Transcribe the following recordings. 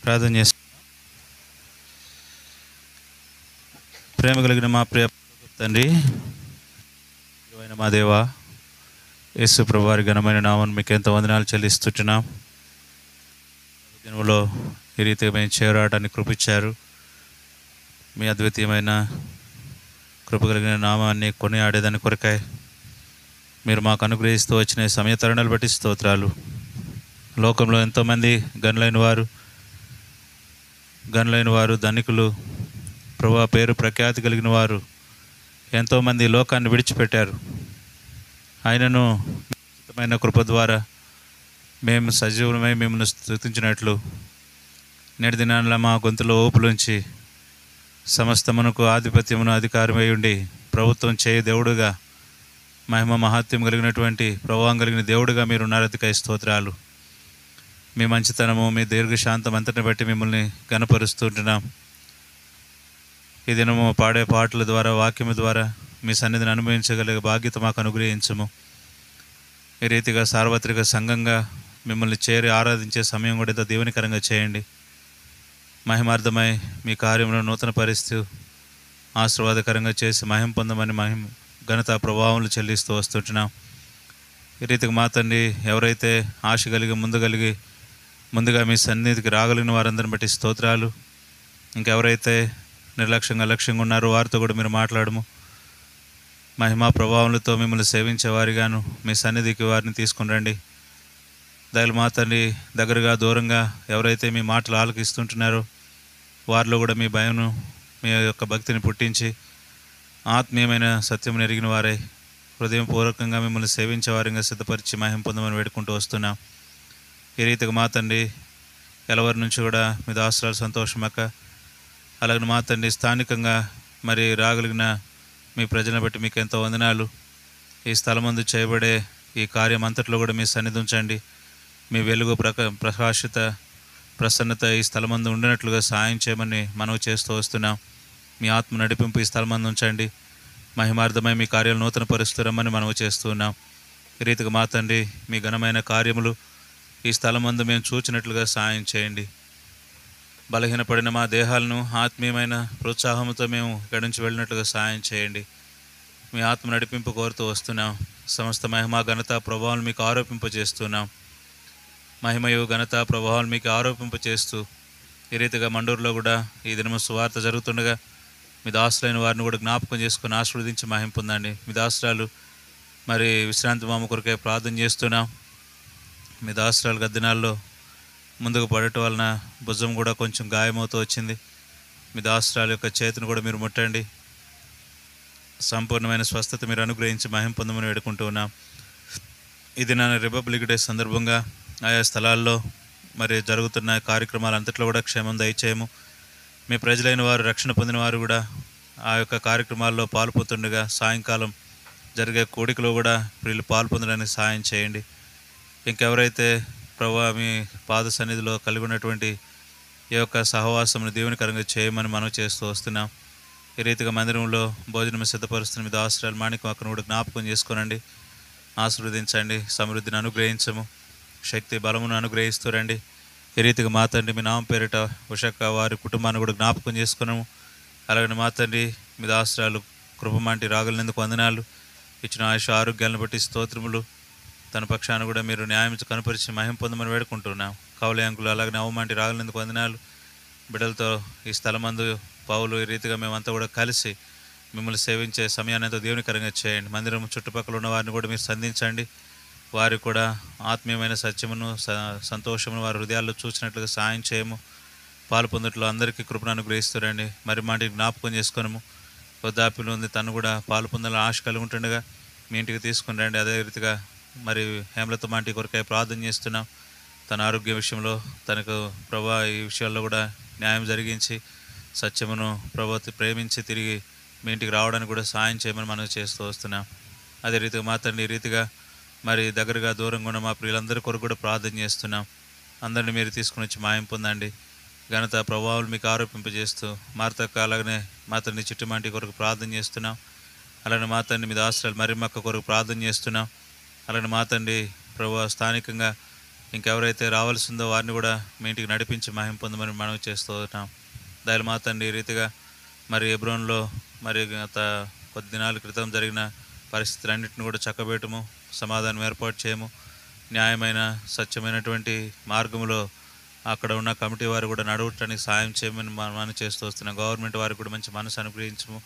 ప్రార్థన చేసి ప్రేమ కలిగిన మా ప్రియ తండ్రి, మా దేవా, యేసు ప్రభు వారి ఘనమైన నామాన్ని మీకు ఎంతో వందనాలు చెల్లిస్తుంటున్నాం. దినంలో ఈ రీతిగా మేము చేరాడడానికి కృపించారు. మీ అద్వితీయమైన కృప కలిగిన నామాన్ని కొనియాడేదాని కొరకాయ మీరు మాకు అనుగ్రహిస్తూ వచ్చిన సమయ తరుణాలు బట్టి స్తోత్రాలు. లోకంలో ఎంతోమంది గనులైన వారు ధనికులు, ప్రభు పేరు ప్రఖ్యాతి కలిగిన వారు ఎంతోమంది లోకాన్ని విడిచిపెట్టారు. ఆయనను ఉచితమైన కృప ద్వారా మేము సజీవులమై మిమ్మల్ని స్తుతించినట్లు నేటి దినాల మా గొంతులో ఊపులోంచి సమస్తమునకు ఆధిపత్యమును అధికారమై ఉండి ప్రభుత్వం చేయు దేవుడుగా, మహిమ మహాత్యం కలిగినటువంటి ప్రభావం కలిగిన దేవుడుగా మీరు ఉన్నారతికై స్తోత్రాలు. మీ మంచితనము, మీ దీర్ఘశాంతం అంతటిని బట్టి మిమ్మల్ని గణపరుస్తుంటున్నాం. ఈ దినము పాడే పాటల ద్వారా, వాక్యము ద్వారా మీ సన్నిధిని అనుభవించగలిగే బాధ్యత మాకు అనుగ్రహించము. ఈ రీతిగా సార్వత్రిక సంఘంగా మిమ్మల్ని చేరి ఆరాధించే సమయం కూడా దీవెనకరంగా చేయండి. మహిమార్థమై మీ కార్యంలో నూతన పరిస్థితి ఆశీర్వాదకరంగా చేసి మహిమ పొందమని ఘనత ప్రభావములు చెల్లిస్తూ వస్తుంటున్నాం. ఈ రీతిగా మా తండ్రి, ఎవరైతే ఆశ కలిగి ముందుగా మీ సన్నిధికి రాగలిగిన వారందరిని బట్టి స్తోత్రాలు. ఇంకెవరైతే లక్ష్యంగా ఉన్నారో వారితో కూడా మీరు మాట్లాడము. మహిమా ప్రభావములతో మిమ్మల్ని సేవించేవారిగాను మీ సన్నిధికి వారిని తీసుకుని రండి. దయలు మా తండ్రి, దగ్గరగా దూరంగా ఎవరైతే మీ మాటలు ఆలకిస్తుంటున్నారో వారిలో కూడా మీ భయమును, మీ యొక్క భక్తిని పుట్టించి ఆత్మీయమైన సత్యం ఎరిగిన వారై హృదయపూర్వకంగా మిమ్మల్ని సేవించేవారిగా సిద్ధపరిచి మహిమ పొందమని వేడుకుంటూ వస్తున్నాం. ఈ రీతిగా మా తండ్రి, ఎలవరి నుంచి కూడా మీ దాసరాలు సంతోషమక్క, అలాగే మా తండ్రి స్థానికంగా మరి రాగలిగిన మీ ప్రజలను బట్టి మీకు ఎంతో వందనాలు. ఈ స్థలమందు చేయబడే ఈ కార్యం అంతట్లో కూడా మీ సన్నిధి ఉంచండి. మీ వెలుగు ప్రకాశిత ప్రసన్నత ఈ స్థలమందు ఉండినట్లుగా సహాయం చేయమని మనవి చేస్తూ వస్తున్నాం. మీ ఆత్మ నడిపింపు ఈ స్థలమందు ఉంచండి. మహిమార్థమై మీ కార్యాలు నూతన పరుస్తురమ్మని మనవి చేస్తున్నాం. ఈ రీతిగా మా తండ్రి, మీ ఘనమైన కార్యములు ఈ స్థలమందు మేము చూచినట్లుగా సహాయం చేయండి. బలహీనపడిన మా దేహాలను ఆత్మీయమైన ప్రోత్సాహంతో మేము ఇక్కడి నుంచి వెళ్ళినట్లుగా సహాయం చేయండి. మీ ఆత్మ నడిపింపు కోరుతూ వస్తున్నాం. సమస్త మహిమ, ఘనత, ప్రభావాలు మీకు ఆరోపింపజేస్తున్నాం. మహిమయు, ఘనత, ప్రభావాలు మీకు ఆరోపింపచేస్తూ ఈ రీతిగా మండూరులో కూడా ఈ దినము సువార్త జరుగుతుండగా మీ దాసులైన వారిని కూడా జ్ఞాపకం చేసుకుని ఆశీర్వదించి మహిమ పొందండి. మీ దాసురాలు మరి విశ్రాంతి మామ కొరకే ప్రార్థన చేస్తున్నాం. మీ దాసురాలు గద్దినాల్లో ముందుకు పడటం వలన భుజం కూడా కొంచెం గాయమవుతూ వచ్చింది. మీ దాసురాల యొక్క చేతిని కూడా మీరు ముట్టండి. సంపూర్ణమైన స్వస్థత మీరు అనుగ్రహించి మహిమ పొందమని వేడుకుంటూ ఉన్నాం. ఇది నా రిపబ్లిక్ డే సందర్భంగా ఆయా స్థలాల్లో మరి జరుగుతున్న కార్యక్రమాలు అంతట్లో కూడా క్షేమం దయచేయము. మీ ప్రజలైన వారు, రక్షణ పొందిన వారు కూడా ఆ యొక్క కార్యక్రమాల్లో పాల్పొందుతుండగా సాయంకాలం జరిగే కూడికలో కూడా వీళ్ళు పాల్పొందడానికి సాయం చేయండి. ఇంకెవరైతే ప్రభా మీ పాద సన్నిధిలో కలిగి ఉన్నటువంటి ఈ యొక్క సహవాసమును దీవెనకరంగా చేయమని మనం చేస్తూ వస్తున్నాం. ఈ రీతిగా మందిరంలో భోజనం సిద్ధపరుస్తున్న మీద ఆశ్రయాలు మాణిక్యం కూడా జ్ఞాపకం చేసుకోనండి. ఆశీర్వదించండి, సమృద్ధిని అనుగ్రహించము, శక్తి బలమును అనుగ్రహిస్తూ రండి. ఈ రీతిగా మా తండ్రి, మీ నామం పేరిట ఉషక్క వారి కుటుంబాన్ని కూడా జ్ఞాపకం చేసుకున్నాము. అలాగే మా తండ్రి, మీ ఆశ్రయాలు కృపమాంటి రాగలినందుకు వందనాలు. ఇచ్చిన ఆయుష ఆరోగ్యాలను బట్టి స్తోత్రములు. తన పక్షాన్ని కూడా మీరు న్యాయం కనపరిచి మహిమ పొందమని వేడుకుంటున్నాం. కౌలయాంకులు అలాగే అవమాంటి రాగలినందుకు వందనాలు. బిడ్డలతో ఈ స్థలమందు పౌలు ఈ రీతిగా మేమంతా కూడా కలిసి మిమ్మల్ని సేవించే సమయాన్ని ఎంతో దేవునికరంగా చేయండి. మందిరం చుట్టుపక్కల ఉన్న వారిని కూడా మీరు సంధించండి. వారికి కూడా ఆత్మీయమైన సత్యమును, సంతోషమును వారి హృదయాల్లో చూసినట్లుగా సాయం చేయము. పాలు పొందట్లో అందరికీ కృపను అనుగ్రహిస్తారండి. మరి మాటికి జ్ఞాపకం చేసుకున్నాము. వృద్ధాప్యులు ఉంది, తను కూడా పాలు పొందాలని ఆశ కలిగి ఉంటుండగా మీ ఇంటికి తీసుకుని రండి. అదే రీతిగా మరి హేమలత మాంటి కొరకై ప్రార్థన చేస్తున్నాం. తన ఆరోగ్య విషయంలో తనకు ప్రభా ఈ విషయాల్లో కూడా న్యాయం జరిగించి సత్యమును ప్రేమించి తిరిగి మీ ఇంటికి రావడానికి కూడా సాయం చేయమని మనం చేస్తూ వస్తున్నాం. అదే రీతిగా మా తండ్రి, ఈ రీతిగా మరి దగ్గరగా దూరంగా ఉన్న మా ప్రియులందరి కొరకు కూడా ప్రార్థన చేస్తున్నాం. అందరినీ మీరు తీసుకుని వచ్చి మాయం పొందండి. ఘనత ప్రభావాలు మీకు ఆరోపింపజేస్తూ మార్తక్క అలాగనే మా తండ్రి చిట్టుమాంటి కొరకు ప్రార్థన చేస్తున్నాం. అలానే మా తండ్రి మీద ఆశ్రయాలు మరి మక్క కొరకు ప్రార్థన చేస్తున్నాం. అలానే మా తండ్రి ప్రభు స్థానికంగా ఇంకెవరైతే రావాల్సిందో వారిని కూడా మీ ఇంటికి నడిపించి మహిమ పొందమని మనవి చేస్తూ ఉన్నాం. దయలు మా తండ్రి, ఈ రీతిగా మరి హెబ్రోన్లో మరి గత కొద్ది దినాల క్రితం జరిగిన పరిస్థితులన్నింటిని కూడా చక్కబెట్టము, సమాధానం ఏర్పాటు చేయము, న్యాయమైన సత్యమైనటువంటి మార్గంలో అక్కడ ఉన్న కమిటీ వారు కూడా నడవటానికి సాయం చేయమని మనం చేస్తూ వస్తున్నాం. గవర్నమెంట్ వారికి కూడా మంచి మనసు అనుగ్రహించము,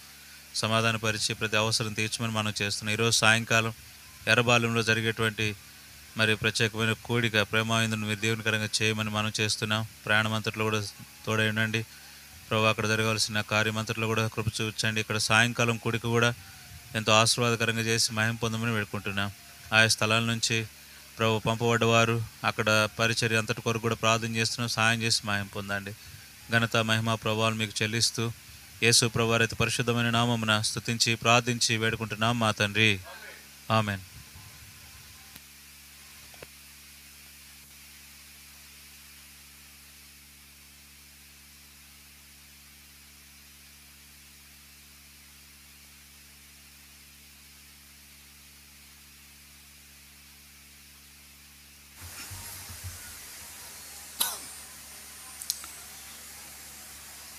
సమాధానపరిచి ప్రతి అవసరం తీర్చమని మనం చేస్తున్నాం. ఈరోజు సాయంకాలం ఎర్రబాలెంలో జరిగేటువంటి మరి ప్రత్యేకమైన కూడిక ప్రేమాయందును మీరు దేవునికరంగా చేయమని మనం చేస్తున్నాం. ప్రయాణమంతట్లో కూడా తోడై ఉండండి ప్రభు. అక్కడ జరగాల్సిన కార్యమంతట్లో కూడా కృప చూపించండి. ఇక్కడ సాయంకాలం కూడిక కూడా ఎంతో ఆశీర్వాదకరంగా చేసి మహిమ పొందమని వేడుకుంటున్నాం. ఆయా స్థలాల నుంచి ప్రభు పంపబడ్డవారు అక్కడ పరిచర్య అంతటి కొరకు కూడా ప్రార్థన చేస్తున్నాం. సాయం చేసి మహిమ పొందండి. ఘనత మహిమ ప్రభావాలు మీకు చెల్లిస్తూ యేసు ప్రభువారి అతి పరిశుద్ధమైన నామమున స్తుతించి ప్రార్థించి వేడుకుంటున్నాం మా తండ్రి. ఆమెన్.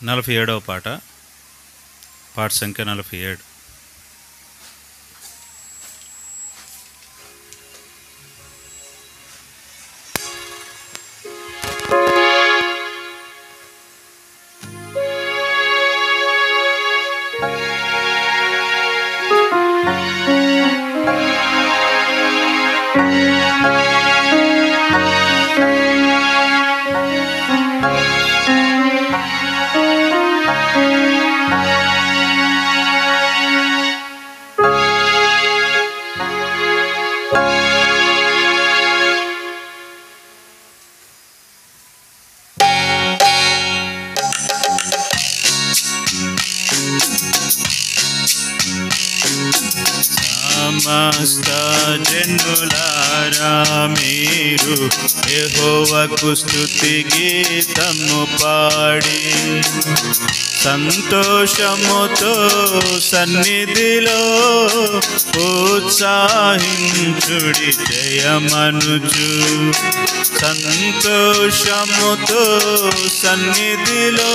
నలభై 47వ పాట, పాట సంఖ్య 47. సమస్త జనులారా మీరు యెహోవాకు స్తుతి గీతము పాడి సంతోషముతో సన్నిధిలో ఉత్సాహించుడి జయమనుచు. సంతోషముతో సన్నిధిలో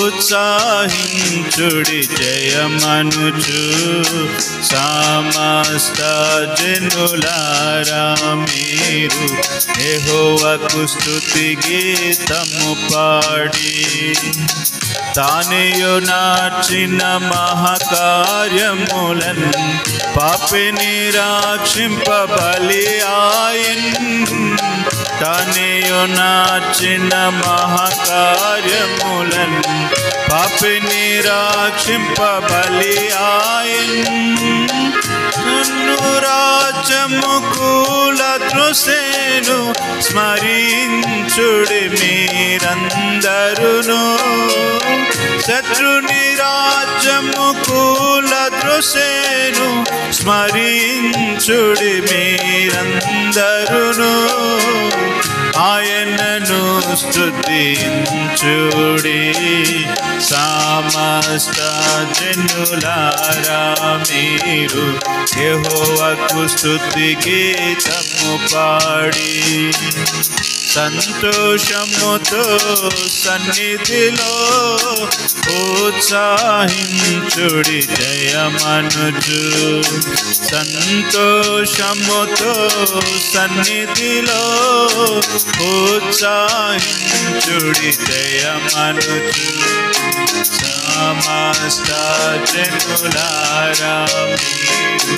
ఉత్సాహించుడి జయమనుచు. సమస్త జనులారా మీరు యెహోవాకు స్తుతి గీతము పాడి తానేయు నార్చిన మహాకార్యములన్ పాపిని రక్షింప బలి ఆయన్. తానేయు నార్చిన మహాకార్యములన్ పాపిని రక్షింప బలి ఆయన్. రాజ్యము కూల దృశేను స్మరించుడి మీరందరును. శత్రుని రాజ్యము కూల దృశేను స్మరించుడి మీరందరును. ఆయనను స్తుతించుడి సమస్త జనులారా మీరు యెహోవాకు స్తుతి గీతము పాడి సంతోషముతో సన్నిధిలో ఉత్సాహించుడి జయమనుచు. సంతోషముతో సన్నిధిలో ఉత్సాహించుడి జయమనుచు. సమస్త జనులారా మీరు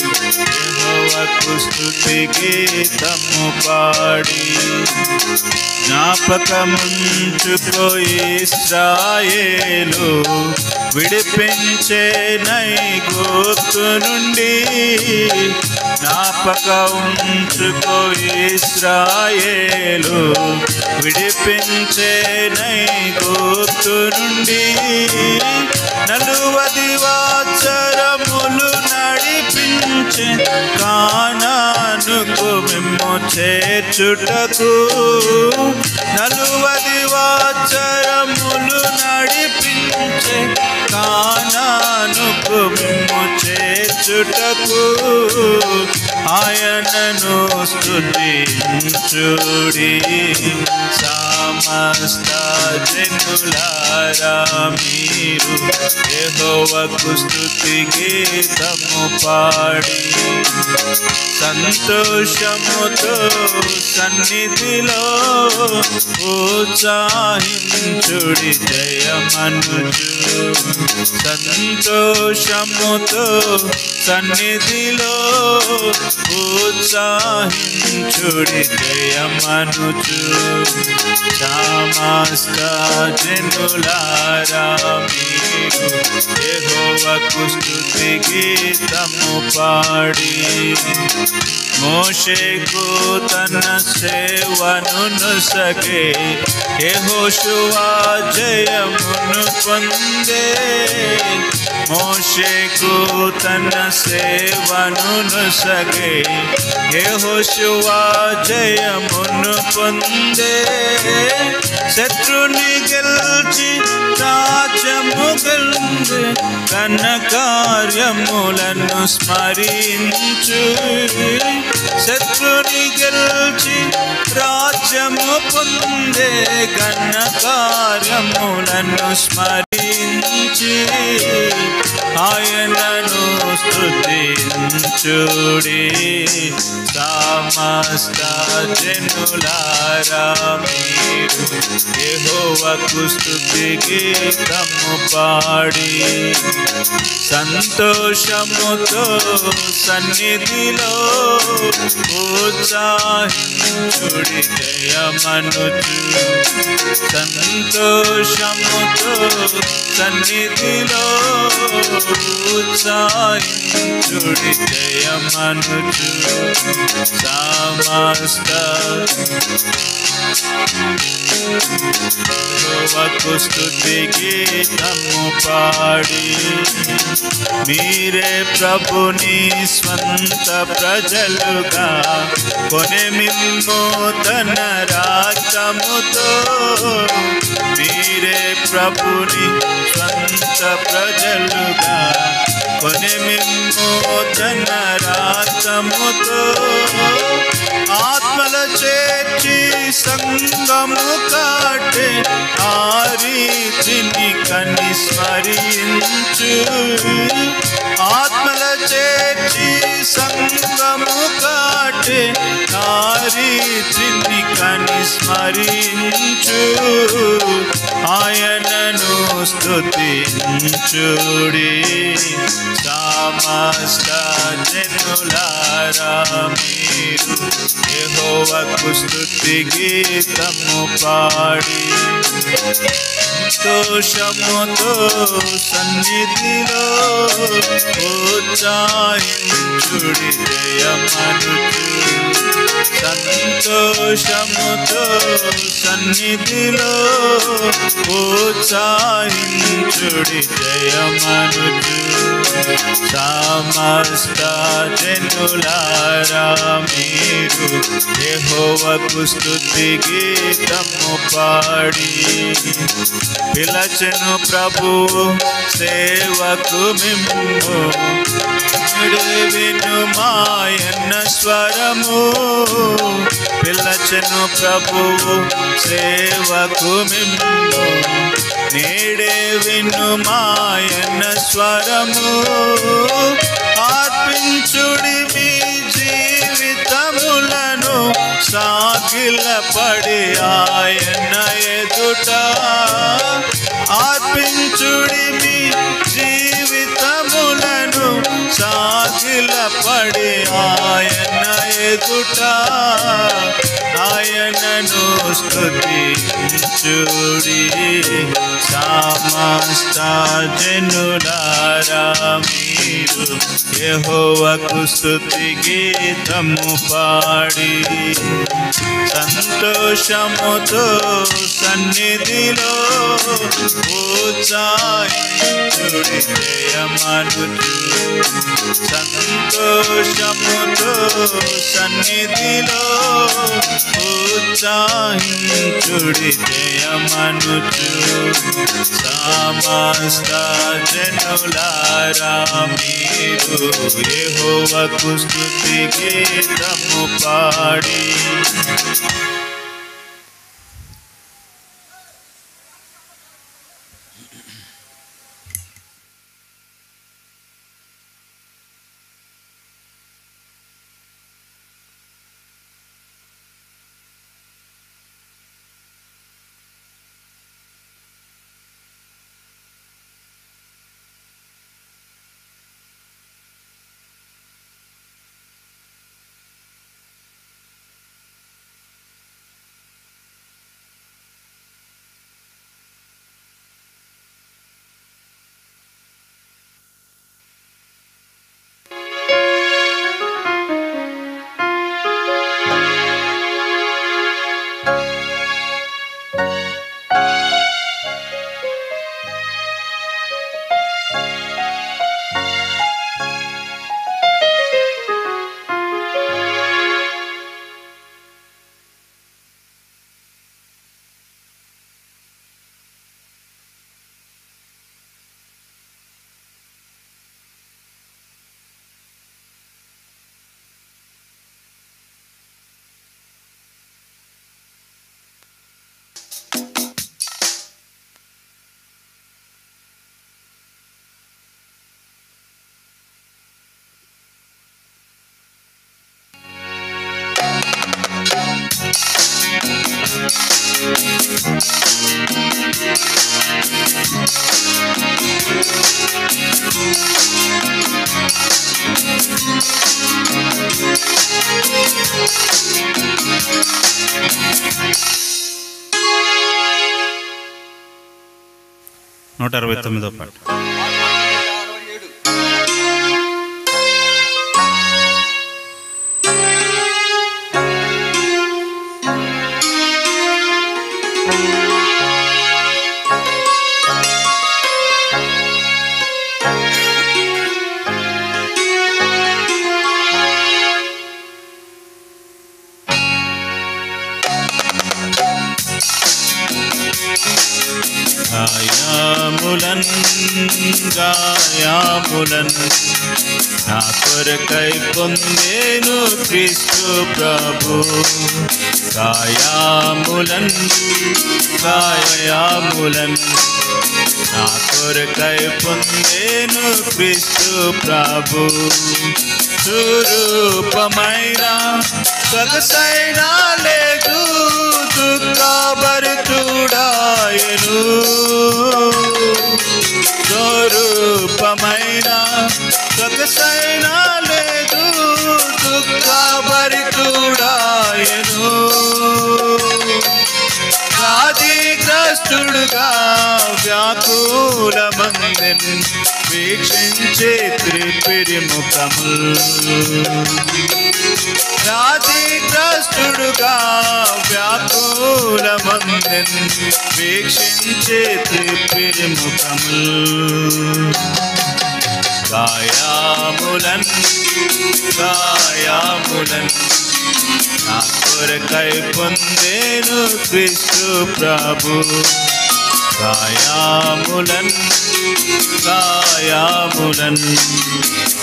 యెహోవాకు స్తుతి గీతము పాడి జ్ఞాపకముంచుకో ఇశ్రాయేలు విడిపించే ఐగుప్తు నుండి. జ్ఞాపకముంచుకో ఇశ్రాయేలు విడిపించే ఐగుప్తు నుండి. 40 సంవత్సరములు నడిపించే కానానుకు మిమ్ము చేర్చుటకు. 40 సంవత్సరములు నడిపించే కానానుకు మిమ్ము చేర్చుటకు. ఆయనను స్తుతించుడి సమస్త జనులారా మీరు యెహోవాకు స్తుతి గీతము పాడి సంతోషముతో సన్నిధిలో ఉత్సాహించుడి జయమనుచు సంతోషముతో సన్నిధిలో ఉత్సాహించుడి జయమనుచు సమస్త జనులారా మీరు యెహోవాకు స్తుతి గీతము పాడి మోషేకు తన సేవను నొసగే యెహోషువ జయమును పొందే మోషేకు తన సేవను నొసగే యెహోషువ జయమును పొందే శత్రుని గెల్చి రాజ్యము గెలుందే ఘన కార్యములను స్మరించు శత్రుని గెల్చి రాజ్యము పొందే ఘన కార్యములను స్మరించి ఆయనను స్తుతించుడి సమస్త జనులారా మీరు యెహోవాకు స్తుతి గీతము పాడి సంతోషముతో సన్నిధిలో ఉత్సాహించుడి జయమనుచు సంతోషముతో సన్నిధిలో ఉత్సాహించుడి జయమనుచు సమస్త యెహోవాకు స్తుతి గీతము పాడి మీరే ప్రభుని స్వంత ప్రజలుగా కొనే మిమ్ము తన రాజ్యముతో మీరే ప్రభుని స్వంత ప్రజలుగా కొనే మిమ్ము తన రాజ్యముతో ఆత్మల చేర్చి సంగము కాటే ఆ రీతిని కని స్మరించు ఆత్మల చేర్చి సంగము కాటే ఆ రీతిని కని స్మరించు ఆయనను స్తుతించుడి సమస్త జనులారా మీరు యెహోవాకు స్తుతి గీతము పాడి సంతోషముతో సన్నిధిలో ఉత్సాహించుడి జయమనుచు సంతోషముతో సన్నిధిలో ఉత్సాహించుడి జయమనుచు సమస్త జనులారా మీరు యెహోవాకు స్తుతి గీతము పాడి పిలచెను ప్రభువు సేవకు మిమ్ము విను మాయన్న స్వరము పిలచెను ప్రభువు సేవకు మిమ్ము నేడే విను మాయన్న స్వరము అర్పించుడి మీ జీవితములను సాగిలపడి ఆయన ఎదుట అర్పించుడి మీ జీవితములను సాగిలపడి ఆయన ఎదుట ఆయనను స్తుతించుడి సమస్త జనులారా మీరు యెహోవాకు స్తుతి గీతము పాడి సంతోషముతో సన్నిధిలో ఉత్సాహించుడి జయమనుచు సంతోషముతో సన్నిధిలో ఉత్సాహించుడి జయమనుచు సమస్త జనులారా మీరు మీరు యెహోవాకు స్తుతి గీతము పాడి నూట 69వ పాట. గాయాములన్ నా కొరకై పొందేను క్రీస్తు ప్రభు. గాయాములన్ నా కొరకై పొందేను క్రీస్తు ప్రభు. స్వరూపమైన సొగసైన లేదు దుఃఖభరితుడాయను. స్వరూపమైన సొగసైన లేదు దుఃఖభరితుడాయను. వ్యాధిగ్రస్తుడుగా వ్యాకులమందెన్ వీక్షించే త్రిపిరి ముఖముల్. వ్యాధిగ్రస్తుడుగా వ్యాకులమందెన్ వీక్షించే త్రిపిరి ముఖముల్. గాయాములన్ నా కొరకై పొందేను క్రీస్తు ప్రభు. గాయాములన్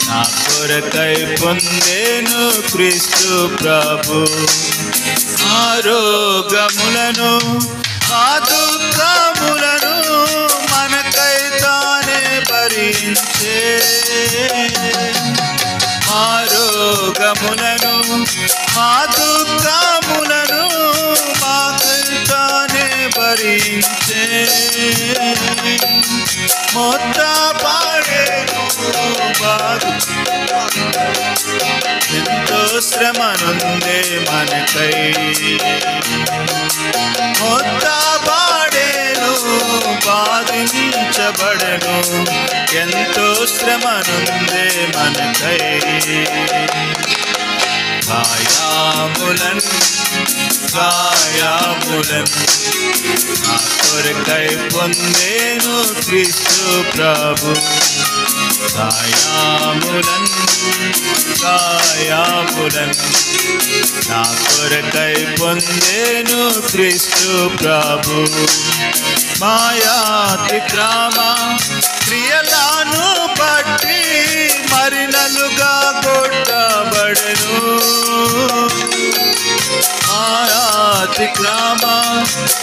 నా కొరకై పొందేను క్రీస్తు ప్రభు. ఆరోగములను ఆ దుఃఖములను మనకై తానే భరించే. ఆరోగములను మా దుఃఖములను మాకై తానే భరించే. మొత్త పాడేను ఎంతో శ్రమనుందే మనకై. మొత్త పాడేను బాధించబడను ఎంతో శ్రమనుందే మనకై. గాయాములన్ నా కొరకై పొందేను క్రీస్తు ప్రభు. గాయాములన్ నా కొరకై పొందేను క్రీస్తు ప్రభు. మాయాతిక్రమ క్రియలను బట్టి మరినలుగా కొట్టబడెను. అతిక్రమ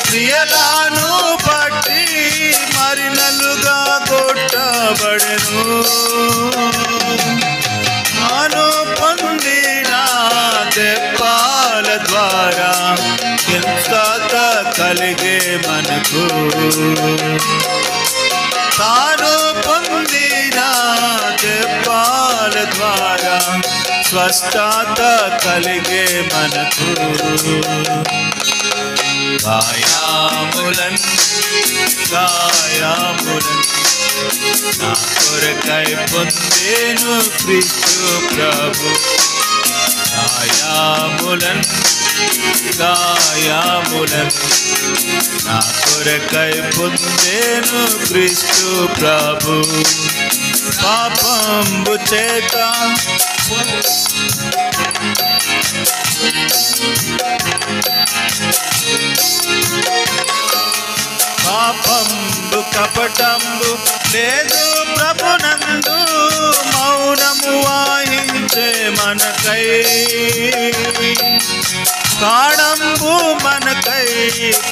క్రియలను బట్టి మరినలుగా కొట్టబడెను. తాను పొందిన దెబ్బల ద్వారా హింసత కలిగే మనకు. తాను పొందిన దెబ్బల ద్వారా స్వస్థత కలిగే మనకు. గాయములన్ గాయములన్ నా కొరకై పొందేను క్రీస్తు ప్రభు. గాయములన్ గాయములన్ నా కొరకై పొందేను క్రీస్తు ప్రభు. పాపంబు చేత పాపంబు కపటంబు లేదు ప్రభునందు. మౌనము వాయించే మనకై కాణంబు మనకై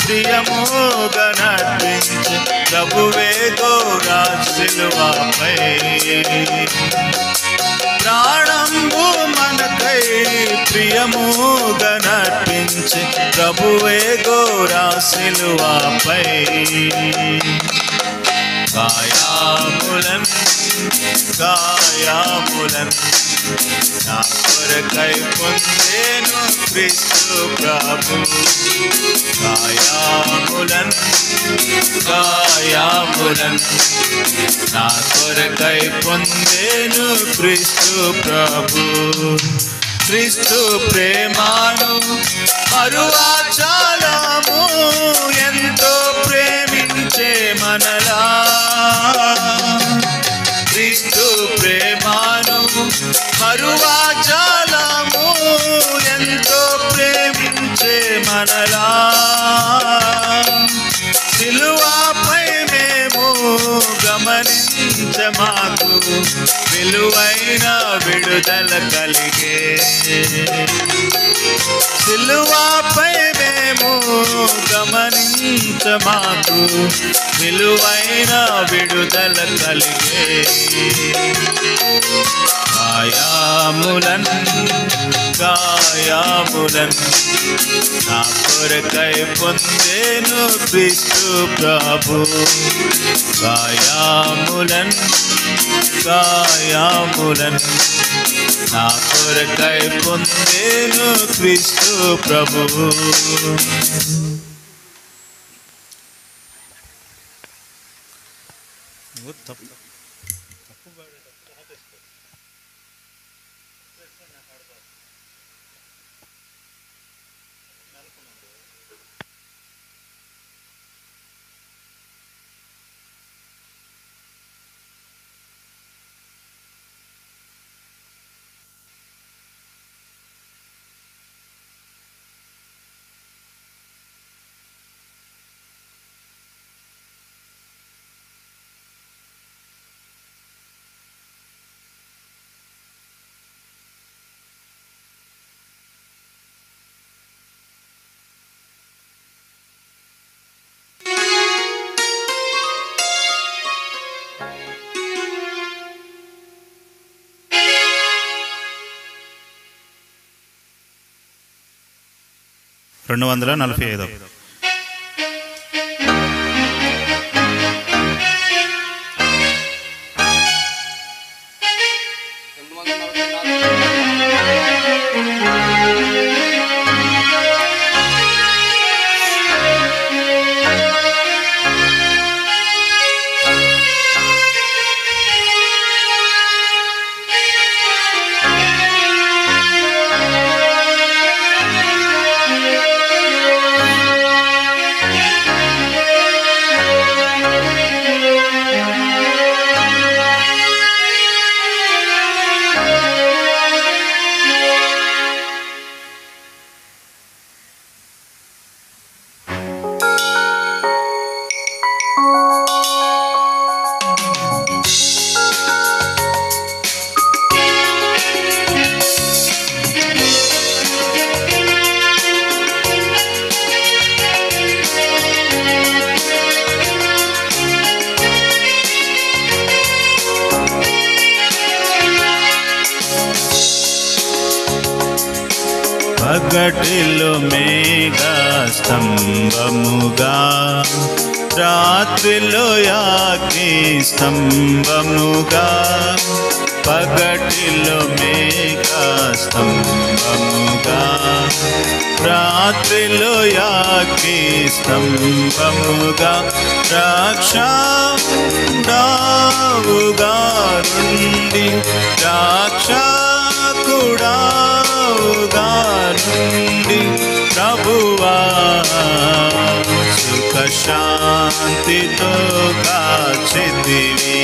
ప్రియముగా నడిపించే ప్రభువే గోరా సిలువపై. ప్రాణంబు మనకై ప్రియముగా నడిపించే ప్రభువే గోరా సిలువపై. గాయములన్ గాయములన్ నా కొరకై పొందేను క్రీస్తు ప్రభు. గాయములన్ గాయములన్ నా కొరకై పొందేను క్రీస్తు ప్రభు. క్రీస్తు ప్రేమను మరువాచాలము ఎంతో ప్రేమించే మనలా. క్రీస్తు ప్రేమను మరువాచాలము ఎంతో ప్రేమించే మనలా. సిలువపై మేము గమనించ మాకు విలువైన విడుదల కలిగే. సిలువపై మేము గమనించ మాకు విలువైన విడుదల కలిగే. గాయములన్ గాయములన్ నా కొరకై పొందేను క్రీస్తు ప్రభు. గాయములన్ గాయములన్ నా కొరకై పొందేను క్రీస్తు ప్రభు. రెండు 245. పగటిలో మేఘ స్తంభముగా, రాత్రిలో యాగ్ని స్తంభముగా. పగటిలో మేఘ స్తంభముగా, రాత్రిలో యాగ్ని స్తంభముగా. రక్షకుడావుగా నుండి, రక్షకుడావుగా నుండి ప్రభువా సుఖ శాంతితో కాచితివి,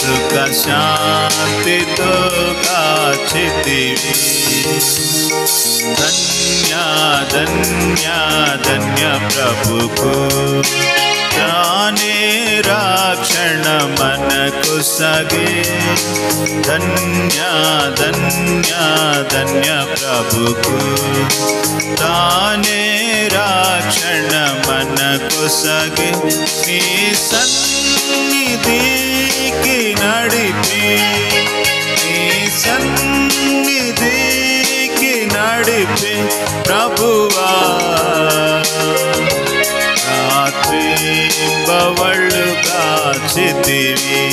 సుఖ శాంతితో కాచితివి. ధన్య ధన్య ధన్య ప్రభుకు తానే రక్షణ మనకు సగే. ధన్య ధన్య ధన్య ప్రభుకు తానే రక్షణ మనకు సగే. నీ సన్నిధికి నడిపి, నీ సన్నిధికి నడిపి ప్రభువా. రాత్రింబవళ్ళు కాచితివి,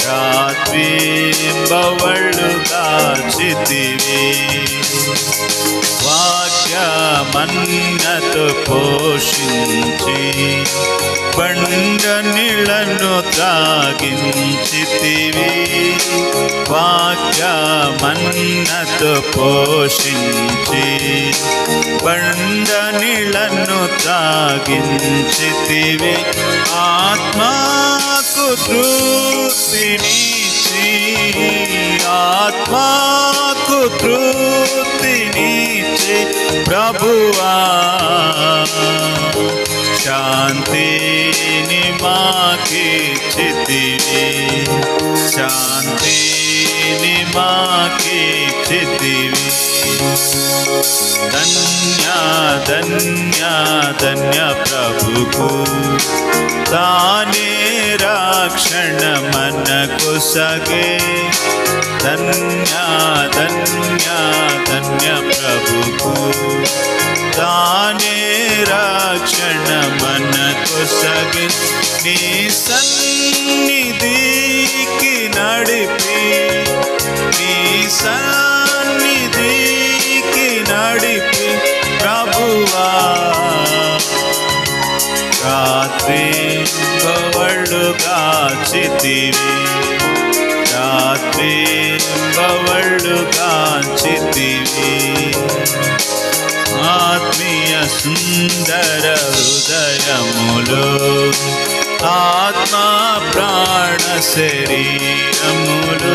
రాత్రింబవళ్ళు కాచితివి. వాక్యమన్నతో పోషించి, బండ నీళ్లను త్రాగించితివి. వాక్యమన్నతో పోషించి, బండ నీళ్లను త్రాగించితివి. ఆత్మకు తృప్తినిచ్చి, ఆత్మకు తృప్తినిచ్చి ప్రభువా శాంతిని మాకిచ్చితివి, శాంతిని మాకిచ్చితివి. ధన్య ధన్య ధన్య ప్రభుకు తానే రక్షణ మనకు సగే. ధన్య ధన్య ధన్య ప్రభుకు తానే రక్షణ మనకు సగే. నీ సన్నిధికి నడిపి, నీ సన్నిధికి నడిపి ప్రభువా. రాత్రింబవళ్ళు కాచితివి, రాత్రింబవళ్ళు కాచితివి. ఆత్మీయ సుందర హృదయములో, ఆత్మ ప్రాణ శరీరములు.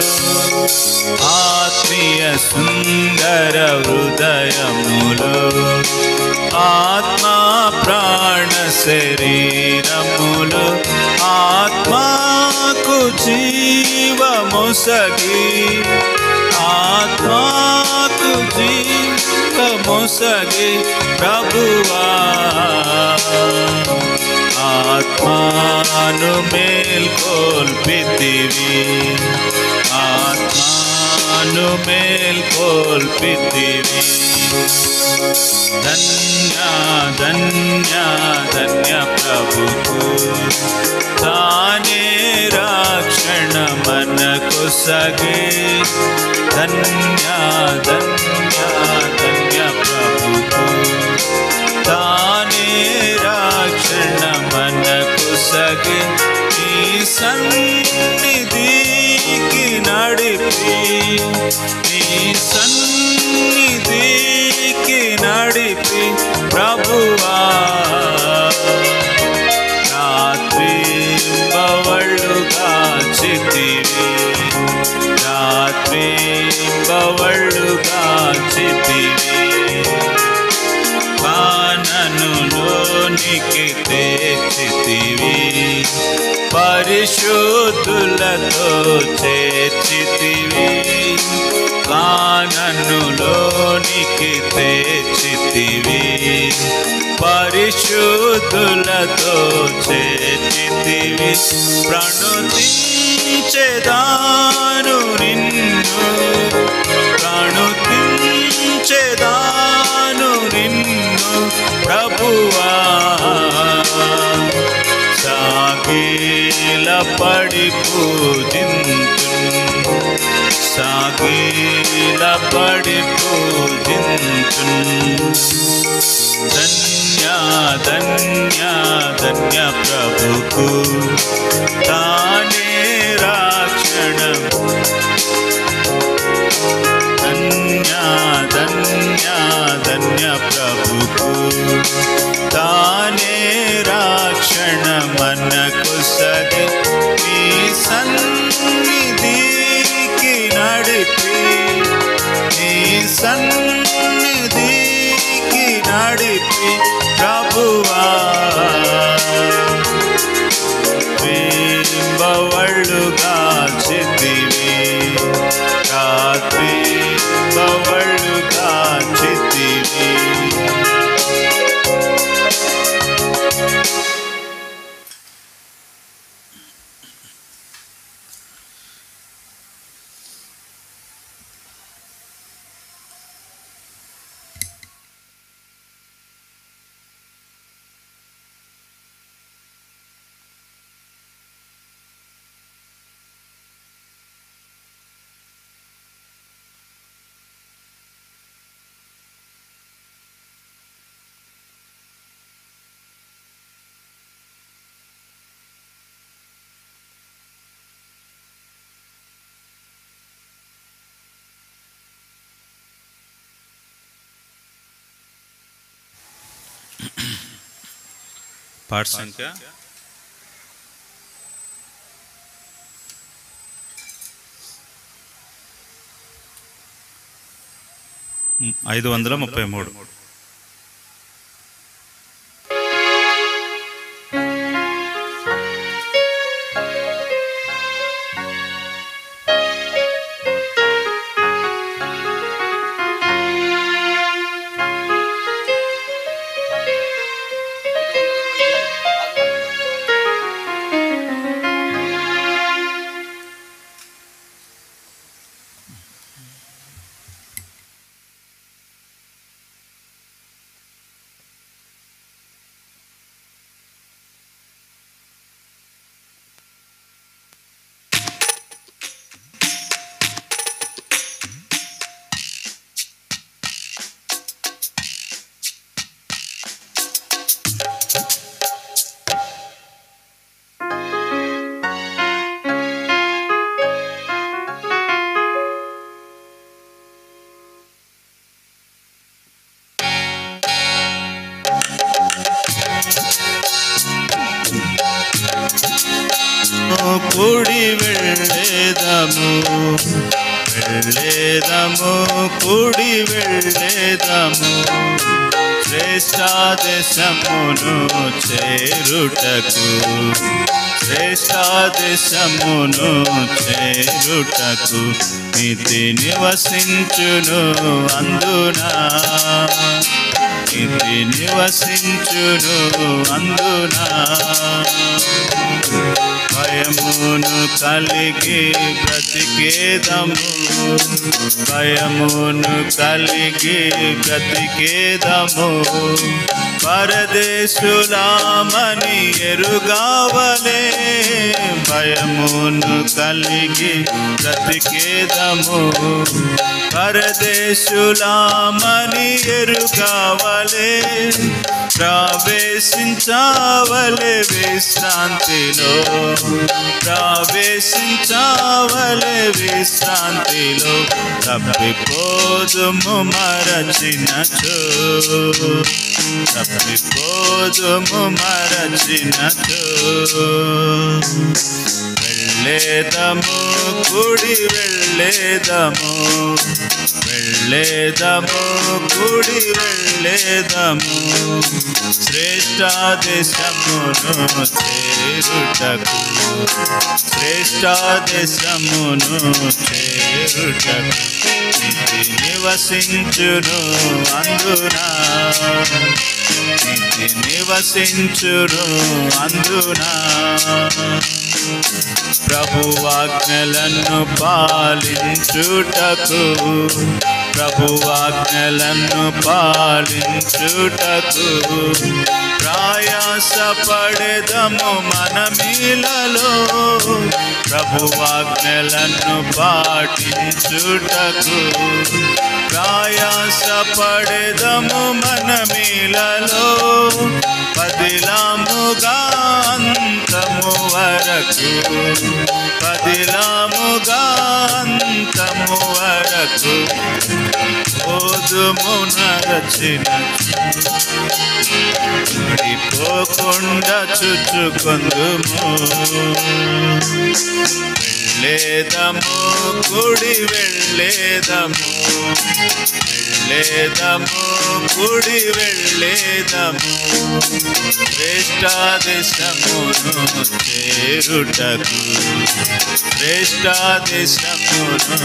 ఆత్మీయ సుందర హృదయములో, ఆత్మ ప్రాణ శరీరములు. ఆత్మకు జీవముసగి, ఆత్మకు జీవముసగి ప్రభువా. ఆత్మను మేల్కొల్పితివి, ఆత్మను మేల్కొల్పితివి. ధన్య ధన్య ధన్య ప్రభుకు తానే రక్షణ మనకు సగే. ధన్య ధన్య ధన్య ప్రభుకు తానే రక్షణ మనకు సగే. నీ సన్నిధికి నడిపి, నీ సన్నిధికి నడిపి ప్రభువా. రాత్రింబవళ్ళు కాచితివి, రాత్రింబవళ్ళు కాచితివి. కాననులోనికి తెచ్చితివి, పరిశుద్ధులతో చేర్చితివి. కాననులోనికి తెచ్చితివి, పరిశుద్ధులతో చేర్చితివి. ప్రణుతించెదాను నిన్ను, ప్రణుతించెదాను సాగిలపడి పూజింతున్ సాగిలపడి పూజింతున్ ధన్య ధన్య ధన్య ప్రభుకు తానే రక్షణం ధన్య ధన్య ధన్య ప్రభుకు తానే రక్షణ మనకు సగి నీ సన్నిధికి నడిపి నీ సన్నిధికి నడిపి ప్రభువా బింబవళ్ళుగా చితివి రాత్రి బవళ్ళుగా చితివి పాఠ సంఖ్య 533. కూడి వెళ్ళేదము వెళ్ళేదము కూడి వెళ్ళేదము శ్రేష్ఠాదేశమును చేరుటకు శ్రేష్ఠాదేశమును చేరుటకు నీతి నివసించును అందునా నీతి నివసించును అందునా భయమును కలిగి బ్రతికేదము భయమును కలిగి బ్రతికేదము పరదేశులామని ఎరుగావలే భయమును కలిగి బ్రతికేదము పరదేశులామని ఎరుగావలే ప్రవేశించావలే విశ్రాంతిలో ప్రవేశించావలే విశ్రాంతిలో తప్పిపోదుము మరచినచో తప్పిపోదుము మరచినచో వెళ్ళేదము కూడి వెళ్ళేదము వెళ్ళేదము కూడి వెళ్ళేదము శ్రేష్ఠాదేశమును చేరుటకు శ్రేష్ఠాదేశమును చేరుటకు నీతి నివసించును అందునా నీతి నివసించును అందునా ప్రభువాజ్ఞలను పాలించుటకు ప్రభువాజ్ఞలను పాలించుటకు ప్రయాసపడెదము మనమిలలో ప్రభువాజ్ఞలను పాటించుటకు. ప్రయాసపడెదము మనమిలలో పదిలముగా అంతము వరకు, పదిలముగా అంతము వరకు ఓదుము నరచిన పడిపోకుండా చుచ్చుకొందుము. వెళ్ళేదము కుడి వెళ్ళేదము, వెళ్ళేదము కుడి వెళ్ళేదము శ్రేష్ఠాదేశమును చేరుటకు, శ్రేష్ఠాదేశమును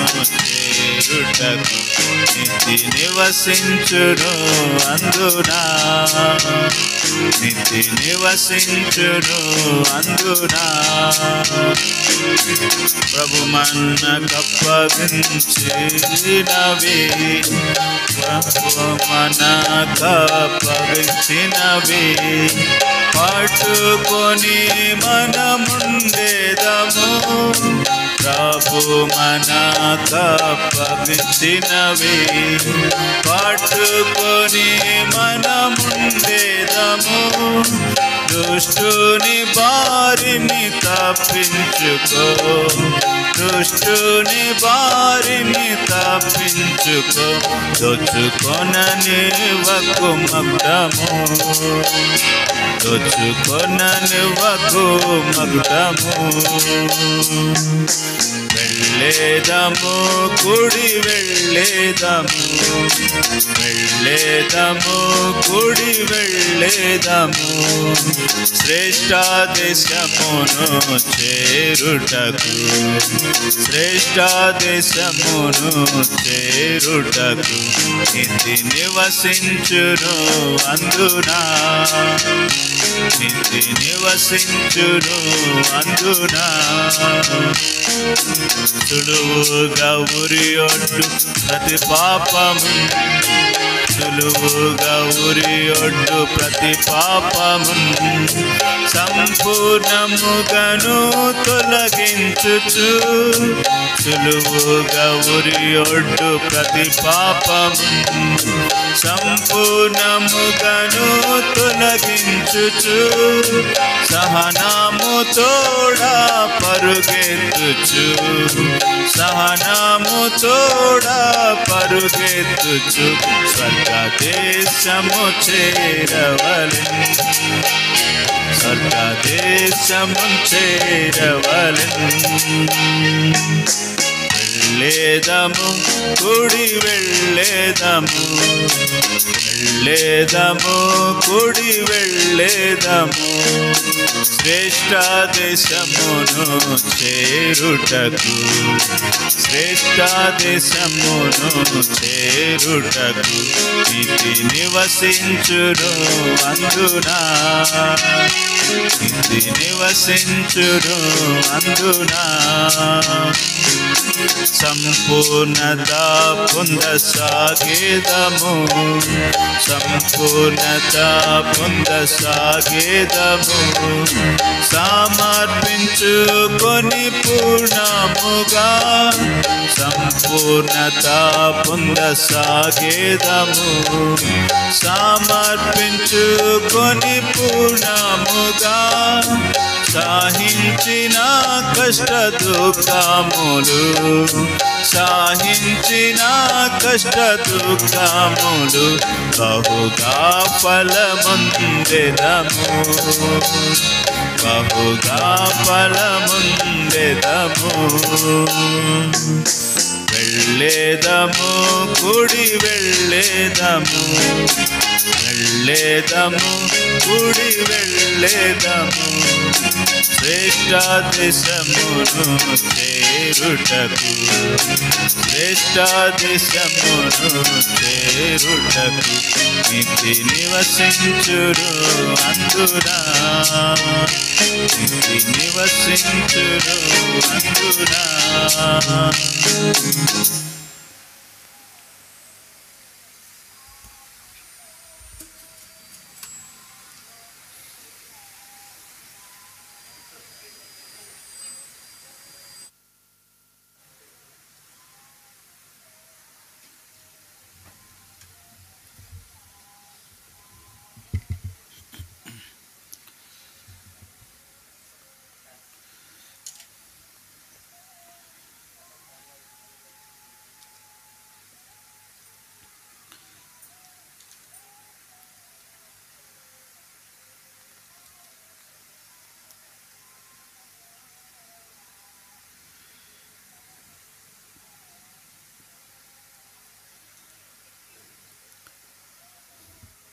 చేరుటకు. నిత్య నివసించును అందునా, నిత్య నివసించును అందునా. ప్రభు మనకప్పగించినవి, ప్రభు మనకప్పగించినవి పట్టుకొని మనముండేదము. ప్రభు మనకప్పగించినవి పట్టుకొని మనముండేదము. దుష్టుని బారిని తప్పించుకో, దుష్టుని బారిని తప్పించుకో. దోచుకొననివ్వకు మగుటము, దోచుకొననివ్వకు మగుటము. వెళ్ళేదము కుడి వెళ్ళేదము, వెళ్ళేదము కుడి వెళ్ళేదము శ్రేష్ఠాదేశమును చేరుటకు, శ్రేష్ఠాదేశమును చేరుటకు. నిత్య నివసించును అందునా, నిత్య నివసించును అందునా. సులువుగా ఉరియొడ్డు ప్రతి పాపము, సులువుగా ఉరియొడ్డు ప్రతి పాపము సంపూర్ణముగను తొలగించుచు. సులువుగా ఉరియొడ్డు ప్రతి పాపము సంపూర్ణముగను తొలగించుచు. సహనము తోడా పరుగెత్తుచు, సహనము తోడా పరుగెత్తుచు. స్వర్గదేశము చేరవలెను, స్వర్గదేశము చేరవలెను. వెళ్ళేదము కుడి వెళ్ళేదము, వెళ్ళేదము కుడి వెళ్ళేదము శ్రేష్ఠాదేశమును చేరుటకు, శ్రేష్ఠాదేశమును చేరుటకు. నిత్య నివసించును అందునా, నిత్య నివసించును అందునా. సంపూర్ణత పొందసాగేదము, సంపూర్ణత పొందసాగేదము. సమర్పించుకొని పూర్ణముగా సంపూర్ణత పొందసాగేదము. సమర్పించుకొని పూర్ణముగా సాహించిన కష్ట దుఃఖములు, సాహించిన కష్ట దుఃఖములు బహుగా ఫలముందెదము, బహుగా ఫలముందెదము. వెళ్ళేదము కుడి వెళ్ళేదము, వెళ్ళేదము కుడి వెళ్ళేదము శ్రేష్ఠాదేశమును చేరుటకు, శ్రేష్ఠాదేశమును చేరుటకు. నిత్య నివసించురు అందునా, నిత్య నివసించురు అందునా.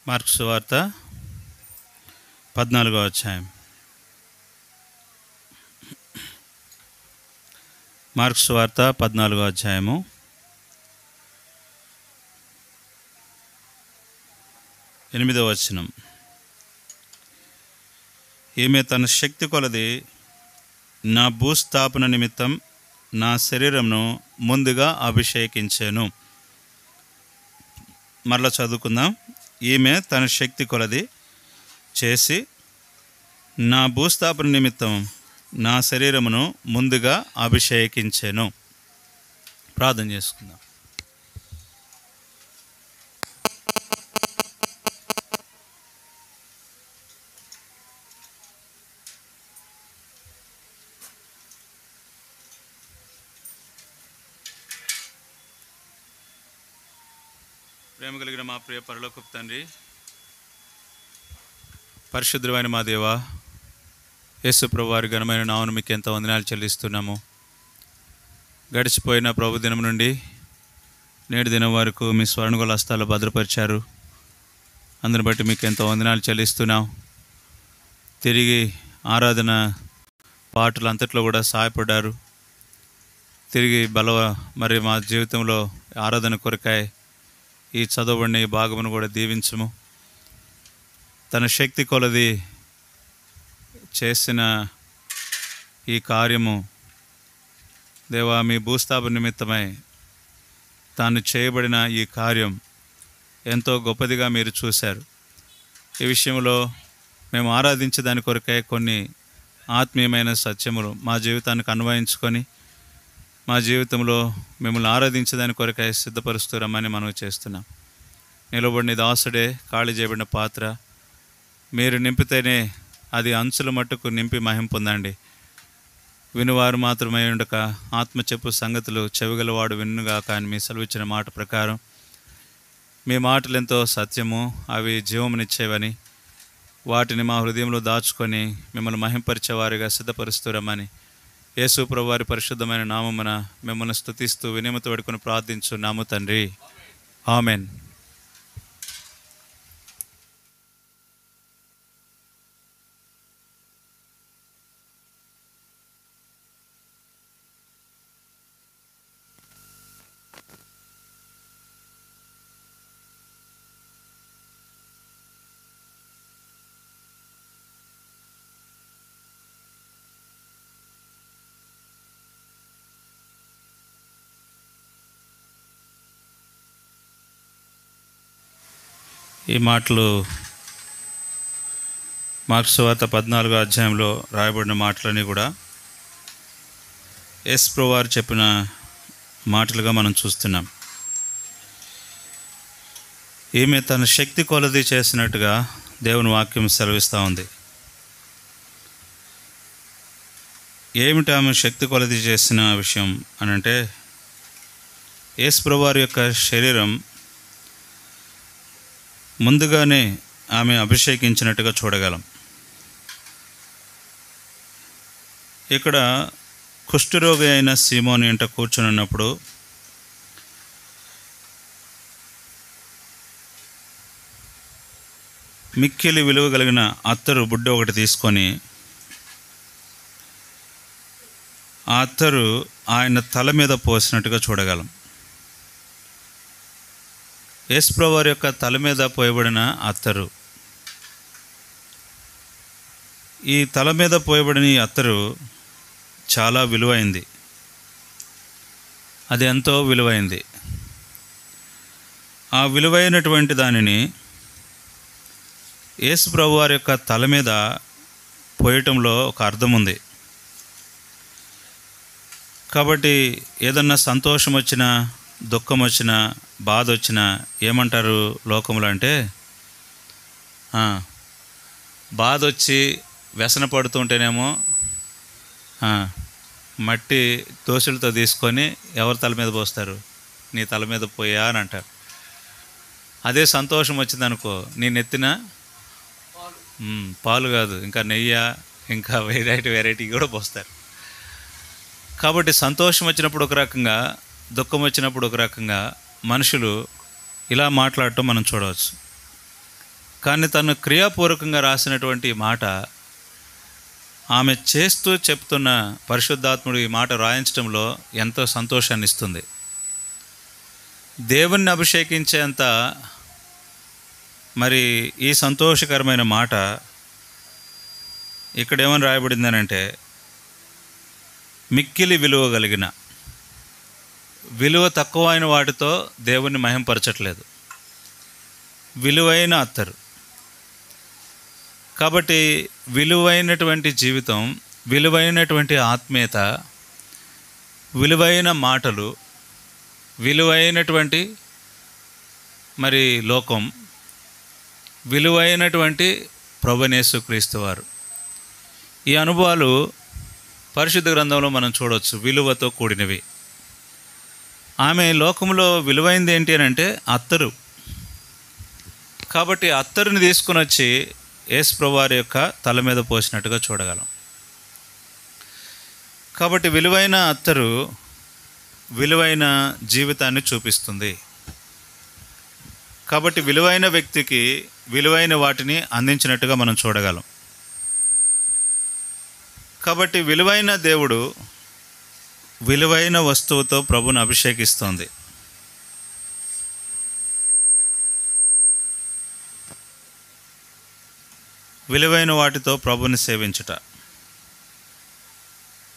మార్కు సువార్త 14వ అధ్యాయం. మార్కు సువార్త 14వ అధ్యాయము 8వ వచనం. ఈమె తన శక్తి కొలది నా భూస్థాపన నిమిత్తం నా శరీరంను ముందుగా అభిషేకించాను. మరలా చదువుకుందాం. ఈమె తన శక్తి కొలది చేసి నా భూస్థాపన నిమిత్తం నా శరీరమును ముందుగా అభిషేకించాను. ప్రార్థన చేసుకుందాం. ప్రేమ కలిగిన మా ప్రియ పరలోకపు తండ్రి, పరిశుద్ధమైన మా దేవ, యేసు ప్రభు వారి ఘనమైన నామమున మీకు ఎంతో వందనాలు చెల్లిస్తున్నాము. గడిచిపోయిన ప్రభు దినం నుండి నేటి దినం వరకు మీ స్వర్ణగోళ హస్తాల్లో భద్రపరిచారు. అందుని బట్టి మీకు ఎంతో వందనాలు చెల్లిస్తున్నాం. తిరిగి ఆరాధన పాటలు అంతట్లో కూడా సహాయపడ్డారు. తిరిగి మరి మా జీవితంలో ఆరాధన కొరకాయ ఈ చదవబడిన ఈ భాగమును కూడా దీవించము. తన శక్తి కొలది చేసిన ఈ కార్యము దేవా, మీ భూస్థాపన నిమిత్తమై తాను చేయబడిన ఈ కార్యం ఎంతో గొప్పదిగా మీరు చూశారు. ఈ విషయంలో మేము ఆరాధించే దాని కొరకై కొన్ని ఆత్మీయమైన సత్యములు మా జీవితానికి అన్వయించుకొని మా జీవితంలో మిమ్మల్ని ఆరాధించేదాని కొరకై సిద్ధపరుస్తూ రమ్మని మనం చేస్తున్నాం. నిలబడిన దాసుడే ఖాళీ చేయబడిన పాత్ర, మీరు నింపితేనే అది అంచుల మట్టుకు నింపి మహిమ పొందండి. వినువారు మాత్రమే ఉండక ఆత్మ చెప్పు సంగతులు చెవిగలవాడు విన్నుగా. కానీ మీ సెలవిచ్చిన మాట ప్రకారం మీ మాటలు ఎంతో సత్యము, అవి జీవమునిచ్చేవని వాటిని మా హృదయంలో దాచుకొని మిమ్మల్ని మహింపరిచేవారిగా సిద్ధపరుస్తూ రమ్మని యేసు ప్రభు వారి పరిశుద్ధమైన నామమున మిమ్మల్ని స్తుతిస్తూ వినయముతో వేడుకొని ప్రార్థించున్నాము తండ్రి. ఆమెన్. ఈ మాటలు మార్కు సువార్త 14వ అధ్యాయంలో రాయబడిన మాటలన్నీ కూడా యేసు ప్రభువు వారు చెప్పిన మాటలుగా మనం చూస్తున్నాం. ఈమె తన శక్తి కొలది చేసినట్టుగా దేవుని వాక్యం సెలవిస్తూ ఉంది. ఏమిటి ఆమె శక్తి కొలది చేసిన విషయం అనంటే, యేసు ప్రభువు వారి యొక్క శరీరం ముందుగానే ఆమె అభిషేకించినట్టుగా చూడగలం. ఇక్కడ కుష్ఠరోగి అయిన సీమోని ఇంట కూర్చుని ఉన్నప్పుడు మిక్కిలి విలువ కలిగిన అత్తరు బుడ్డ ఒకటి తీసుకొని ఆ అత్తరు ఆయన తల మీద పోసినట్టుగా చూడగలం. యేసు ప్రభువు వారి యొక్క తల మీద పోయబడిన అత్తరు, ఈ తల మీద పోయబడిన ఈ అత్తరు చాలా విలువైంది. అది ఎంతో విలువైంది. ఆ విలువైనటువంటి దానిని యేసు ప్రభువు వారి యొక్క తల మీద పోయటంలో ఒక అర్థం ఉంది. కాబట్టి ఏదన్నా సంతోషం వచ్చినా, దుఃఖం వచ్చినా, బాధ వచ్చినా ఏమంటారు లోకములు అంటే, బాధ వచ్చి వ్యసన పడుతుంటేనేమో మట్టి దోశలతో తీసుకొని ఎవరి తల మీద పోస్తారు, నీ తల మీద పోయా అని అంటారు. అదే సంతోషం వచ్చిందనుకో, నీ నెత్తిన పాలు కాదు ఇంకా నెయ్యి, ఇంకా వెరైటీ కూడా పోస్తారు. కాబట్టి సంతోషం వచ్చినప్పుడు ఒక రకంగా, దుఃఖం వచ్చినప్పుడు ఒక రకంగా మనుషులు ఇలా మాట్లాడటం మనం చూడవచ్చు. కానీ తను క్రియాపూర్వకంగా రాసినటువంటి ఈ మాట ఆమె చేస్తూ చెప్తున్న పరిశుద్ధాత్ముడు ఈ మాట రాయించడంలో ఎంతో సంతోషాన్ని ఇస్తుంది. దేవుణ్ణి అభిషేకించేంత మరి ఈ సంతోషకరమైన మాట ఇక్కడ ఏమని రాయబడిందనంటే, మిక్కిలి విలువ కలిగిన, విలువ తక్కువైన వాటితో దేవుణ్ణి మహింపరచట్లేదు, విలువైన అత్తరు. కాబట్టి విలువైనటువంటి జీవితం, విలువైనటువంటి ఆత్మీయత, విలువైన మాటలు, విలువైనటువంటి మరి లోకం, విలువైనటువంటి ప్రభువైన యేసుక్రీస్తు వారు. ఈ అనుభవాలు పరిశుద్ధ గ్రంథంలో మనం చూడవచ్చు, విలువతో కూడినవి. ఆమె లోకంలో విలువైంది ఏంటి అని అంటే అత్తరు. కాబట్టి అత్తరుని తీసుకుని వచ్చి యేసు ప్రభువారి యొక్క తల మీద పోసినట్టుగా చూడగలం. కాబట్టి విలువైన అత్తరు విలువైన జీవితాన్ని చూపిస్తుంది. కాబట్టి విలువైన వ్యక్తికి విలువైన వాటిని అందించినట్టుగా మనం చూడగలం. కాబట్టి విలువైన దేవుడు విలువైన వస్తువుతో ప్రభువును అభిషేకిస్తోంది. విలువైన వాటితో ప్రభుని సేవించుట.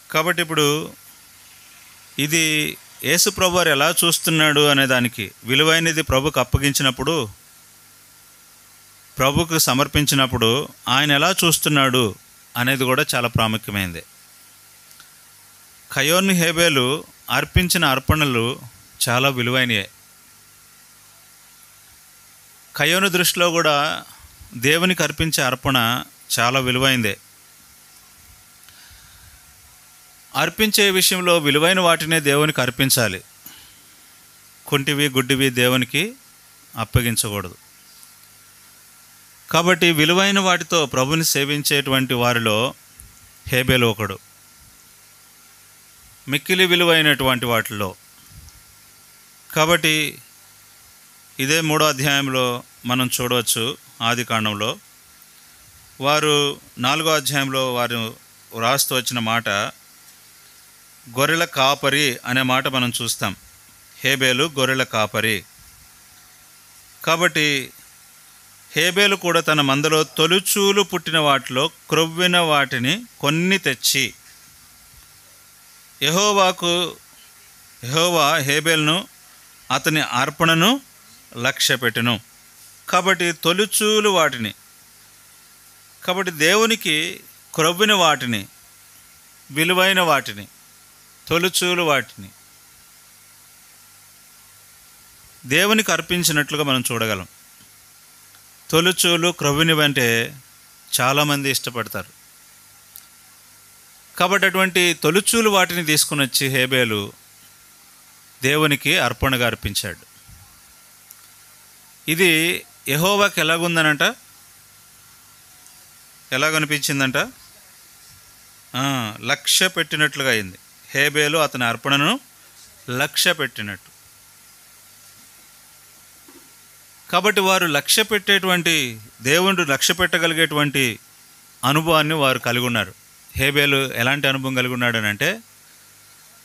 కాబట్టి ఇప్పుడు ఇది యేసు ప్రభువారు ఎలా చూస్తున్నాడు అనే దానికి, విలువైనది ప్రభుకు అప్పగించినప్పుడు, ప్రభుకు సమర్పించినప్పుడు ఆయన ఎలా చూస్తున్నాడు అనేది కూడా చాలా ప్రాముఖ్యమైనది. కయోను హేబేలు అర్పించిన అర్పణలు చాలా విలువైనవే. కయోను దృష్టిలో కూడా దేవునికి అర్పించే అర్పణ చాలా విలువైందే. అర్పించే విషయంలో విలువైన వాటినే దేవునికి అర్పించాలి. కుంటివి గుడ్డివి దేవునికి అప్పగించకూడదు. కాబట్టి విలువైన వాటితో ప్రభుని సేవించేటువంటి వారిలో హేబేలు ఒకడు. మిక్కిలి విలువైనటువంటి వాటిలో. కాబట్టి ఇదే 3వ అధ్యాయంలో మనం చూడవచ్చు. ఆదికాండంలో వారు 4వ అధ్యాయంలో వారు రాస్తూ వచ్చిన మాట గొర్రెల కాపరి అనే మాట మనం చూస్తాం. హేబేలు గొర్రెల కాపరి. కాబట్టి హేబేలు కూడా తన మందలో తొలుచూలు పుట్టిన వాటిలో క్రొవ్విన వాటిని కొన్ని తెచ్చి యెహోవా హేబేలును అతని అర్పణను లక్ష్యపెట్టెను. కాబట్టి తొలుచూలు వాటిని, కాబట్టి దేవునికి క్రొవ్విన వాటిని, విలువైన వాటిని, తొలుచూలు వాటిని దేవునికి అర్పించినట్లుగా మనం చూడగలం. తొలుచూలు క్రొవ్వినవి అంటే చాలామంది ఇష్టపడతారు. కాబట్టి అటువంటి తొలుచూలు వాటిని తీసుకుని వచ్చి హేబేలు దేవునికి అర్పణగా అర్పించాడు. ఇది యెహోవాకి ఎలాగుందనంట, ఎలాగనిపించిందంట, లక్ష్య పెట్టినట్లుగా అయింది. హేబేలు అతని అర్పణను లక్ష్య పెట్టినట్టు. కాబట్టి వారు లక్ష్య పెట్టేటువంటి, దేవుడు లక్ష్య పెట్టగలిగేటువంటి అనుభవాన్ని వారు కలిగి ఉన్నారు. హేబేలు ఎలాంటి అనుభవం కలిగి ఉన్నాడు అని అంటే,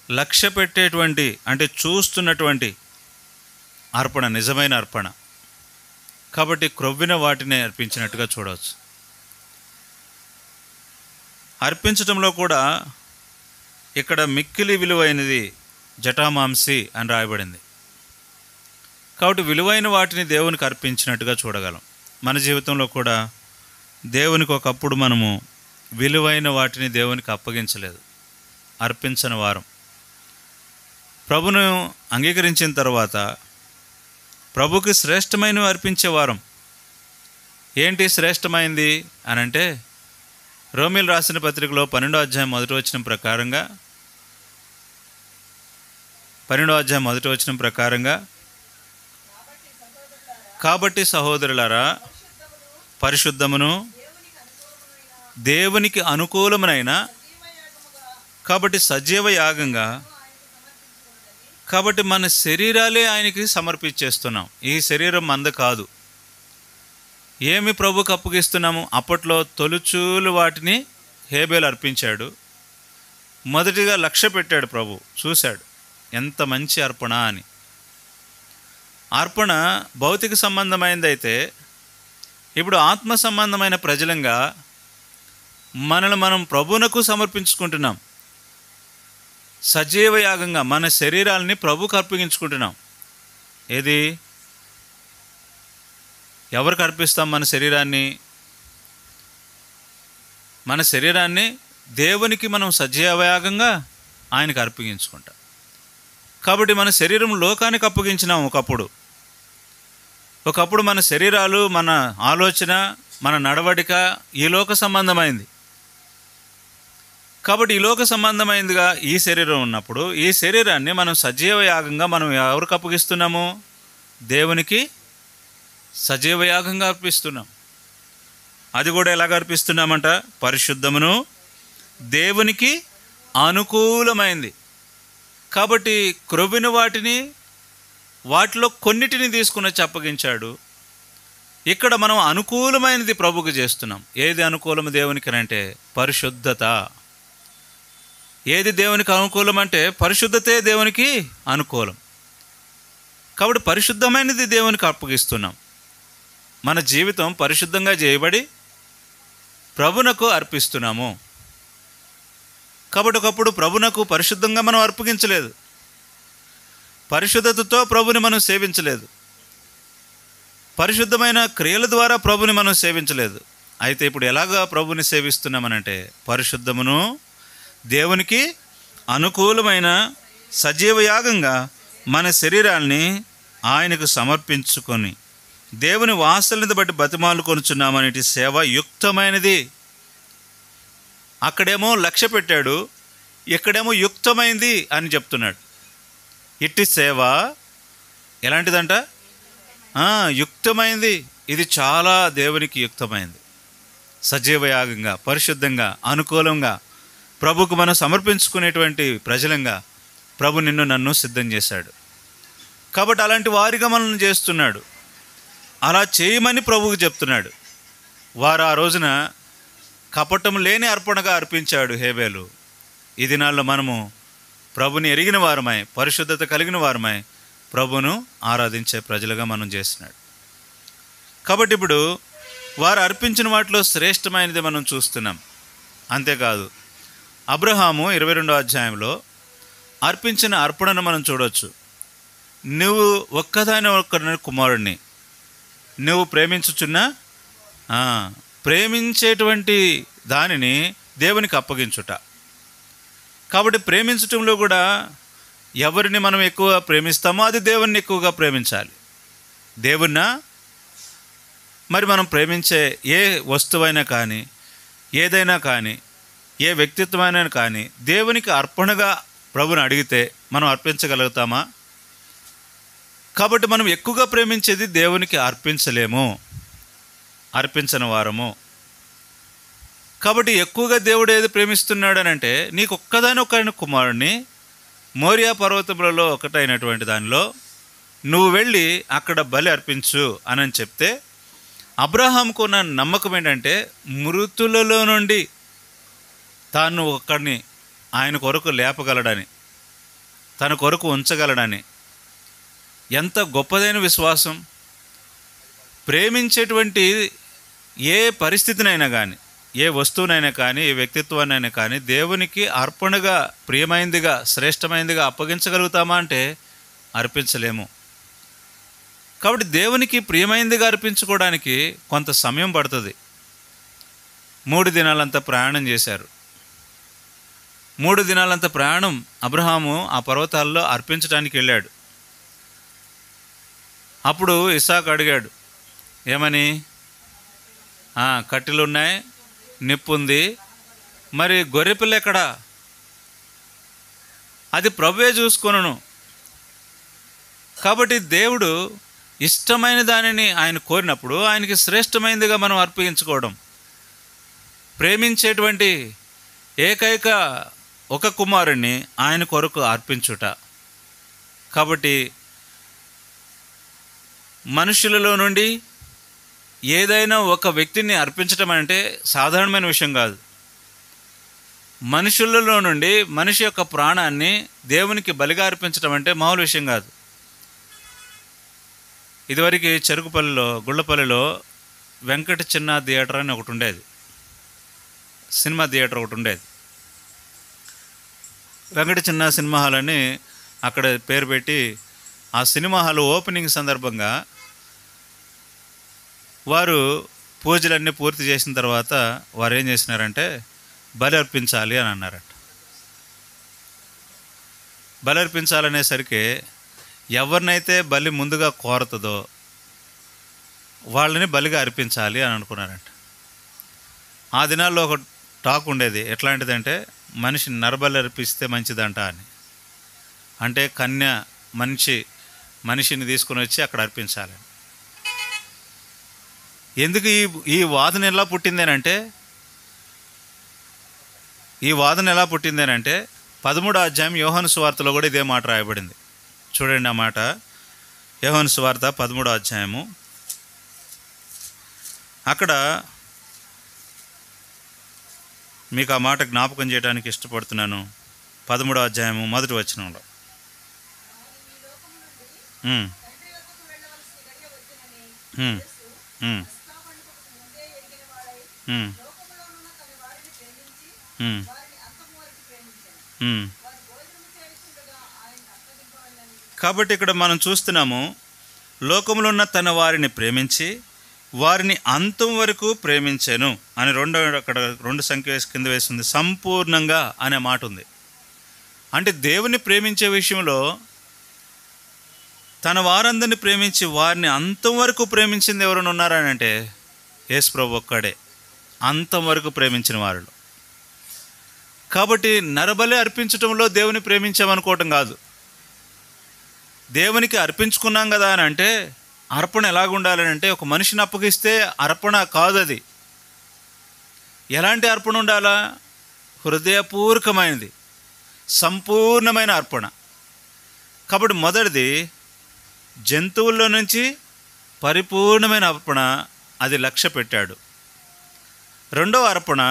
లక్ష్య పెట్టేటువంటి అంటే చూస్తున్నటువంటి అర్పణ, నిజమైన అర్పణ. కాబట్టి క్రొవ్విన వాటిని అర్పించినట్టుగా చూడవచ్చు. అర్పించడంలో కూడా ఇక్కడ మిక్కిలి విలువైనది జటామాంసి అని రాయబడింది. కాబట్టి విలువైన వాటిని దేవునికి అర్పించినట్టుగా చూడగలం. మన జీవితంలో కూడా దేవునికి ఒకప్పుడు మనము విలువైన వాటిని దేవునికి అప్పగించలేదు, అర్పించని వారం. ప్రభును అంగీకరించిన తర్వాత ప్రభుకి శ్రేష్టమైనవి అర్పించే వారం. ఏంటి శ్రేష్టమైంది అనంటే, రోమీలు రాసిన పత్రికలో 12వ అధ్యాయం 1వ వచనం ప్రకారంగా, 12వ అధ్యాయం 1వ వచనం ప్రకారంగా, కాబట్టి సహోదరులారా, పరిశుద్ధమును దేవునికి అనుకూలమునైన, కాబట్టి సజీవ యాగంగా, కాబట్టి మన శరీరాలే ఆయనకి సమర్పించేస్తున్నాం. ఈ శరీరం మంద కాదు, ఏమి ప్రభుకు అప్పగిస్తున్నాము? అప్పట్లో తొలుచూలు వాటిని హేబేలు అర్పించాడు. మొదటిగా లక్ష్య పెట్టాడు ప్రభు, చూశాడు ఎంత మంచి అర్పణ అని. అర్పణ భౌతిక సంబంధమైనదైతే, ఇప్పుడు ఆత్మ సంబంధమైన ప్రజలంగా మనల్ని మనం ప్రభువునకు సమర్పించుకుంటున్నాం. సజీవ యాగంగా మన శరీరాలని ప్రభువుకు అర్పించుకుంటున్నాం. ఏది? ఎవరికి అర్పిస్తాం మన శరీరాన్ని? మన శరీరాన్ని దేవునికి మనం సజీవయాగంగా ఆయనకు అర్పించుకుంటాం. కాబట్టి మన శరీరం లోకానికి అప్పగించినాం. ఒకప్పుడు మన శరీరాలు, మన ఆలోచన, మన నడవడిక ఈ లోక సంబంధమైంది. కాబట్టి ఈ లోక సంబంధమైందిగా ఈ శరీరం ఉన్నప్పుడు ఈ శరీరాన్ని మనం సజీవ యాగంగా మనం ఎవరికి అప్పగిస్తున్నాము? దేవునికి సజీవ యాగంగా అర్పిస్తున్నాం. అది కూడా ఎలాగ అర్పిస్తున్నామంట? పరిశుద్ధమును దేవునికి అనుకూలమైంది. కాబట్టి క్రొవ్విన వాటిలో కొన్నిటిని తీసుకుని అప్పగించాడు. ఇక్కడ మనం అనుకూలమైనది ప్రభుకు చేస్తున్నాం. ఏది అనుకూలము దేవునికి అంటే? పరిశుద్ధత. ఏది దేవునికి అనుకూలం అంటే? పరిశుద్ధతే దేవునికి అనుకూలం. కాబట్టి పరిశుద్ధమైనది దేవునికి అప్పగిస్తున్నాం. మన జీవితం పరిశుద్ధంగా చేయబడి ప్రభునకు అర్పిస్తున్నాము. కాబట్టి ఒకప్పుడు ప్రభునకు పరిశుద్ధంగా మనం అర్పగించలేదు, పరిశుద్ధతతో ప్రభుని మనం సేవించలేదు, పరిశుద్ధమైన క్రియల ద్వారా ప్రభుని మనం సేవించలేదు. అయితే ఇప్పుడు ఎలాగా ప్రభుని సేవిస్తున్నామనంటే, పరిశుద్ధమును దేవునికి అనుకూలమైన సజీవ యాగంగా మన శరీరాల్ని ఆయనకు సమర్పించుకొని దేవుని వాసనని బట్టి బతిమాలు కొనుచున్నామనేటి సేవ యుక్తమైనది. అక్కడేమో లక్ష్య పెట్టాడు, ఇక్కడేమో యుక్తమైంది అని చెప్తున్నాడు. ఇట్టి సేవ ఎలాంటిదంట? యుక్తమైంది. ఇది చాలా దేవునికి యుక్తమైంది. సజీవ యాగంగా, పరిశుద్ధంగా, అనుకూలంగా ప్రభుకు మనం సమర్పించుకునేటువంటి ప్రజలంగా ప్రభు నిన్ను నన్ను సిద్ధం చేశాడు. కాబట్టి అలాంటి వారిగా మనల్ని చేస్తున్నాడు. అలా చేయమని ప్రభువుకు చెప్తున్నాడు. వారు ఆ రోజున కపటం లేని అర్పణగా అర్పించాడు హేబేలు. ఈ దినాల్లో మనము ప్రభుని ఎరిగిన వారమై, పరిశుద్ధత కలిగిన వారమై ప్రభును ఆరాధించే ప్రజలుగా మనం చేస్తున్నాడు. కాబట్టి ఇప్పుడు వారు అర్పించిన వాటిలో శ్రేష్టమైనది మనం చూస్తున్నాం. అంతేకాదు, అబ్రహాము 22వ అధ్యాయంలో అర్పించిన అర్పణను మనం చూడవచ్చు. నువ్వు ఒక్కదాని కుమారుడిని నువ్వు ప్రేమించేటువంటి దానిని దేవునికి అప్పగించుట. కాబట్టి ప్రేమించటంలో కూడా ఎవరిని మనం ఎక్కువ ప్రేమిస్తామో అది దేవుణ్ణి ఎక్కువగా ప్రేమించాలి. దేవుణ్ణా మరి మనం ప్రేమించే ఏ వస్తువైనా కానీ, ఏదైనా కానీ, ఏ వ్యక్తిత్వమైనా కానీ దేవునికి అర్పణగా ప్రభుని అడిగితే మనం అర్పించగలుగుతామా? కాబట్టి మనం ఎక్కువగా ప్రేమించేది దేవునికి అర్పించలేము, అర్పించని వారము. కాబట్టి ఎక్కువగా దేవుడు ఏది ప్రేమిస్తున్నాడు అని అంటే, నీకు ఒక్కదానొక్కని కుమారుడిని మోరియా పర్వతములలో ఒకటైనటువంటి దానిలో నువ్వు వెళ్ళి అక్కడ బలి అర్పించు అని చెప్తే, అబ్రహాంకు ఉన్న నమ్మకం ఏంటంటే మృతులలో నుండి తాను ఒక్కడిని ఆయన కొరకు లేపగలడని, తన కొరకు ఉంచగలడని. ఎంత గొప్పదైన విశ్వాసం! ప్రేమించేటువంటి ఏ పరిస్థితినైనా కానీ, ఏ వస్తువునైనా కానీ, ఏ వ్యక్తిత్వాన్నైనా కానీ దేవునికి అర్పణగా, ప్రియమైందిగా, శ్రేష్టమైందిగా అప్పగించగలుగుతామా అంటే అర్పించలేము. కాబట్టి దేవునికి ప్రియమైందిగా అర్పించుకోవడానికి కొంత సమయం పడుతుంది. 3 దినాలంతా ప్రయాణం చేశారు. 3 దినాలంత ప్రయాణం అబ్రహాము ఆ పర్వతాల్లో అర్పించడానికి వెళ్ళాడు. అప్పుడు ఇస్సాకు అడిగాడు, ఏమని? కట్టెలు ఉన్నాయి, నిప్పు ఉంది, మరి గొర్రెపిల్ల ఎక్కడా? అది ప్రభువే చూసుకొనును. కాబట్టి దేవుడు ఇష్టమైన దానిని ఆయన కోరినప్పుడు ఆయనకి శ్రేష్టమైనదిగా మనం అర్పించుకోవడం, ప్రేమించేటువంటి ఏకైక ఒక కుమారుణ్ణి ఆయన కొరకు అర్పించుట. కాబట్టి మనుషులలో నుండి ఏదైనా ఒక వ్యక్తిని అర్పించటం అంటే సాధారణమైన విషయం కాదు. మనుషులలో నుండి మనిషి యొక్క ప్రాణాన్ని దేవునికి బలిగా అర్పించడం అంటే మామూలు విషయం కాదు. ఇదివరకు చెరుకుపల్లిలో, గుళ్ళపల్లిలో వెంకట చిన్న థియేటర్ అని ఒకటి ఉండేది, సినిమా థియేటర్ ఒకటి ఉండేది. వెంకట చిన్న సినిమా హాల్ అని అక్కడ పేరు పెట్టి, ఆ సినిమా హాల్ ఓపెనింగ్ సందర్భంగా వారు పూజలన్నీ పూర్తి చేసిన తర్వాత వారు ఏం చేసినారంటే బలి అర్పించాలి అని అన్నారట. బలి అర్పించాలనేసరికి ఎవరినైతే బలి ముందుగా కోరుతుందో వాళ్ళని బలిగా అర్పించాలి అని అనుకున్నారంట. ఆ దినాల్లో ఒక టాక్ ఉండేది, ఎట్లాంటిదంటే మనిషిని నరబలి అర్పిస్తే మంచిదంట అని. అంటే కన్య మనిషిని తీసుకుని వచ్చి అక్కడ అర్పించాలి. ఎందుకు ఈ వాదన ఎలా పుట్టిందేనంటే 13వ అధ్యాయం యోహాను సువార్తలో కూడా ఇదే మాట రాయబడింది. చూడండి ఆ మాట, యోహాను సువార్త 13వ అధ్యాయము. అక్కడ మీకు ఆ మాట జ్ఞాపకం చేయడానికి ఇష్టపడుతున్నాను. 13వ అధ్యాయము 1వ వచనంలో, కాబట్టి ఇక్కడ మనం చూస్తున్నాము, లోకంలో ఉన్న తన వారిని ప్రేమించి వారిని అంతం వరకు ప్రేమించాను అని అక్కడ 2 సంఖ్య కింద వేస్తుంది. సంపూర్ణంగా అనే మాట ఉంది. అంటే దేవుని ప్రేమించే విషయంలో తన వారందరిని ప్రేమించి వారిని అంతం వరకు ప్రేమించింది ఎవరైనా ఉన్నారని అంటే యేసు ప్రభు ఒక్కడే అంతం వరకు ప్రేమించిన వారు. కాబట్టి నరబలి అర్పించటంలో దేవుని ప్రేమించామనుకోవటం కాదు. దేవునికి అర్పించుకున్నాం కదా అని అంటే అర్పణ ఎలాగుండాలని అంటే ఒక మనిషిని అప్పగిస్తే అర్పణ కాదు అది. ఎలాంటి అర్పణ ఉండాలా? హృదయపూర్వకమైనది, సంపూర్ణమైన అర్పణ. కాబట్టి మొదటిది జంతువుల్లో నుంచి పరిపూర్ణమైన అర్పణ, అది లక్ష్య పెట్టాడు. రెండవ అర్పణ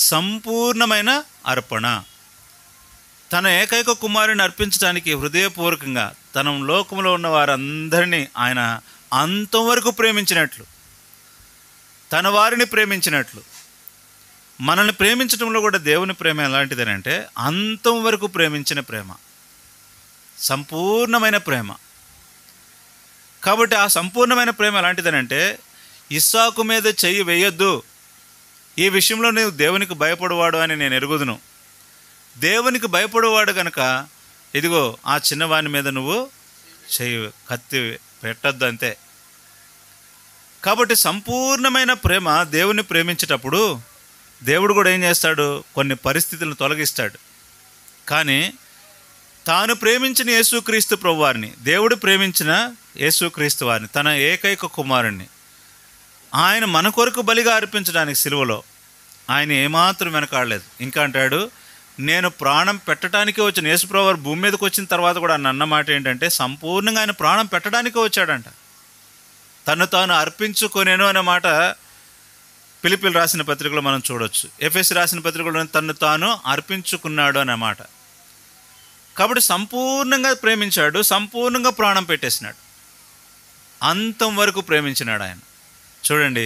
సంపూర్ణమైన అర్పణ. తన ఏకైక కుమారుని అర్పించడానికి హృదయపూర్వకంగా తన లోకంలో ఉన్న వారందరినీ ఆయన అంతం వరకు ప్రేమించినట్లు, తన వారిని ప్రేమించినట్లు, మనల్ని ప్రేమించడంలో కూడా దేవుని ప్రేమ ఎలాంటిదని అంటే అంతం వరకు ప్రేమించిన ప్రేమ, సంపూర్ణమైన ప్రేమ. కాబట్టి ఆ సంపూర్ణమైన ప్రేమ ఎలాంటిదని అంటే ఇస్సాకు మీద చెయ్యి వేయొద్దు, ఈ విషయంలో నువ్వు దేవునికి భయపడవాడు అని నేను ఎరుగుదును. దేవునికి భయపడేవాడు కనుక ఇదిగో ఆ చిన్నవాని మీద నువ్వు కత్తి పెట్టద్దు అంతే. కాబట్టి సంపూర్ణమైన ప్రేమ దేవుని ప్రేమించేటప్పుడు దేవుడు కూడా ఏం చేస్తాడు? కొన్ని పరిస్థితులను తొలగిస్తాడు. కానీ తాను ప్రేమించిన యేసుక్రీస్తు ప్రభువారిని, దేవుడు ప్రేమించిన యేసుక్రీస్తు వారిని, తన ఏకైక కుమారుణ్ణి ఆయన మన కొరకు బలిగా అర్పించడానికి సిలువలో ఆయన ఏమాత్రం వెనకాడలేదు. ఇంకా అంటాడు, నేను ప్రాణం పెట్టడానికే వచ్చిన యేసుప్రభువారు భూమి మీదకి వచ్చిన తర్వాత కూడా అన్న మాట ఏంటంటే సంపూర్ణంగా ఆయన ప్రాణం పెట్టడానికే వచ్చాడంట. తను తాను అర్పించుకొనేను అనే మాట ఫిలిప్పీయులు రాసిన పత్రికలో మనం చూడవచ్చు. ఎఫెసీ రాసిన పత్రికలో తను తాను అర్పించుకున్నాడు అనే మాట. కాబట్టి సంపూర్ణంగా ప్రేమించాడు, సంపూర్ణంగా ప్రాణం పెట్టేసినాడు, అంతం వరకు ప్రేమించినాడు ఆయన. చూడండి,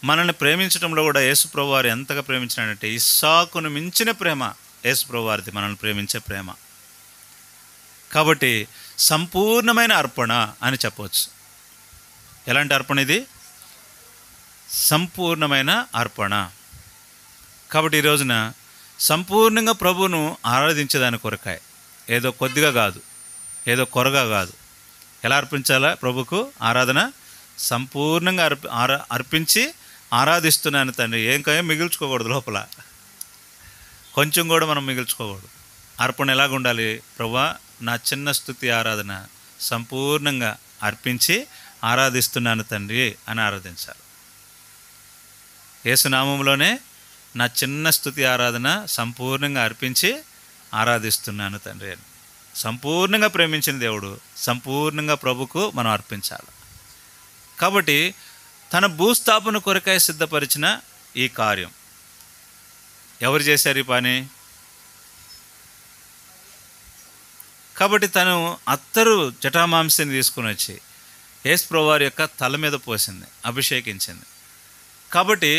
మనల్ని ప్రేమించడంలో కూడా యేసుప్రభు వారు ఎంతగా ప్రేమించినాడంటే ఇస్సాకును మించిన ప్రేమ యేసుప్రభు వారిది మనల్ని ప్రేమించే ప్రేమ. కాబట్టి సంపూర్ణమైన అర్పణ అని చెప్పవచ్చు. ఎలాంటి అర్పణ ఇది? సంపూర్ణమైన అర్పణ. కాబట్టి ఈ రోజున సంపూర్ణంగా ప్రభువును ఆరాధించేదాని కొరకాయ, ఏదో కొద్దిగా కాదు, ఏదో కొరగా కాదు. ఎలా అర్పించాలా ప్రభుకు ఆరాధన? సంపూర్ణంగా అర్పించి ఆరాధిస్తున్నాను తండ్రి. ఏం మిగిల్చుకోకూడదు, లోపల కొంచెం కూడా మనం మిగిల్చుకోకూడదు. అర్పణ ఎలాగ ఉండాలి? ప్రభువా, నా చిన్న స్తుతి ఆరాధన సంపూర్ణంగా అర్పించి ఆరాధిస్తున్నాను తండ్రి అని ఆరాధించాలి. యేసునామంలోనే నా చిన్న స్తుతి ఆరాధన సంపూర్ణంగా అర్పించి ఆరాధిస్తున్నాను తండ్రి అని. సంపూర్ణంగా ప్రేమించిన దేవుడు సంపూర్ణంగా ప్రభుకు మనం అర్పించాలి. కాబట్టి తన భూస్థాపన కొరకై సిద్ధపరిచిన ఈ కార్యం. ఎవరు చేశారు ఈ పని? కాబట్టి తను అత్తరు జటామాంసిని తీసుకుని వచ్చి యేసుప్రభువు వారి యొక్క తల మీద పోసింది, అభిషేకించింది. కాబట్టి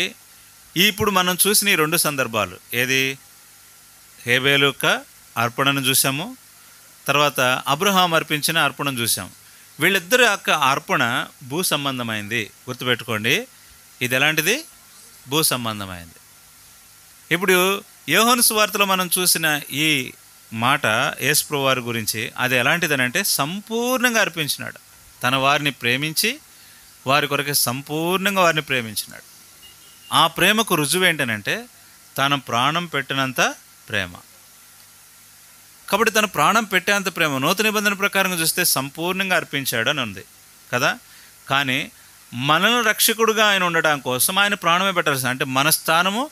ఇప్పుడు మనం చూసిన ఈ 2 సందర్భాలు, ఏది హేబేలు యొక్క అర్పణను చూసాము, తర్వాత అబ్రహాం అర్పించిన అర్పణను చూసాము. వీళ్ళిద్దరి యొక్క అర్పణ భూ సంబంధమైంది. గుర్తుపెట్టుకోండి, ఇది ఎలాంటిది? భూ సంబంధమైంది. ఇప్పుడు యోహాను సువార్తలో మనం చూసిన ఈ మాట యేసుప్రభువు వారి గురించి, అది ఎలాంటిదనంటే సంపూర్ణంగా అర్పించినాడు. తన వారిని ప్రేమించి వారి కొరకు సంపూర్ణంగా వారిని ప్రేమించినాడు. ఆ ప్రేమకు రుజువు ఏంటనంటే తన ప్రాణం పెట్టినంత ప్రేమ. కాబట్టి తన ప్రాణం పెట్టేంత ప్రేమ నూతన నిబంధన ప్రకారంగా చూస్తే సంపూర్ణంగా అర్పించాడు అని ఉంది కదా. కానీ మనల్ని రక్షకుడుగా ఆయన ఉండడం కోసం ఆయన ప్రాణమే పెట్టాల్సింది. అంటే మన స్థానము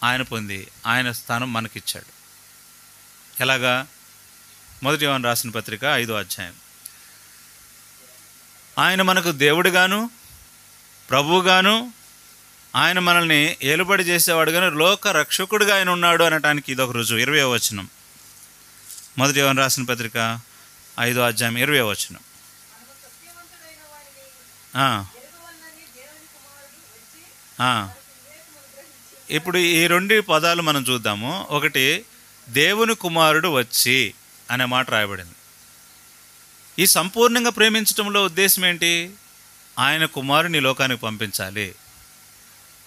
ఆయన పొంది ఆయన స్థానం మనకిచ్చాడు. ఎలాగా? 1 యోహాను రాసిన పత్రిక 5వ అధ్యాయం. ఆయన మనకు దేవుడుగాను ప్రభువుగాను ఆయన మనల్ని ఏలుబడి చేసేవాడుగాను లోక రక్షకుడుగా ఆయన ఉన్నాడు అనటానికి ఇదొక రుజువు. 20వ వచనం, 1 యోహాను రాసిన పత్రిక 5వ అధ్యాయం 20వ వచనం. ఇప్పుడు ఈ 2 పదాలు మనం చూద్దాము. ఒకటి, దేవుని కుమారుడు వచ్చి అనే మాట రాయబడింది. ఈ సంపూర్ణంగా ప్రేమించడంలో ఉద్దేశం ఏంటి? ఆయన కుమారుని లోకానికి పంపించాలి.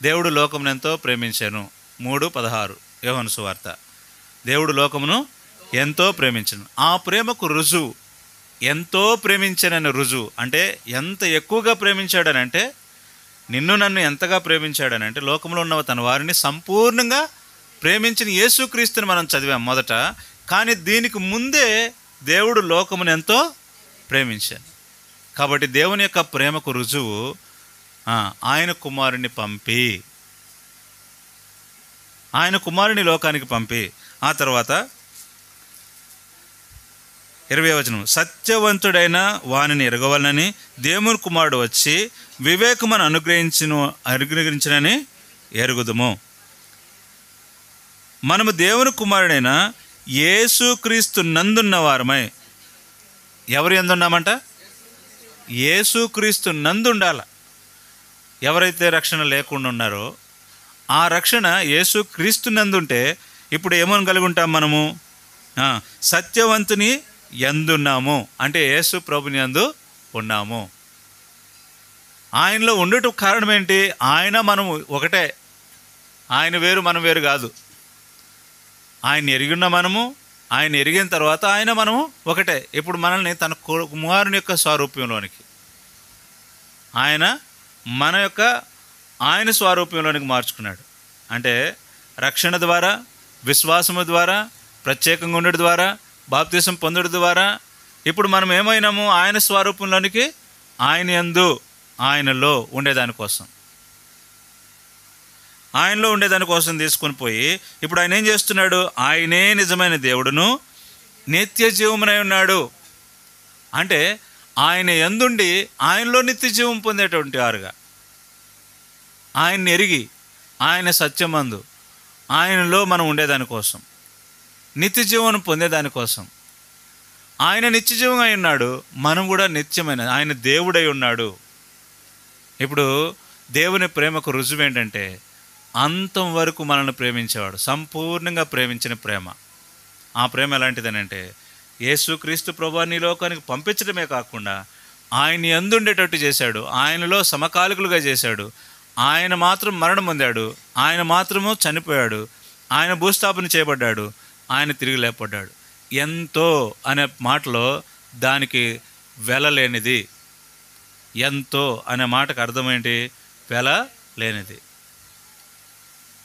దేవుడు లోకమును ఎంతో ప్రేమించాను, 3:16 యోహాను సువార్త. దేవుడు లోకమును ఎంతో ప్రేమించను. ఆ ప్రేమకు రుజువు ఎంతో ప్రేమించానని రుజువు. అంటే ఎంత ఎక్కువగా ప్రేమించాడనంటే, నిన్ను నన్ను ఎంతగా ప్రేమించాడనంటే లోకంలో ఉన్న తన వారిని సంపూర్ణంగా ప్రేమించిన యేసుక్రీస్తుని మనం చదివాం మొదట. కానీ దీనికి ముందే దేవుడు లోకమును ఎంతో ప్రేమించాడు. కాబట్టి దేవుని యొక్క ప్రేమకు రుజువు ఆయన కుమారుని పంపి, ఆయన కుమారుని లోకానికి పంపి. ఆ తర్వాత 20వ వచనం, సత్యవంతుడైన వానిని ఎరగవలనని దేవుని కుమారుడు వచ్చి వివేకమును అనుగ్రహించినని ఎరుగుదుము. మనము దేవుని కుమారుడైన యేసుక్రీస్తు నందున్న వారమై. ఎవరు ఎందున్నామంట? యేసుక్రీస్తు నందుండాల. ఎవరైతే రక్షణ లేకుండా ఉన్నారో ఆ రక్షణ యేసుక్రీస్తు నందుంటే ఇప్పుడు ఏమని కలిగి ఉంటాం మనము? సత్యవంతుని యందున్నాము. అంటే యేసు ప్రభుని యందు ఉన్నాము. ఆయనలో ఉండటం కారణం ఏంటి? ఆయన మనము ఒకటే. ఆయన వేరు, మనం వేరు కాదు. ఆయన ఎరిగిన మనము, ఆయన ఎరిగిన తర్వాత ఆయన మనము ఒకటే. ఇప్పుడు మనల్ని తన కుమారుని యొక్క స్వరూప్యంలోనికి ఆయన ఆయన స్వరూప్యంలోనికి మార్చుకున్నాడు. అంటే రక్షణ ద్వారా, విశ్వాసము ద్వారా, ప్రత్యేకంగా ఉండడం ద్వారా, బాప్తిసం పొందడం ద్వారా ఇప్పుడు మనం ఏమైనాము? ఆయన స్వరూపంలోనికి, ఆయన యందు, ఆయనలో ఉండేదానికోసం, ఆయనలో ఉండేదానికోసం తీసుకొని పోయి ఇప్పుడు ఆయన ఏం చేస్తున్నాడు? ఆయనే నిజమైన దేవుడును నిత్య జీవమునై ఉన్నాడు. అంటే ఆయన యందుండి ఆయనలో నిత్య జీవం పొందేటువంటి వారుగా, ఆయన్ని ఎరిగి ఆయన సత్యమందు ఆయనలో మనం ఉండేదానికోసం, నిత్య జీవనం పొందేదానికోసం ఆయన నిత్య జీవం అయి ఉన్నాడు. మనం కూడా నిత్యమైన ఆయన దేవుడై ఉన్నాడు. ఇప్పుడు దేవుని ప్రేమకు రుజువు ఏంటంటే అంతం వరకు మనల్ని ప్రేమించేవాడు, సంపూర్ణంగా ప్రేమించిన ప్రేమ. ఆ ప్రేమ ఎలాంటిదనంటే యేసుక్రీస్తు ప్రభువుని నీ లోకానికి పంపించడమే కాకుండా ఆయన యందుండేటట్టు చేశాడు, ఆయనలో సమకాలికులుగా చేశాడు. ఆయన మాత్రం మరణం పొందాడు, ఆయన మాత్రము చనిపోయాడు, ఆయన భూస్థాపన చేయబడ్డాడు, ఆయన తిరిగి లేపడ్డాడు. ఎంతో అనే మాటలో దానికి వెలలేనిది. ఎంతో అనే మాటకు అర్థమేంటి? వెల లేనిది.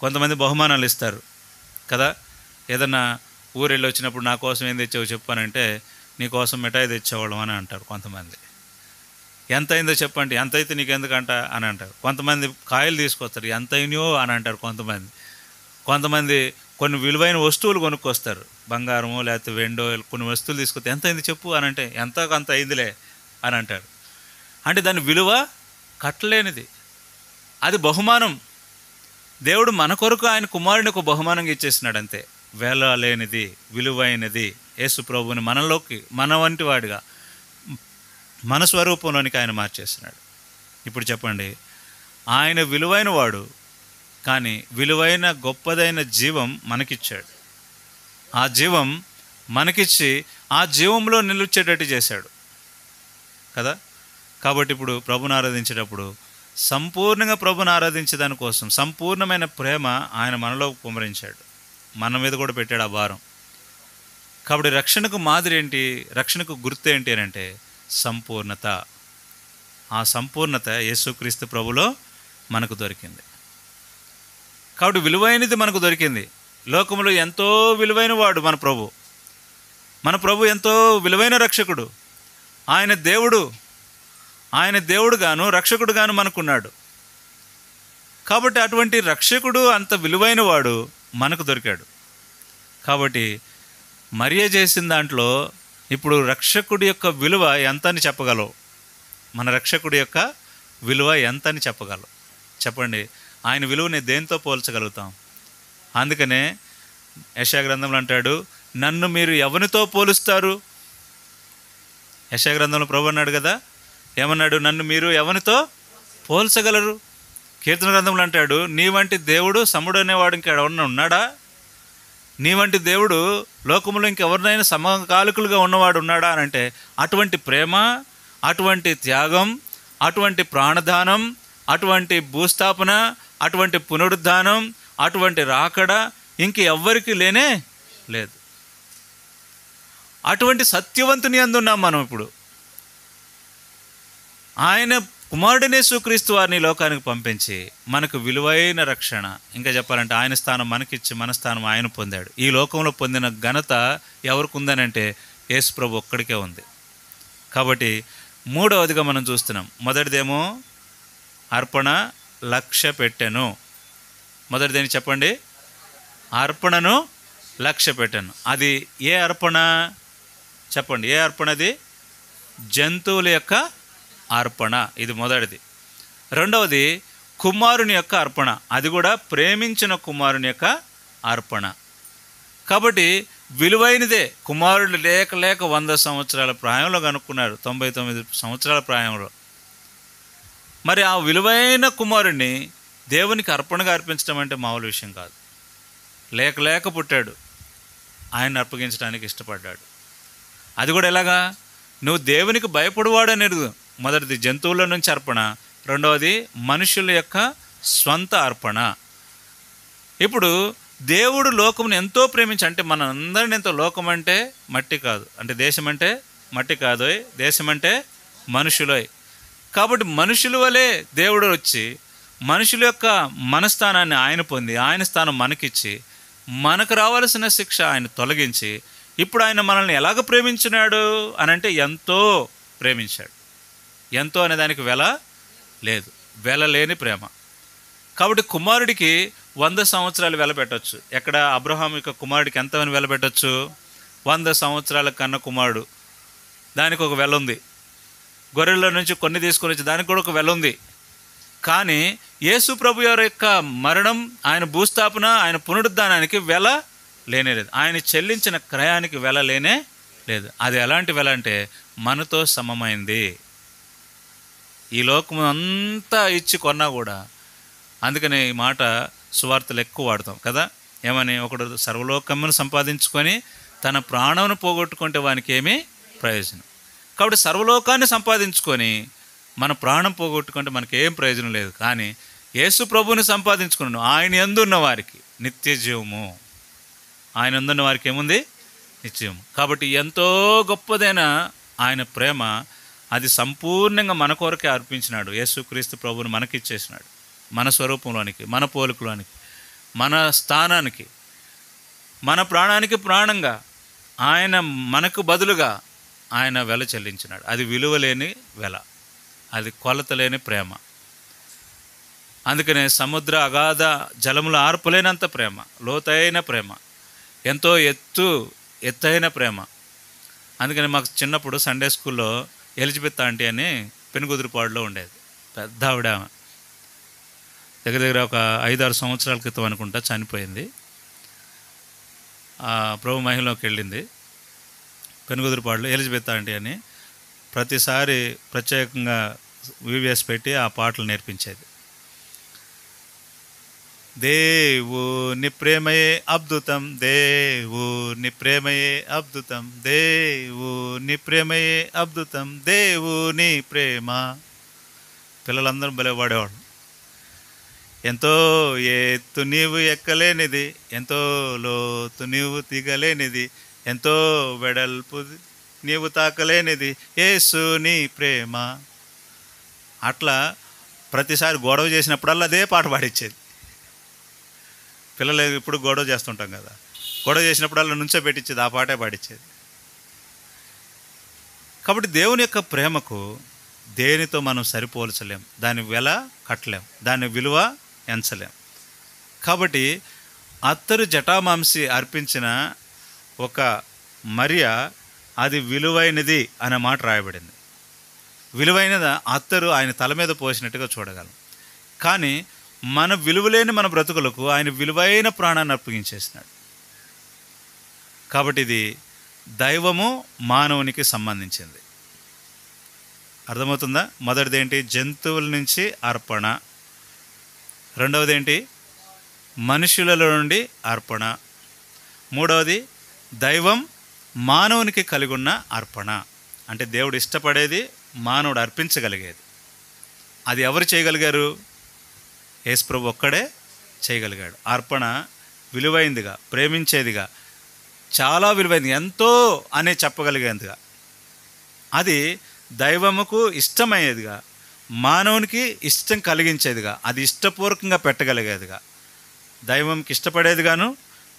కొంతమంది బహుమానాలు ఇస్తారు కదా. ఏదన్నా ఊరెళ్ళి వచ్చినప్పుడు నా కోసం ఏం తెచ్చావు చెప్పానంటే నీ కోసం మిఠాయి తెచ్చేవాళ్ళం అని అంటారు కొంతమంది. ఎంత అయిందో చెప్పండి, ఎంత అయితే నీకు ఎందుకంట అని అంటారు. కొంతమంది కాయలు తీసుకొస్తారు, ఎంత అయినాయో అని అంటారు. కొంతమంది కొన్ని విలువైన వస్తువులు కొనుక్కొస్తారు, బంగారమో లేకపోతే వెండో కొన్ని వస్తువులు తీసుకొస్తే ఎంత అయింది చెప్పు అని అంటే ఎంతో కొంత అయిందిలే అని అంటారు. అంటే దాని విలువ కట్టలేనిది. అది బహుమానం. దేవుడు మన కొరకు ఆయన కుమారుని ఒక బహుమానంగా ఇచ్చేసినాడు అంతే. వేల లేనిది, విలువైనది యేసు ప్రభువుని మనలోకి, మన వంటి వాడిగా, మన స్వరూపంలోనికి ఆయన మార్చేసినాడు. ఇప్పుడు చెప్పండి, ఆయన విలువైన వాడు, కానీ విలువైన గొప్పదైన జీవం మనకిచ్చాడు. ఆ జీవం మనకిచ్చి ఆ జీవంలో నిలిచేటట్టు చేశాడు కదా. కాబట్టి ఇప్పుడు ప్రభుని ఆరాధించేటప్పుడు సంపూర్ణంగా ప్రభుని ఆరాధించే దానికోసం సంపూర్ణమైన ప్రేమ ఆయన మనలో కుమ్మరించాడు, మన మీద కూడా పెట్టాడు ఆ భారం. కాబట్టి రక్షణకు మాదిరి ఏంటి, రక్షణకు గుర్తు ఏంటి అని అంటే సంపూర్ణత. ఆ సంపూర్ణత యేసుక్రీస్తు ప్రభులో మనకు దొరికింది. కాబట్టి విలువైనది మనకు దొరికింది. లోకంలో ఎంతో విలువైన వాడు మన ప్రభు ఎంతో విలువైన రక్షకుడు. ఆయన దేవుడుగాను రక్షకుడుగాను మనకున్నాడు. కాబట్టి అటువంటి రక్షకుడు, అంత విలువైన వాడు మనకు దొరికాడు. కాబట్టి మరియ చేసిన దాంట్లో ఇప్పుడు రక్షకుడి యొక్క విలువ ఎంత అని చెప్పగలవు? మన రక్షకుడి యొక్క విలువ ఎంత అని చెప్పగలవు? చెప్పండి, ఆయన విలువని దేంతో పోల్చగలుగుతాం? అందుకనే యెషయా గ్రంథంలో అంటాడు, నన్ను మీరు ఎవరితో పోలుస్తారు? యెషయా గ్రంథంలో ప్రభు అన్నాడు కదా, ఏమన్నాడు? నన్ను మీరు ఎవరితో పోల్చగలరు? కీర్తన గ్రంథంలో అంటాడు, నీ వంటి దేవుడు సముడు అనేవాడు ఇంకెవరన్నా ఉన్నాడా? నీ వంటి దేవుడు లోకంలో ఇంకెవరినైనా సమకాలికులుగా ఉన్నవాడు ఉన్నాడా అని అంటే, అటువంటి ప్రేమ, అటువంటి త్యాగం, అటువంటి ప్రాణదానం, అటువంటి భూస్థాపన, అటువంటి పునరుద్ధానం, అటువంటి రాకడ ఇంకెవ్వరికి లేనే లేదు. అటువంటి సత్యవంతుని అందున్నాం మనం. ఇప్పుడు ఆయన కుమారుడినే యేసుక్రీస్తు వారిని లోకానికి పంపించి మనకు విలువైన రక్షణ, ఇంకా చెప్పాలంటే ఆయన స్థానం మనకిచ్చి మన స్థానం ఆయన పొందాడు. ఈ లోకంలో పొందిన ఘనత ఎవరికి ఉందనంటే యేసు ప్రభు ఒక్కడికే ఉంది. కాబట్టి మూడవదిగా మనం చూస్తున్నాం. మొదటిదేమో అర్పణ లక్ష్య పెట్టెను. మొదటిదేని చెప్పండి? అర్పణను లక్ష్య పెట్టెను. అది ఏ అర్పణ చెప్పండి? ఏ అర్పణ అది? జంతువుల యొక్క అర్పణ. ఇది మొదటిది. రెండవది కుమారుని యొక్క అర్పణ. అది కూడా ప్రేమించిన కుమారుని యొక్క అర్పణ. కాబట్టి విలువైనదే. కుమారుడు లేక 100 సంవత్సరాల ప్రాయంలో కనుక్కున్నారు, 99 సంవత్సరాల ప్రాయంలో. మరి ఆ విలువైన కుమారుడిని దేవునికి అర్పణగా అర్పించడం అంటే మామూలు విషయం కాదు. లేక పుట్టాడు, ఆయన అప్పగించడానికి ఇష్టపడ్డాడు. అది కూడా ఎలాగా? నువ్వు దేవునికి భయపడువాడనేది మొదటిది జంతువుల నుంచి అర్పణ, రెండవది మనుషుల యొక్క స్వంత అర్పణ. ఇప్పుడు దేవుడు లోకమును ఎంతో ప్రేమించి, అంటే మన అందరిని ఎంతో, లోకం అంటే మట్టి కాదు, అంటే దేశం అంటే మట్టి కాదు, దేశం అంటే మనుషులే. కాబట్టి మనుషుల వలె దేవుడు వచ్చి మనుషుల యొక్క మనస్థానాన్ని ఆయన పొంది, ఆయన స్థానం మనకిచ్చి, మనకు రావాల్సిన శిక్ష ఆయన తొలగించి, ఇప్పుడు ఆయన మనల్ని ఎలాగ ప్రేమించినాడు అని అంటే ఎంతో ప్రేమించాడు. ఎంతో అనే దానికి వెల లేదు, వెల లేని ప్రేమ. కాబట్టి కుమారుడికి 100 సంవత్సరాలు వెల పెట్టచ్చు. ఎక్కడ? అబ్రహాం యొక్క కుమారుడికి ఎంతమని వెల పెట్టచ్చు? 100 సంవత్సరాల కన్న కుమారుడు, దానికి ఒక వెల ఉంది. గొర్రెల నుంచి కొన్ని తీసుకొని వచ్చి దానికి కూడా ఒక వెల ఉంది. కానీ యేసు ప్రభు వారి యొక్క మరణం, ఆయన భూస్థాపన, ఆయన పునరుద్ధానానికి వెల లేనే లేదు. ఆయన చెల్లించిన క్రయానికి వెల లేనే లేదు. అది ఎలాంటి వెల అంటే మనతో సమమైంది. ఈ లోకం అంతా ఇచ్చి కొన్నా కూడా, అందుకనే ఈ మాట సువార్తలు ఎక్కువ వాడతాం కదా. ఏమని? ఒకడు సర్వలోకమును సంపాదించుకొని తన ప్రాణమును పోగొట్టుకుంటే వానికి ఏమీ ప్రయోజనం. కాబట్టి సర్వలోకాన్ని సంపాదించుకొని మన ప్రాణం పోగొట్టుకుంటే మనకి ఏం ప్రయోజనం లేదు. కానీ యేసు ప్రభువుని సంపాదించుకున్నాను, ఆయన యందున్న వారికి నిత్య జీవము. ఆయన యందున్న వారికి ఏముంది? నిత్యము. కాబట్టి ఎంతో గొప్పదైన ఆయన ప్రేమ, అది సంపూర్ణంగా మన కొరకే అర్పించినాడు. యేసుక్రీస్తు ప్రభువుని మనకిచ్చేసినాడు, మన స్వరూపంలోనికి, మన పోలికలోనికి, మన స్థానానికి, మన ప్రాణానికి ప్రాణంగా ఆయన మనకు బదులుగా ఆయన వెల చెల్లించినాడు. అది విలువలేని వెల, అది కొలత లేని ప్రేమ. అందుకనే సముద్ర అగాధ జలముల ఆర్పులేనంత ప్రేమ, లోతైన ప్రేమ, ఎంతో ఎత్తైన ప్రేమ. అందుకని మాకు చిన్నప్పుడు సండే స్కూల్లో ఎలిజబెత్ ఆంటీ అని పెనుగుదురుపాడులో ఉండేది, పెద్ద ఆవిడ. దగ్గర దగ్గర ఒక 5-6 సంవత్సరాల క్రితం అనుకుంటా చనిపోయింది. ప్రభు మహిమలోకి వెళ్ళింది. పెనుగుదురుపాడులో ఎలిజబెత్ ఆంటీ అని ప్రతిసారి ప్రత్యేకంగా వీవిఎస్ పెట్టి ఆ పాటలు నేర్పించేది. దేవుని ప్రేమయే అద్భుతం, దేవుని ప్రేమయే అద్భుతం, దేవుని ప్రేమయే అద్భుతం, దేవుని ప్రేమ. పిల్లలందరూ భలే పాడేవాడు. ఎంతో ఎత్తు నీవు ఎక్కలేనిది, ఎంతో లోతు నీవు దిగలేనిది, ఎంతో వెడల్పు నీవు తాకలేనిది, యేసుని ప్రేమ. అట్లా ప్రతిసారి గొడవ చేసినప్పుడల్లా అదే పాట పాడించేది. పిల్లలు ఇప్పుడు గొడవ చేస్తుంటాం కదా, గొడవ చేసినప్పుడల్లా నుంచో పెట్టించేది, ఆ పాటే పాడించేది. కాబట్టి దేవుని యొక్క ప్రేమకు దేనితో మనం సరిపోల్చలేం, దాని వెల కట్టలేం, దాని విలువ ఎంచలేం. కాబట్టి అత్తరు జటామాంసి అర్పించిన ఒక మరియ అది విలువైనది అనే మాట రాయబడింది. విలువైనది అత్తరు ఆయన తల మీద పోసినట్టుగా చూడగలం. కానీ మన విలువలేని మన బ్రతుకులకు ఆయన విలువైన ప్రాణాన్ని అప్పగించేసినాడు. కాబట్టి ఇది దైవము మానవునికి సంబంధించింది. అర్థమవుతుందా? మొదటిది ఏంటి? జంతువుల నుంచి అర్పణ. రెండవది ఏంటి? మనుషులలో నుండి అర్పణ. మూడవది దైవం మానవునికి కలిగి ఉన్న అర్పణ. అంటే దేవుడు ఇష్టపడేది మానవుడు అర్పించగలిగేది. అది ఎవరు చేయగలిగారు? యేసుప్రభు ఒక్కడే చేయగలిగాడు. అర్పణ విలువైందిగా, ప్రేమించేదిగా, చాలా విలువైంది, ఎంతో అనే చెప్పగలిగేందుగా, అది దైవముకు ఇష్టమయ్యేదిగా, మానవునికి ఇష్టం కలిగించేదిగా, అది ఇష్టపూర్వకంగా పెట్టగలిగేదిగా, దైవంకి ఇష్టపడేదిగాను,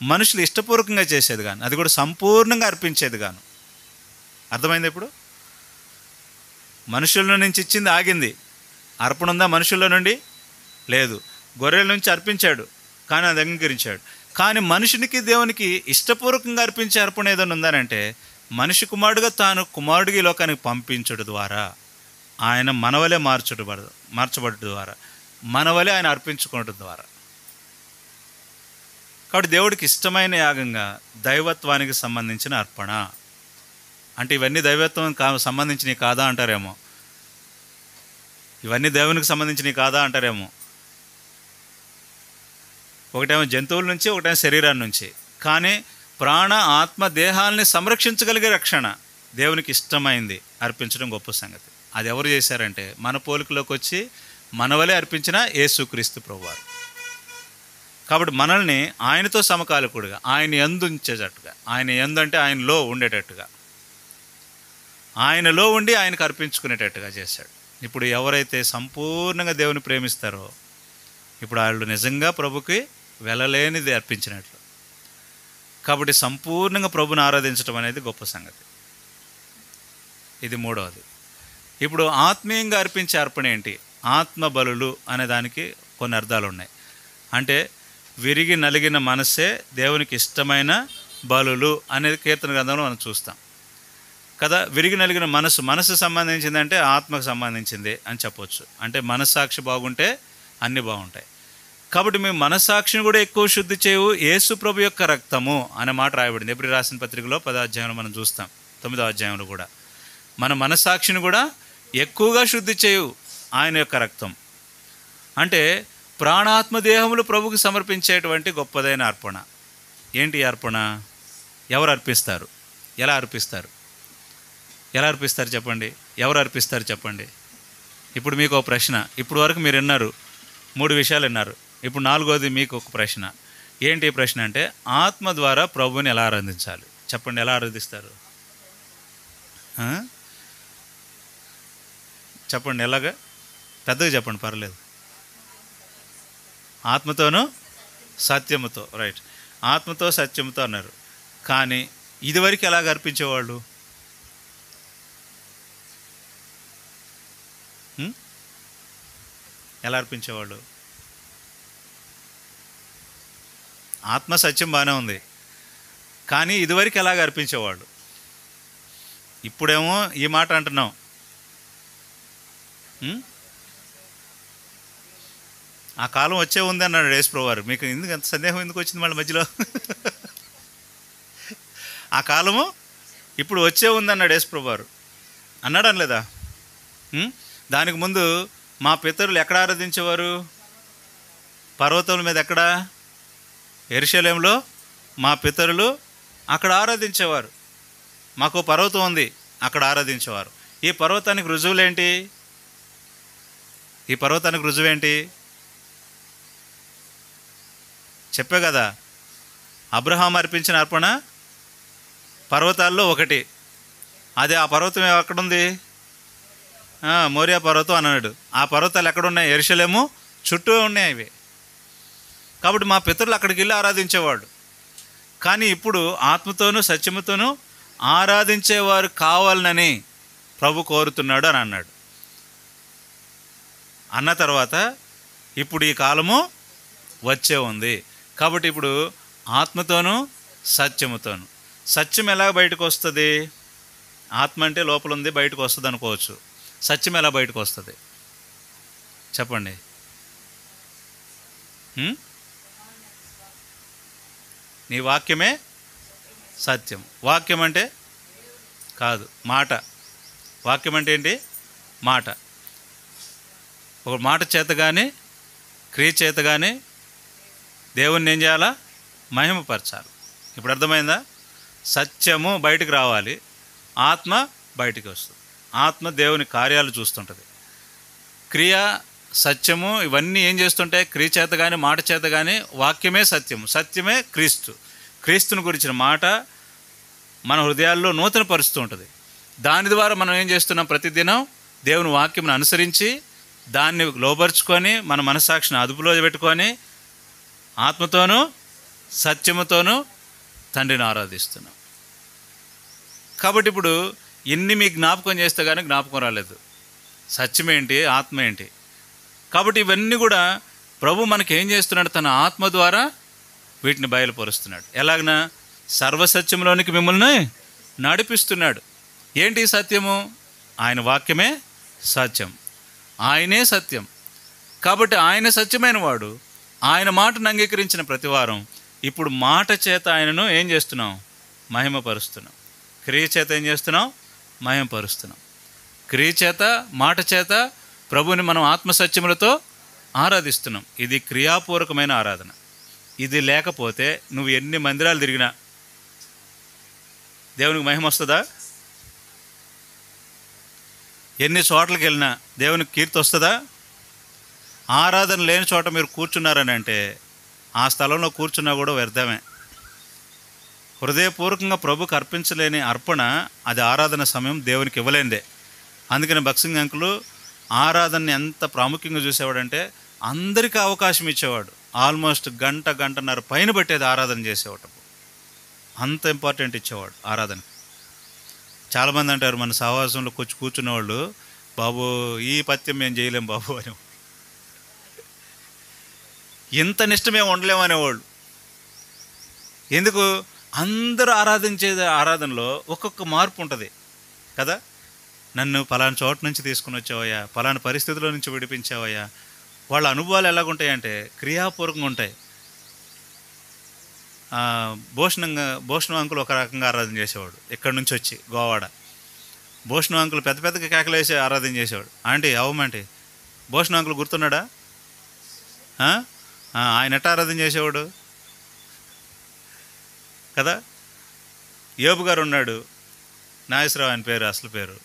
మనుషులు ఇష్టపూర్వకంగా చేసేది గాను, అది కూడా సంపూర్ణంగా అర్పించేది గాను. అర్థమైంది? ఇప్పుడు మనుషుల నుంచి ఇచ్చింది ఆగింది. అర్పణ ఉందా మనుషుల నుండి? లేదు. గొర్రెల నుంచి అర్పించాడు, కానీ అది అంగీకరించాడు. కానీ మనుషునికి దేవునికి ఇష్టపూర్వకంగా అర్పించే అర్పణ ఏదైనా ఉందనంటే మనిషి కుమారుడుగా తాను కుమారుడికి ఈ లోకానికి పంపించడం ద్వారా, ఆయన మనవలే మార్చబడటం ద్వారా, మనవలే ఆయన అర్పించుకోవడం ద్వారా. కాబట్టి దేవుడికి ఇష్టమైన యాగంగా దైవత్వానికి సంబంధించిన అర్పణ. అంటే ఇవన్నీ దైవత్వం సంబంధించినవి కాదా అంటారేమో, ఇవన్నీ దేవునికి సంబంధించినవి కాదా అంటారేమో. ఒకటేమో జంతువుల నుంచి, ఒకటేమో శరీరాన్ని నుంచి. కానీ ప్రాణ ఆత్మ దేహాలని సంరక్షించగలిగే రక్షణ దేవునికి ఇష్టమైంది అర్పించడం గొప్ప సంగతి. అది ఎవరు చేశారంటే మన పోలికలోకి వచ్చి మనవలే అర్పించిన యేసుక్రీస్తు ప్రభువారు. కాబట్టి మనల్ని ఆయనతో సమకాలికుడుగా, ఆయన యందు ఉంచేటట్టుగా, ఆయన యందు అంటే ఆయనలో ఉండేటట్టుగా, ఆయనలో ఉండి ఆయనకు అర్పించుకునేటట్టుగా చేశాడు. ఇప్పుడు ఎవరైతే సంపూర్ణంగా దేవుని ప్రేమిస్తారో ఇప్పుడు వాళ్ళు నిజంగా ప్రభుకి వెళ్ళలేనిది అర్పించినట్లు. కాబట్టి సంపూర్ణంగా ప్రభుని ఆరాధించడం అనేది గొప్ప సంగతి. ఇది మూడవది. ఇప్పుడు ఆత్మీయంగా అర్పించే అర్పణ ఏంటి? ఆత్మ బలులు అనే దానికి కొన్ని అర్థాలు ఉన్నాయి. అంటే విరిగి నలిగిన మనస్సే దేవునికి ఇష్టమైన బలులు అనేది కీర్తన గ్రంథంలో మనం చూస్తాం కదా. విరిగి నలిగిన మనసు సంబంధించిందంటే ఆత్మకు సంబంధించింది అని చెప్పవచ్చు. అంటే మనస్సాక్షి బాగుంటే అన్నీ బాగుంటాయి. కాబట్టి మేము మనస్సాక్షిని కూడా ఎక్కువ శుద్ధి చేయవు యేసు ప్రభు యొక్క రక్తము అనే మాట రాయబడింది. ఎబ్రీ రాసిన పత్రికలో 10వ అధ్యాయంలో మనం చూస్తాం, 9వ అధ్యాయంలో కూడా మన మనస్సాక్షిని కూడా ఎక్కువగా శుద్ధి చేయు ఆయన యొక్క రక్తం. అంటే ప్రాణాత్మ దేహములు ప్రభుకు సమర్పించేటువంటి గొప్పదైన అర్పణ. ఏంటి అర్పణ? ఎవరు అర్పిస్తారు? ఎలా అర్పిస్తారు? ఎలా అర్పిస్తారు చెప్పండి? ఎవరు అర్పిస్తారు చెప్పండి? ఇప్పుడు మీకు ఒక ప్రశ్న. ఇప్పుడు వరకు మీరు విన్నారు, 3 విషయాలు విన్నారు. ఇప్పుడు 4వది మీకు ఒక ప్రశ్న. ఏంటి ప్రశ్న అంటే ఆత్మ ద్వారా ప్రభువుని ఎలా ఆరాధించాలి చెప్పండి. ఎలా ఆరాధిస్తారు చెప్పండి? ఎలాగా? పెద్దగా చెప్పండి, పర్లేదు. ఆత్మతోనూ సత్యముతో. రైట్, ఆత్మతో సత్యముతో అన్నారు. కానీ ఇదివరకు ఎలాగ అర్పించేవాళ్ళు? ఎలా అర్పించేవాళ్ళు? ఆత్మ సత్యం బాగానే ఉంది, కానీ ఇదివరకు ఎలాగ అర్పించేవాళ్ళు? ఇప్పుడేమో ఈ మాట అంటున్నాం, ఆ కాలం వచ్చే ఉంది అన్నాడు యేసుప్రభు వారు. మీకు ఎందుకు అంత సందేహం ఎందుకు వచ్చింది మళ్ళీ మధ్యలో? ఆ కాలము ఇప్పుడు వచ్చే ఉంది అన్నాడు యేసుప్రభు వారు. అన్నాడు అనలేదా? దానికి ముందు మా పితరులు ఎక్కడ ఆరాధించేవారు? పర్వతముల మీద. ఎక్కడ? యెరూషలేములో మా పితరులు అక్కడ ఆరాధించేవారు. మాకు పర్వతం ఉంది, అక్కడ ఆరాధించేవారు. ఈ పర్వతానికి రుజువులేంటి? ఈ పర్వతానికి రుజువేంటి? చెప్పే కదా, అబ్రహాం అర్పించిన అర్పణ పర్వతాల్లో ఒకటి. అదే ఆ పర్వతం ఎక్కడుంది? మోరియా పర్వతం అన్నాడు. ఆ పర్వతాలు ఎక్కడున్నాయి? యెరూషలేము చుట్టూ ఉన్నాయి అవి. కాబట్టి మా పితరులు అక్కడికి వెళ్ళి ఆరాధించేవాడు. కానీ ఇప్పుడు ఆత్మతోనూ సత్యముతోనూ ఆరాధించేవారు కావాలని ప్రభు కోరుతున్నాడు అని అన్నాడు. అన్న తర్వాత ఇప్పుడు ఈ కాలము వచ్చే ఉంది. కాబట్టి ఇప్పుడు ఆత్మతోనూ సత్యముతోనూ. సత్యం ఎలా బయటకు వస్తుంది? ఆత్మ అంటే లోపల ఉంది, బయటకు వస్తుంది అనుకోవచ్చు. సత్యం ఎలా బయటకు వస్తుంది చెప్పండి? నీ వాక్యమే సత్యం. వాక్యం అంటే కాదు, మాట. వాక్యం అంటే ఏంటి? మాట. ఒక మాట చేత కానీ క్రియ చేత కానీ దేవుణ్ణి ఏం చేయాలా? మహిమపరచాలి. ఇప్పుడు అర్థమైందా? సత్యము బయటికి రావాలి, ఆత్మ బయటికి వస్తుంది. ఆత్మ దేవుని కార్యాలు చూస్తుంటుంది. క్రియ, సత్యము ఇవన్నీ ఏం చేస్తుంటాయి? క్రియ చేత కానీ మాట చేత కానీ. వాక్యమే సత్యము, సత్యమే క్రీస్తు. క్రీస్తుని గురించిన మాట మన హృదయాల్లో నూతన పరుస్తూ ఉంటుంది. దాని ద్వారా మనం ఏం చేస్తున్నాం? ప్రతిదినం దేవుని వాక్యంను అనుసరించి దాన్ని లోపరుచుకొని మన మనస్సాక్షిని అదుపులో పెట్టుకొని ఆత్మతోనూ సత్యముతోనూ తండ్రిని ఆరాధిస్తున్నాం. కాబట్టి ఇప్పుడు ఎన్ని మీకు జ్ఞాపకం చేస్తే కానీ జ్ఞాపకం రాలేదు. సత్యమేంటి, ఆత్మ ఏంటి? కాబట్టి ఇవన్నీ కూడా ప్రభు మనకి ఏం చేస్తున్నాడు? తన ఆత్మ ద్వారా వీటిని బయలుపరుస్తున్నాడు. ఎలాగనా? సర్వసత్యంలోనికి మిమ్మల్ని నడిపిస్తున్నాడు. ఏంటి సత్యము? ఆయన వాక్యమే సత్యం, ఆయనే సత్యం. కాబట్టి ఆయన సత్యమైన వాడు. ఆయన మాటను అంగీకరించిన ప్రతివారం ఇప్పుడు మాట చేత ఆయనను ఏం చేస్తున్నాం? మహిమపరుస్తున్నాం. క్రియ చేత ఏం చేస్తున్నాం? మహిమపరుస్తున్నాం. క్రియ చేత మాట చేత ప్రభువుని మనం ఆత్మసత్యములతో ఆరాధిస్తున్నాం. ఇది క్రియాపూర్వకమైన ఆరాధన. ఇది లేకపోతే నువ్వు ఎన్ని మందిరాలు తిరిగినా దేవునికి మహిమ వస్తుందా? ఎన్ని చోట్లకి వెళ్ళినా దేవునికి కీర్తి వస్తుందా? ఆరాధన లేని చోట మీరు కూర్చున్నారని అంటే ఆ స్థలంలో కూర్చున్నా కూడా వ్యర్థమే. హృదయపూర్వకంగా ప్రభుకు అర్పించలేని అర్పణ అది ఆరాధన సమయం దేవునికి ఇవ్వలేనిదే. అందుకని భక్సింగ్ అంకులు ఆరాధనని ఎంత ప్రాముఖ్యంగా చూసేవాడంటే అందరికీ అవకాశం ఇచ్చేవాడు. ఆల్మోస్ట్ గంటన్నర పైన పెట్టేది ఆరాధన చేసేవాడు. అంత ఇంపార్టెంట్ ఇచ్చేవాడు ఆరాధన. చాలామంది అంటారు మన సహవాసంలో కూర్చున్నవాళ్ళు, బాబు ఈ పత్యం మేము చేయలేం బాబు అని. ఇంత నిష్ట మేము ఉండలేము అనేవాళ్ళు. ఎందుకు? అందరూ ఆరాధించేది ఆరాధనలో ఒక్కొక్క మార్పు ఉంటుంది కదా. నన్ను పలానా చోట నుంచి తీసుకుని వచ్చావయ్యా, పలానా పరిస్థితుల్లో నుంచి విడిపించావయ్యా. వాళ్ళ అనుభవాలు ఎలాగుంటాయంటే క్రియాపూర్వకంగా ఉంటాయి. భూషణం అంకులు ఒక రకంగా ఆరాధన చేసేవాడు. ఇక్కడి నుంచి వచ్చి గోవాడ భూషణం అంకులు పెద్ద పెద్దగా కేకలు వేసి ఆరాధన చేసేవాడు. ఆంటీ అవమంటే భూషణం అంకులు గుర్తున్నాడా? ఆయన ఎట్ట ఆరాధన చేసేవాడు కదా. యోబు గారు ఉన్నాడు, నాగేశ్వరరావు ఆయన పేరు, అసలు పేరు.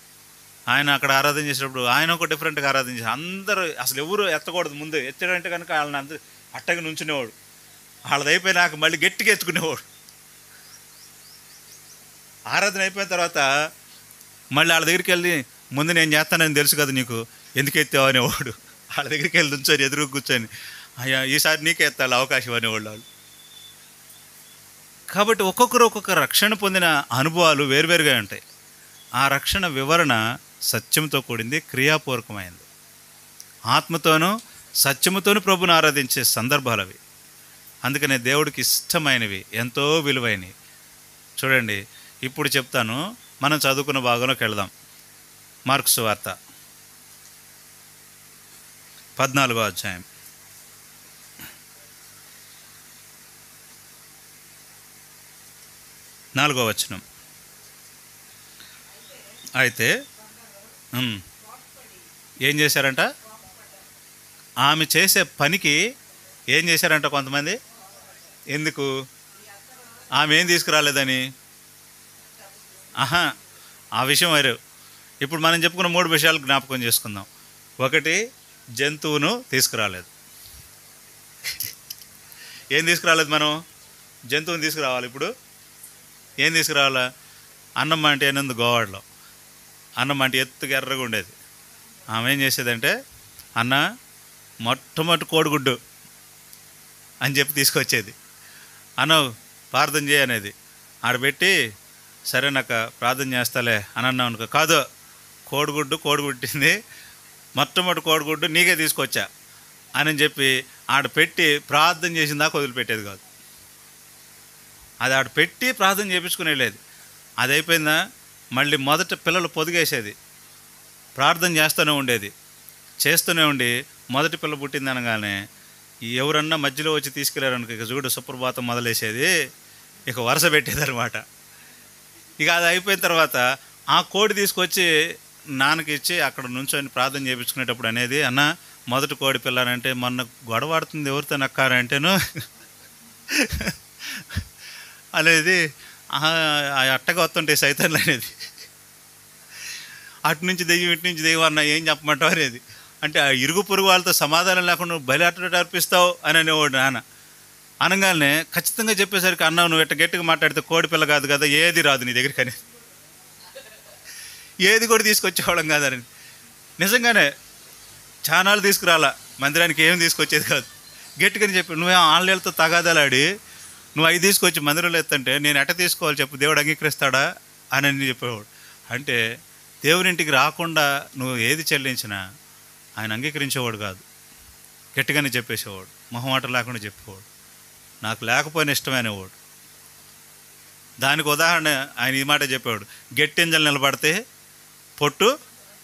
ఆయన అక్కడ ఆరాధన చేసేటప్పుడు ఆయన ఒక డిఫరెంట్గా ఆరాధన చేసి అందరూ అసలు ఎవరు ఎత్తకూడదు. ముందు ఎత్తాడంటే కనుక వాళ్ళని అందరూ అట్టగా నుంచునేవాడు. వాళ్ళది అయిపోయినాక మళ్ళీ గట్టిగా ఎత్తుకునేవాడు. ఆరాధన అయిపోయిన తర్వాత మళ్ళీ వాళ్ళ దగ్గరికి వెళ్ళి, ముందు నేను చేస్తానని తెలుసు కదా నీకు, ఎందుకు ఎత్తావు అనేవాడు. వాళ్ళ దగ్గరికి వెళ్ళి నుంచొని ఎదురు కూర్చొని, అయ్యా ఈసారి నీకే ఎత్తాలి అవకాశం అనేవాళ్ళు వాళ్ళు. కాబట్టి ఒక్కొక్కరు ఒక్కొక్క రక్షణ పొందిన అనుభవాలు వేరువేరుగా ఉంటాయి. ఆ రక్షణ వివరణ సత్యంతో కూడింది, క్రియాపూర్వకమైంది. ఆత్మతోనూ సత్యముతోనూ ప్రభుని ఆరాధించే సందర్భాలు అవి. అందుకనే దేవుడికి ఇష్టమైనవి, ఎంతో విలువైనవి. చూడండి, ఇప్పుడు చెప్తాను, మనం చదువుకున్న భాగంలోకి వెళదాం. మార్కు సువార్త 14వ అధ్యాయం 4వ వచనం. అయితే ఏం చేశారంట? ఆమె చేసే పనికి ఏం చేశారంట కొంతమంది? ఎందుకు? ఆమె ఏం తీసుకురాలేదని? ఆ విషయం వేరు. ఇప్పుడు మనం చెప్పుకున్న 3 విషయాలు జ్ఞాపకం చేసుకుందాం. 1, జంతువును తీసుకురాలేదు. ఏం తీసుకురాలేదు? మనం జంతువుని తీసుకురావాలి. ఇప్పుడు ఏం తీసుకురావాలా? అన్నం అంటే ఏనుంది గోవాడలో, అన్నం అంటే ఎత్తుగా ఎర్రగా ఉండేది. ఆమె ఏం చేసేదంటే, అన్న మొట్టమొదటి కోడిగుడ్డు అని చెప్పి తీసుకొచ్చేది. అన్న ప్రార్థన చేయనేది. ఆడబెట్టి, సరే నాకు ప్రార్థన చేస్తాలే అని అన్నావు అనుకో, కాదు కోడిగుడ్డింది, మొట్టమొదటి కోడిగుడ్డు నీకే తీసుకొచ్చా అని చెప్పి ఆడ పెట్టి ప్రార్థన చేసిన దాకా వదిలిపెట్టేది కాదు. అది ఆడ పెట్టి ప్రార్థన చేయించుకుని వెళ్ళేది. అది అయిపోయిందా మళ్ళీ మొదట పిల్లలు పొదిగేసేది, ప్రార్థన చేస్తూనే ఉండి మొదటి పిల్ల పుట్టింది అనగానే ఎవరన్నా మధ్యలో వచ్చి తీసుకెళ్ళారనుకో, ఇక చూడు సుప్రభాతం మొదలేసేది, ఇక వరుస పెట్టేదనమాట. ఇక అది అయిపోయిన తర్వాత ఆ కోడి తీసుకొచ్చి నాన్నకి ఇచ్చి అక్కడ నుంచొని ప్రార్థన చేయించుకునేటప్పుడు అనేది, అన్న మొదటి కోడి పిల్లనంటే మొన్న గొడవాడుతుంది ఎవరితో నక్కారంటేను అనేది అట్టగా వస్తుంటే సైతాన్లు అనేది, అటు నుంచి దెయ్యం ఇటు నుంచి దెయ్యం అన్న ఏం చెప్పమంటావు అనేది. అంటే ఆ ఇరుగు పొరుగు వాళ్ళతో సమాధానం లేకుండా బలి అట్ట అర్పిస్తావు అని అనేవాడు నాన్న. అనగానే ఖచ్చితంగా చెప్పేసరికి, అన్నావు నువ్వు ఎట్ట గట్టిగా మాట్లాడితే కోడి పిల్ల కాదు కదా, ఏది రాదు నీ దగ్గరికి అని, ఏది కూడా తీసుకొచ్చేవాళ్ళం కాదని. నిజంగానే చానాలు తీసుకురాలా, మందిరానికి ఏం తీసుకొచ్చేది కాదు. గట్టిగాని చెప్పి, నువ్వే ఆన్లైన్తో తగాదాలాడి నువ్వు 5 తీసుకొచ్చి మందిరంలో ఎత్తంటే నేను ఎట్ట తీసుకోవాలి చెప్పు, దేవుడు అంగీకరిస్తాడా అని చెప్పేవాడు. అంటే దేవుని ఇంటికి రాకుండా నువ్వు ఏది చెల్లించినా ఆయన అంగీకరించేవాడు కాదు. గట్టిగానే చెప్పేసేవాడు, మొహమాట లేకుండా చెప్పేవాడు, నాకు లేకపోయినా ఇష్టమైనవాడు. దానికి ఉదాహరణ ఆయన ఈ మాట చెప్పేవాడు, గట్టింజలు నిలబడితే పొట్టు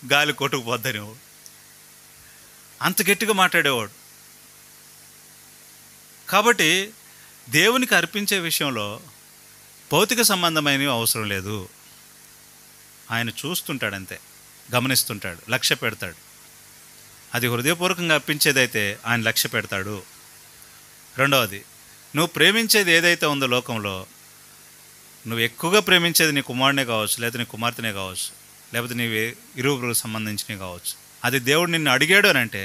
గాలి కొట్టుకుపోద్దనేవాడు. అంత గట్టిగా మాట్లాడేవాడు. కాబట్టి దేవునికి అర్పించే విషయంలో భౌతిక సంబంధమైనవి అవసరం లేదు. ఆయన చూస్తుంటాడు, అంతే, గమనిస్తుంటాడు, లక్ష్య పెడతాడు. అది హృదయపూర్వకంగా అర్పించేదైతే ఆయన లక్ష్య పెడతాడు. 2వది, నువ్వు ప్రేమించేది ఏదైతే ఉందో లోకంలో, నువ్వు ఎక్కువగా ప్రేమించేది నీ కుమారునే కావచ్చు, లేదా నీ కుమార్తెనే కావచ్చు, లేకపోతే నీ ఇరువురు సంబంధించినవి కావచ్చు. అది దేవుడు నిన్ను అడిగాడు అని అంటే,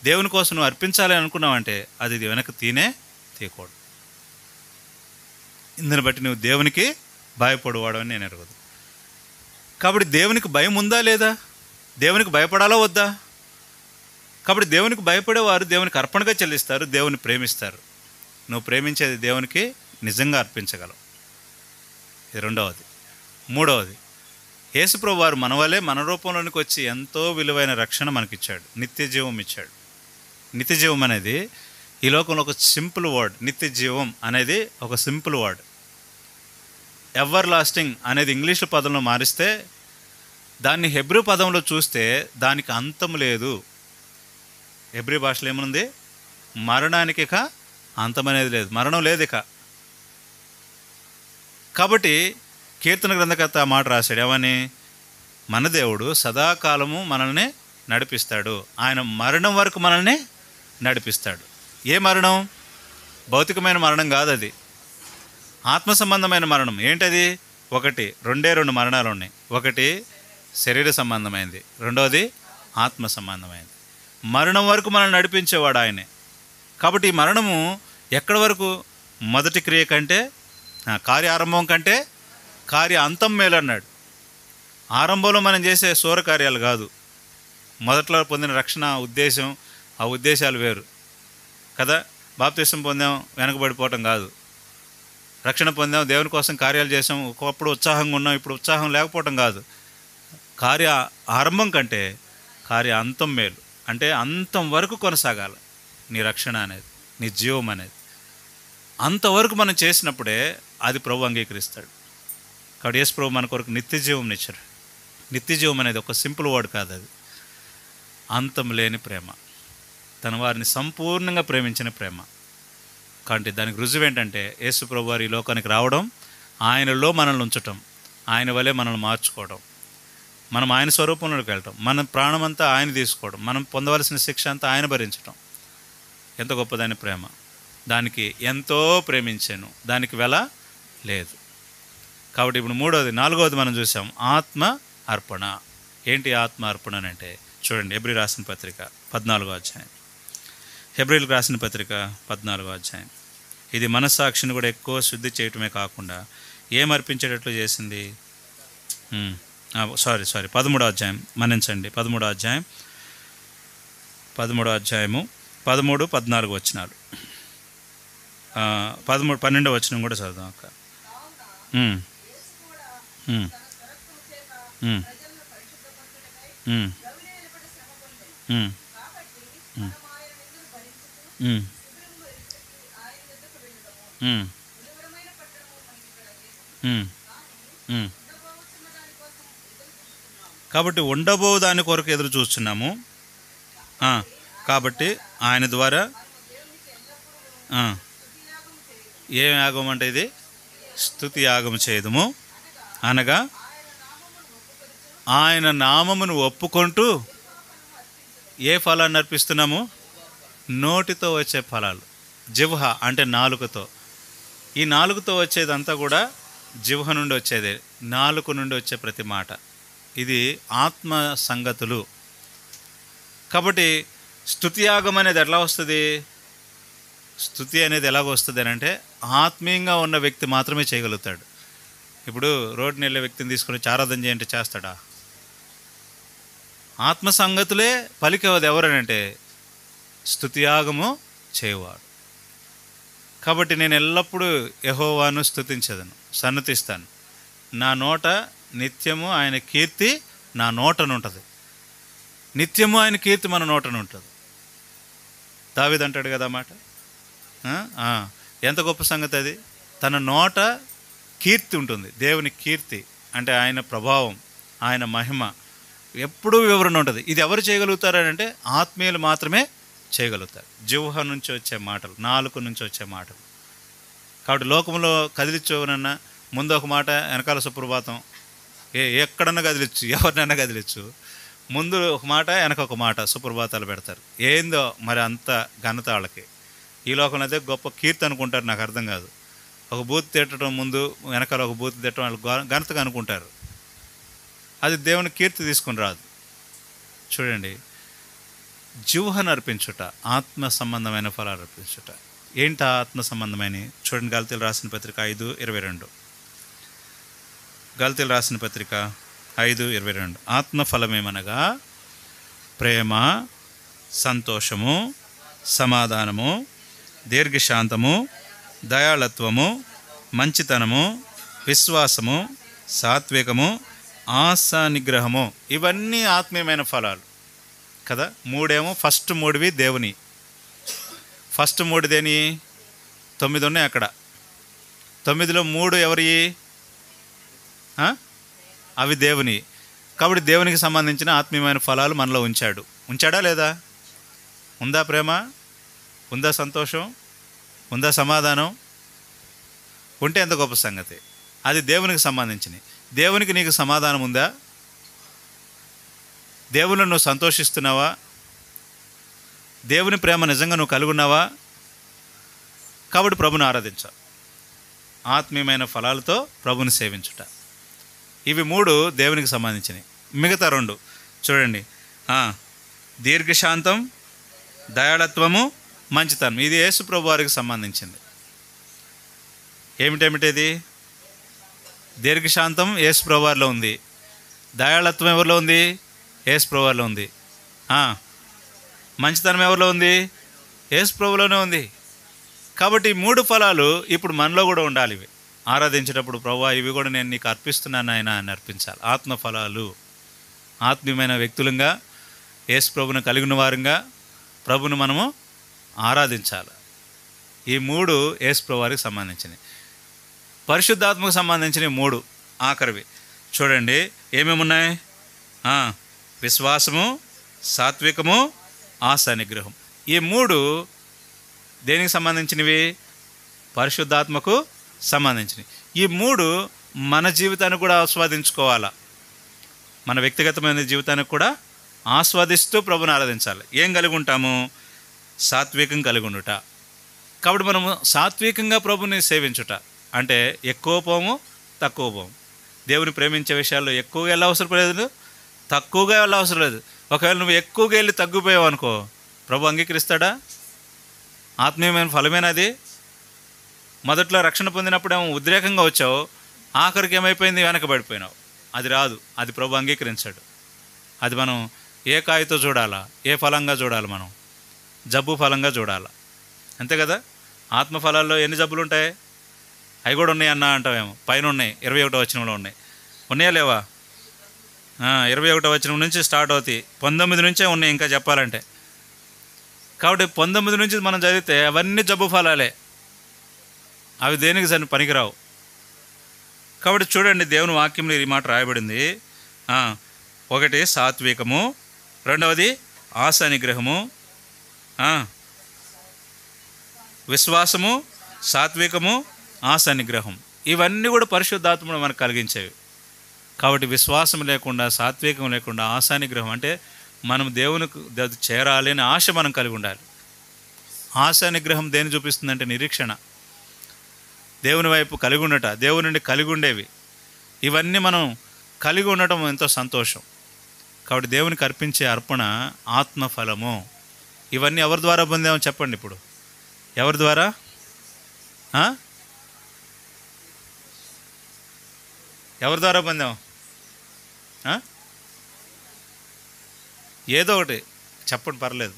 దేవుని కోసం నువ్వు అర్పించాలి అనుకున్నావంటే అది వెనక తీయకూడదు. ఇందుని బట్టి నువ్వు దేవునికి భయపడవాడు అని నేను ఎరగదు. కాబట్టి దేవునికి భయం ఉందా లేదా? దేవునికి భయపడాలా వద్దా? కాబట్టి దేవునికి భయపడేవారు దేవునికి అర్పణగా చెల్లిస్తారు, దేవుని ప్రేమిస్తారు. నువ్వు ప్రేమించేది దేవునికి నిజంగా అర్పించగలవు. ఇది 2వది. 3వది, యేసుప్రభువు వారు మన వలే మన రూపంలోనికి వచ్చి ఎంతో విలువైన రక్షణ మనకిచ్చాడు, నిత్య జీవం ఇచ్చాడు. నిత్య జీవం అనేది ఈ లోకంలో ఒక సింపుల్ వర్డ్. నిత్య జీవం అనేది ఒక సింపుల్ వర్డ్. ఎవర్ లాస్టింగ్ అనేది ఇంగ్లీష్ పదంలో మారిస్తే, దాన్ని హెబ్రూ పదంలో చూస్తే దానికి అంతం లేదు. హెబ్రీ భాషలో ఏమనుంది? మరణానికి ఇక అంతం అనేది లేదు, మరణం లేదు ఇక. కాబట్టి కీర్తన గ్రంథకర్త ఆ మాట రాశాడు, ఏమని? మన దేవుడు సదాకాలము మనల్ని నడిపిస్తాడు, ఆయన మరణం వరకు మనల్ని నడిపిస్తాడు. ఏ మరణం? భౌతికమైన మరణం కాదు, అది ఆత్మ సంబంధమైన మరణం. ఏంటది? 2 మరణాలు ఉన్నాయి. 1 శరీర సంబంధమైనది, 2వది ఆత్మ సంబంధమైనది. మరణం వరకు మనల్ని నడిపించేవాడు ఆయనే. కాబట్టి ఈ మరణము ఎక్కడి వరకు? మొదటి క్రియ కంటే, కార్య ఆరంభం కంటే కార్య అంతం మేలు అన్నాడు. ఆరంభంలో మనం చేసే శూర కార్యాలు కాదు, మొదట్లో పొందిన రక్షణ ఉద్దేశం, ఆ ఉద్దేశాలు వేరు కదా. బాప్తిసం పొందాం వెనకబడిపోవటం కాదు, రక్షణ పొందాం దేవుని కోసం కార్యాలు చేసాం, ఒకప్పుడు ఉత్సాహంగా ఉన్నాం ఇప్పుడు ఉత్సాహం లేకపోవటం కాదు. కార్య ఆరంభం కంటే కార్య అంతం మేలు. అంటే అంతం వరకు కొనసాగాలి నీ రక్షణ అనేది, నీ జీవం అనేది. అంతవరకు మనం చేసినప్పుడే అది ప్రభు అంగీకరిస్తాడు. కాబట్టి యేసు ప్రభు మన కొరకు నిత్య జీవం ఇచ్చారు. నిత్య జీవం అనేది ఒక సింపుల్ వర్డ్ కాదు, అది అంతం లేని ప్రేమ, తన వారిని సంపూర్ణంగా ప్రేమించిన ప్రేమ. కాబట్టి దానికి రుజువు ఏంటంటే యేసు ప్రభు వారు ఈ లోకానికి రావడం, ఆయనలో మనల్ని ఉంచటం, ఆయన వలె మనల్ని మార్చుకోవడం, మనం ఆయన స్వరూపంలోకి వెళ్ళటం, మన ప్రాణమంతా ఆయన తీసుకోవడం, మనం పొందవలసిన శిక్ష అంతా ఆయన భరించటం. ఎంత గొప్పదైన ప్రేమ! దానికి ఎంతో ప్రేమించాను, దానికి వెల లేదు. కాబట్టి ఇప్పుడు నాలుగవది మనం చూసాం, ఆత్మ అర్పణ. ఏంటి ఆత్మ అర్పణ అంటే? చూడండి, హెబ్రీ రాసిన పత్రిక 14వ అధ్యాయం. హెబ్రీలకు రాసిన పత్రిక 14వ అధ్యాయం. ఇది మనస్సాక్షిని కూడా ఎక్కువ శుద్ధి చేయటమే కాకుండా ఏమర్పించేటట్లు చేసింది? 13వ అధ్యాయం, మన్నించండి, 13వ అధ్యాయం 13, 14 వచనాలు. 12వ వచనం కూడా చదువుదాం అక్క. కాబట్టి ఉండబో దాని కొరకు ఎదురు చూస్తున్నాము. కాబట్టి ఆయన ద్వారా ఏం యాగం అంటే ఇది? స్తుతి యాగం చేయదము, అనగా ఆయన నామమును ఒప్పుకుంటూ ఏ ఫలాన్ని అర్పిస్తున్నాము? నోటితో వచ్చే ఫలాలు. జిహ్వ అంటే నాలుకతో. ఈ నాలుకతో వచ్చేదంతా కూడా జిహ్వ నుండి వచ్చేదే, నాలుక నుండి వచ్చే ప్రతి మాట. ఇది ఆత్మ సంగతులు. కాబట్టి స్తుతియాగం అనేది ఎట్లా వస్తుంది? స్తుతి అనేది ఎలాగ వస్తుంది అని అంటే, ఆత్మీయంగా ఉన్న వ్యక్తి మాత్రమే చేయగలుగుతాడు. ఇప్పుడు రోడ్డుని వెళ్ళే వ్యక్తిని తీసుకొని ఆరాధన చేయంటే చేస్తాడా? ఆత్మ సంగతులే పలికేవది ఎవరనంటే స్తుతియాగము చేయవాడు. కాబట్టి నేను ఎల్లప్పుడూ యెహోవాను స్తుతించదను, సన్నతిస్తాను. నా నోట నిత్యము ఆయన కీర్తి నా నోటనుంటుంది. నిత్యము ఆయన కీర్తి మన నోటనుంటుంది. దావీదు అంటాడు కదా మాట. ఎంత గొప్ప సంగతి అది! తన నోట కీర్తి ఉంటుంది. దేవుని కీర్తి అంటే ఆయన ప్రభావం, ఆయన మహిమ ఎప్పుడూ వివరణ ఉంటుంది. ఇది ఎవరు చేయగలుగుతారంటే ఆత్మీయులు మాత్రమే చేయగలుగుతారు. జిహ్వ నుంచి వచ్చే మాటలు, నాలుక నుంచి వచ్చే మాటలు. కాబట్టి లోకంలో కదిలించవనన్నా ముందు ఒక మాట, వెనకాల సుప్రభాతం. ఎక్కడన్నా కదిలిచ్చు, ఎవరినైనా కదిలిచ్చు. ముందు ఒక మాట, వెనక ఒక మాట సుప్రభాతాలు పెడతారు. ఏందో మరి అంత ఘనత వాళ్ళకి. ఈ లోకంలో అయితే గొప్ప కీర్తి అనుకుంటారు. నాకు అర్థం కాదు. ఒక బూత్ తిట్టడం ముందు, వెనకాల ఒక బూత్ తిట్టడం వాళ్ళు ఘనతగా అనుకుంటారు. అది దేవుని కీర్తి తీసుకుని రాదు. చూడండి, జిహ్వను అర్పించుట, ఆత్మ సంబంధమైన ఫలాలు అర్పించుట. ఏంటి ఆత్మ సంబంధమైన? చూడండి, గలతీయులు రాసిన పత్రిక 5:22. గలతీయులు రాసిన పత్రిక 5:22. ఆత్మ ఫలమేమనగా ప్రేమ, సంతోషము, సమాధానము, దీర్ఘశాంతము, దయాళత్వము, మంచితనము, విశ్వాసము, సాత్వికము, ఆశా నిగ్రహము. ఇవన్నీ ఆత్మీయమైన ఫలాలు కదా. మూడేమో ఫస్ట్ మూడువి దేవుని. ఫస్ట్ మూడు దేని? 9 ఉన్నాయి అక్కడ. 9లో 3 ఎవరి? అవి దేవుని. కాబట్టి దేవునికి సంబంధించిన ఆత్మీయమైన ఫలాలు మనలో ఉంచాడా లేదా? ఉందా ప్రేమ? ఉందా సంతోషం? ఉందా సమాధానం? ఉంటే ఎంత గొప్ప సంగతి. అది దేవునికి సంబంధించినవి. దేవునికి నీకు సమాధానం ఉందా? దేవుని నువ్వు సంతోషిస్తున్నావా? దేవుని ప్రేమ నిజంగా నువ్వు కలిగి ఉన్నావా? కాబట్టి ప్రభుని ఆరాధించాలి. ఆత్మీయమైన ఫలాలతో ప్రభుని సేవించుట. ఇవి 3 దేవునికి సంబంధించినవి. మిగతా 2 చూడండి, దీర్ఘశాంతం, దయాళత్వము, మంచితనం. ఇది యేసు ప్రభు వారికి సంబంధించింది. ఏమిటేమిటది? దీర్ఘశాంతం యేసు ప్రభు వారిలో ఉంది. దయాళత్వం ఎవరిలో ఉంది? యేసు ప్రభు వారిలో ఉంది. మంచితనం ఎవరిలో ఉంది? యేసు ప్రభులోనే ఉంది. కాబట్టి 3 ఫలాలు ఇప్పుడు మనలో కూడా ఉండాలి. ఇవి ఆరాధించేటప్పుడు ప్రభువా ఇవి కూడా నేను నీకు అర్పిస్తున్నాను ఆయన అని అర్పించాలి. ఆత్మ ఫలాలు. ఆత్మీయమైన వ్యక్తులంగా, యేసు ప్రభుని కలిగిన వారంగా ప్రభును మనము ఆరాధించాలి. ఈ 3 యేసు ప్రభు వారికి సంబంధించినవి. పరిశుద్ధాత్మకు సంబంధించిన 3 ఆఖరివి చూడండి. ఏమేమి ఉన్నాయి? విశ్వాసము, సాత్వికము, ఆశా నిగ్రహం. ఈ 3 దేనికి సంబంధించినవి? పరిశుద్ధాత్మకు సంబంధించినవి. ఈ 3 మన జీవితాన్ని కూడా ఆస్వాదించుకోవాలా. మన వ్యక్తిగతమైన జీవితానికి కూడా ఆస్వాదిస్తూ ప్రభుని ఆరాధించాలి. ఏం కలిగి ఉంటాము? సాత్వికం కలిగి ఉండుట. కాబట్టి మనము సాత్వికంగా ప్రభుని సేవించుట అంటే ఎక్కువ పోము, తక్కువ పోము. దేవుని ప్రేమించే విషయాల్లో ఎక్కువగా వెళ్ళ అవసరం లేదు, తక్కువగా వెళ్ళ అవసరం లేదు. ఒకవేళ నువ్వు ఎక్కువగా వెళ్ళి తగ్గిపోయావు అనుకో, ప్రభు అంగీకరిస్తాడా? ఆత్మీయమైన ఫలమేనది. మొదట్లో రక్షణ పొందినప్పుడు ఏమో ఉద్రేకంగా వచ్చావు, ఆఖరికి ఏమైపోయింది? వెనకబడిపోయినావు. అది రాదు, అది ప్రభు అంగీకరించాడు. అది మనం ఏ కాయతో చూడాలా, ఏ ఫలంగా చూడాలి? మనం జబ్బు ఫలంగా చూడాలా, అంతే కదా. ఆత్మఫలాల్లో ఎన్ని జబ్బులు ఉంటాయి? అవి కూడా ఉన్నాయి అన్న అంటావేమో. పైన ఉన్నాయి, 21వ వచనంలో ఉన్నాయి. ఉన్నాయా లేవా? 21వ వచనం నుంచి స్టార్ట్ అవుతాయి, 19 నుంచే ఉన్నాయి ఇంకా చెప్పాలంటే. కాబట్టి 19 నుంచి మనం చదివితే అవన్నీ జబ్బు ఫలాలే, అవి దేనికి సరి పనికిరావు. కాబట్టి చూడండి, దేవుని వాక్యంలో ఈ మాట రాయబడింది. 1 సాత్వికము, 2వది ఆశా నిగ్రహము, విశ్వాసము, సాత్వికము, ఆశా నిగ్రహం. ఇవన్నీ కూడా పరిశుద్ధాత్మను మనకు కలిగించేవి. కాబట్టి విశ్వాసం లేకుండా, సాత్వికం లేకుండా, ఆశా నిగ్రహం అంటే మనం దేవునికి చేరాలి అనే ఆశ మనం కలిగి ఉండాలి. ఆశా నిగ్రహం దేన్ని చూపిస్తుందంటే నిరీక్షణ, దేవుని వైపు కలిగి ఉండట, దేవుని నుండి కలిగి ఉండేవి. ఇవన్నీ మనం కలిగి ఉండటం ఎంతో సంతోషం. కాబట్టి దేవునికి అర్పించే అర్పణ ఆత్మఫలము. ఇవన్నీ ఎవరి ద్వారా పొందామో చెప్పండి ఇప్పుడు. ఎవరి ద్వారా? ఎవరి ద్వారా పొందాం? ఏదో ఒకటి చెప్పండి, పర్లేదు.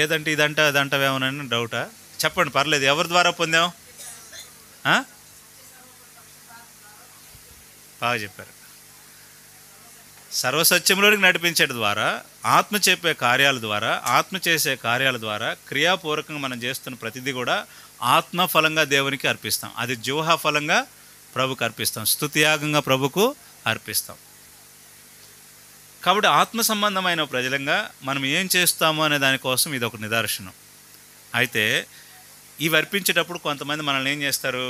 ఏదంటే ఇదంటే అదంటావేమోనని డౌటా? చెప్పండి, పర్లేదు. ఎవరి ద్వారా పొందాం? బాగా చెప్పారు. సర్వసత్యంలోనికి నడిపించడం ద్వారా, ఆత్మ చెప్పే కార్యాల ద్వారా, ఆత్మ చేసే కార్యాల ద్వారా, క్రియాపూర్వకంగా మనం చేస్తున్న ప్రతిదీ కూడా ఆత్మఫలంగా దేవునికి అర్పిస్తాం. అది జీవహ ఫలంగా ప్రభుకు అర్పిస్తాం, స్తుతియాగంగా ప్రభుకు అర్పిస్తాం. కాబట్టి ఆత్మ సంబంధమైన ప్రజలంగా మనం ఏం చేస్తాము అనే దానికోసం ఇది ఒక నిదర్శనం. అయితే ఇవి అర్పించేటప్పుడు కొంతమంది మనల్ని ఏం చేస్తారు?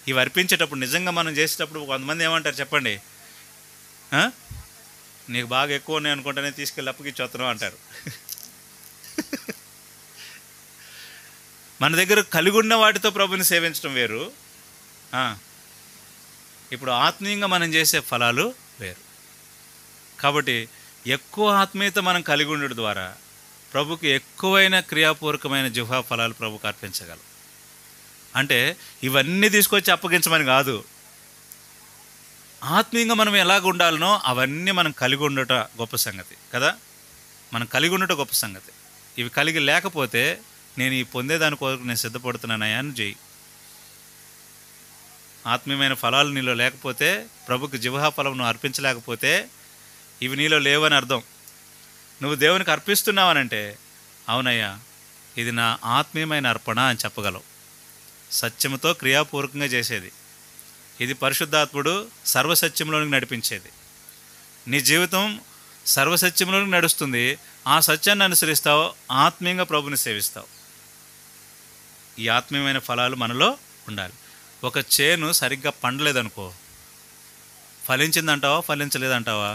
ఇవి అర్పించేటప్పుడు, నిజంగా మనం చేసేటప్పుడు కొంతమంది ఏమంటారు చెప్పండి? నీకు బాగా ఎక్కువ ఉన్నాయి అనుకుంటేనే తీసుకెళ్ళి అప్పగిచ్చేస్తున్నావు అంటారు. మన దగ్గర కలిగి ఉన్న వాటితో ప్రభుని సేవించడం వేరు, ఇప్పుడు ఆత్మీయంగా మనం చేసే ఫలాలు వేరు. కాబట్టి ఎక్కువ ఆత్మీయత మనం కలిగి ఉండడం ద్వారా ప్రభుకి ఎక్కువైన క్రియాపూర్వకమైన జిహ్వా ఫలాలు ప్రభుకు అర్పించగలం. అంటే ఇవన్నీ తీసుకొచ్చి అప్పగించమని కాదు, ఆత్మీయంగా మనం ఎలాగ ఉండాలనో అవన్నీ మనం కలిగి ఉండట గొప్ప సంగతి కదా. మనం కలిగి ఉండటం గొప్ప సంగతి. ఇవి కలిగి లేకపోతే నేను ఈ పొందేదాని కొరకు నేను సిద్ధపడుతున్నానయా అని చెయ్యి. ఆత్మీయమైన ఫలాలు నీలో లేకపోతే, ప్రభుకి జిహ్వా ఫలం నువ్వు అర్పించలేకపోతే ఇవి నీలో లేవని అర్థం. నువ్వు దేవునికి అర్పిస్తున్నావనంటే అవునయ్యా ఇది నా ఆత్మీయమైన అర్పణ అని చెప్పగలవు. సత్యముతో క్రియాపూర్వకంగా చేసేది ఇది. పరిశుద్ధాత్ముడు సర్వసత్యంలోనికి నడిపించేది. నీ జీవితం సర్వసత్యంలోనికి నడుస్తుంది. ఆ సత్యాన్ని అనుసరిస్తావు, ఆత్మీయంగా ప్రభుని సేవిస్తావు. ఈ ఆత్మీయమైన ఫలాలు మనలో ఉండాలి. ఒక చేను సరిగ్గా పండలేదనుకో, ఫలించిందంటావా ఫలించలేదంటావా?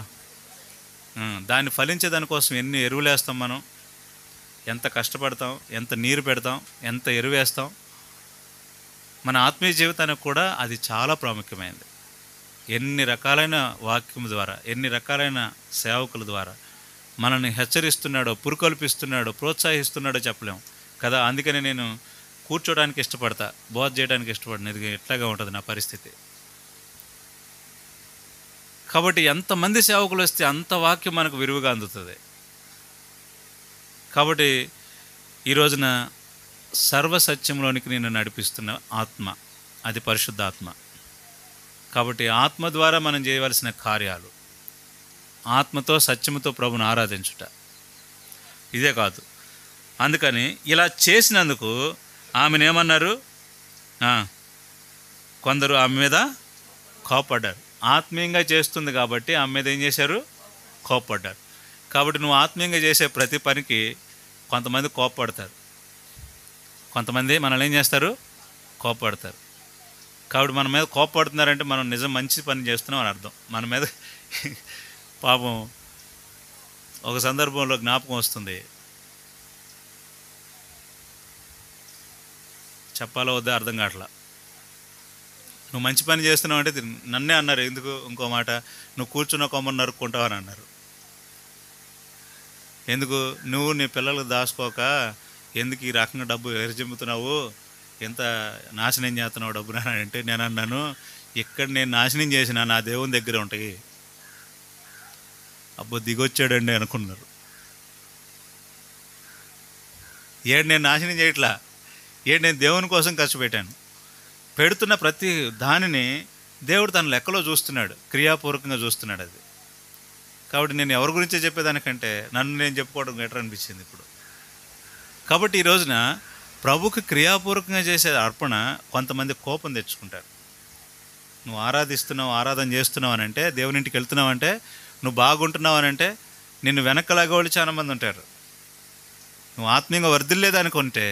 దాన్ని ఫలించేదానికోసం ఎన్ని ఎరువులు వేస్తాం మనం, ఎంత కష్టపడతాం, ఎంత నీరు పెడతాం, ఎంత ఎరువు వేస్తాం. మన ఆత్మీయ జీవితానికి కూడా అది చాలా ప్రాముఖ్యమైనది. ఎన్ని రకాలైన వాక్యం ద్వారా, ఎన్ని రకాలైన సేవకుల ద్వారా మనల్ని హెచ్చరిస్తున్నాడో, పురుకొల్పిస్తున్నాడో, ప్రోత్సహిస్తున్నాడో చెప్పలేం కదా. అందుకని నేను కూర్చోడానికి ఇష్టపడతా, బోధ చేయడానికి ఇష్టపడను. ఇది ఎట్లాగా ఉంటుంది నా పరిస్థితి. కాబట్టి ఎంతమంది సేవకులు వస్తే అంత వాక్యం మనకు విరివిగా అందుతుంది. కాబట్టి ఈ రోజున సర్వసత్యంలోనికి నేను నడిపిస్తున్న ఆత్మ, అది పరిశుద్ధాత్మ. కాబట్టి ఆత్మ ద్వారా మనం చేయవలసిన కార్యాలు, ఆత్మతో సత్యముతో ప్రభుని ఆరాధించుట, ఇదే కాదు. అందుకని ఇలా చేసినందుకు ఆమెనేమన్నారు? కొందరు ఆమె మీద కోపడ్డారు. ఆత్మీయంగా చేస్తుంది కాబట్టి ఆమె మీద ఏం చేశారు? కోపడ్డారు. కాబట్టి నువ్వు ఆత్మీయంగా చేసే ప్రతి పనికి కొంతమంది కోపపడతారు. కొంతమంది మనల్ని ఏం చేస్తారు? కోపపడతారు. కాబట్టి మన మీద కోపపడుతున్నారంటే మనం నిజం మంచి పని చేస్తున్నాం అని అర్థం. మన మీద పాపం ఒక సందర్భంలో జ్ఞాపకం వస్తుంది, చెప్పాలో వద్దా అర్థం కావట్లా. నువ్వు మంచి పని చేస్తున్నావు అంటే నన్నే అన్నారు. ఎందుకు? ఇంకో మాట, నువ్వు కూర్చున్న కొమ్మను నరుక్కుంటావు అని అన్నారు. ఎందుకు? నువ్వు నీ పిల్లలకు దాచుకోక ఎందుకు ఈ రకంగా డబ్బు ఎరజిమ్ముతున్నావు, ఎంత నాశనం చేస్తున్నావు డబ్బును అని అంటే నేను అన్నాను, ఇక్కడ నేను నాశనం చేసిన నా దేవుని దగ్గర ఉంటాయి. అబ్బో దిగొచ్చాడండి అనుకున్నారు. ఏడు నేను నాశనం చేయట్లా, ఏడు నేను దేవుని కోసం ఖర్చు పెట్టాను. పెడుతున్న ప్రతి దానిని దేవుడు తన లెక్కలో చూస్తున్నాడు, క్రియాపూర్వకంగా చూస్తున్నాడు అది. కాబట్టి నేను ఎవరి గురించే చెప్పేదానికంటే నన్ను నేను చెప్పుకోవడం బెటర్ అనిపించింది ఇప్పుడు. కాబట్టి ఈ రోజున ప్రభుకి క్రియాపూర్వకంగా చేసే అర్పణ కొంతమంది కోపం తెచ్చుకుంటారు. నువ్వు ఆరాధిస్తున్నావు, ఆరాధన చేస్తున్నావు అని అంటే, దేవుని ఇంటికి వెళ్తున్నావు అంటే, నువ్వు బాగుంటున్నావు అని అంటే నిన్ను వెనక్కలాగే వాళ్ళు చాలామంది ఉంటారు. నువ్వు ఆత్మీయంగా వర్ధిల్లేదనుకుంటే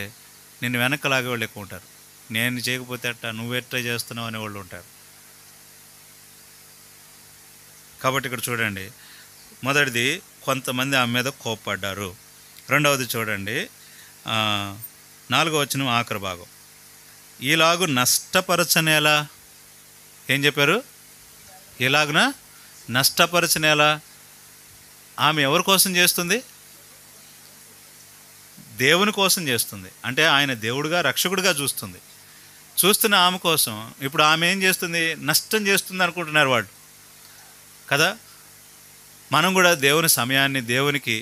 నిన్ను వెనక్కలాగే వాళ్ళు ఎక్కువ ఉంటారు. నేను చేయకపోతే అట్ట, నువ్వెట్లా చేస్తున్నావు అనేవాళ్ళు ఉంటారు. కాబట్టి ఇక్కడ చూడండి, మొదటిది కొంతమంది ఆమె మీద కోప్పడ్డారు. రెండవది చూడండి, 4వ వచనం ఆఖరి భాగం, ఈలాగు నష్టపరచనేలా. ఏం చెప్పారు? ఇలాగున నష్టపరచనేలా. ఆమె ఎవరి కోసం చేస్తుంది? దేవుని కోసం చేస్తుంది. అంటే ఆయన దేవుడుగా, రక్షకుడిగా చూస్తున్న ఆమె కోసం ఇప్పుడు ఆమె ఏం చేస్తుంది? నష్టం చేస్తుంది అనుకుంటున్నారు వాళ్ళు కదా. మనం కూడా దేవుని సమయాన్ని దేవునికి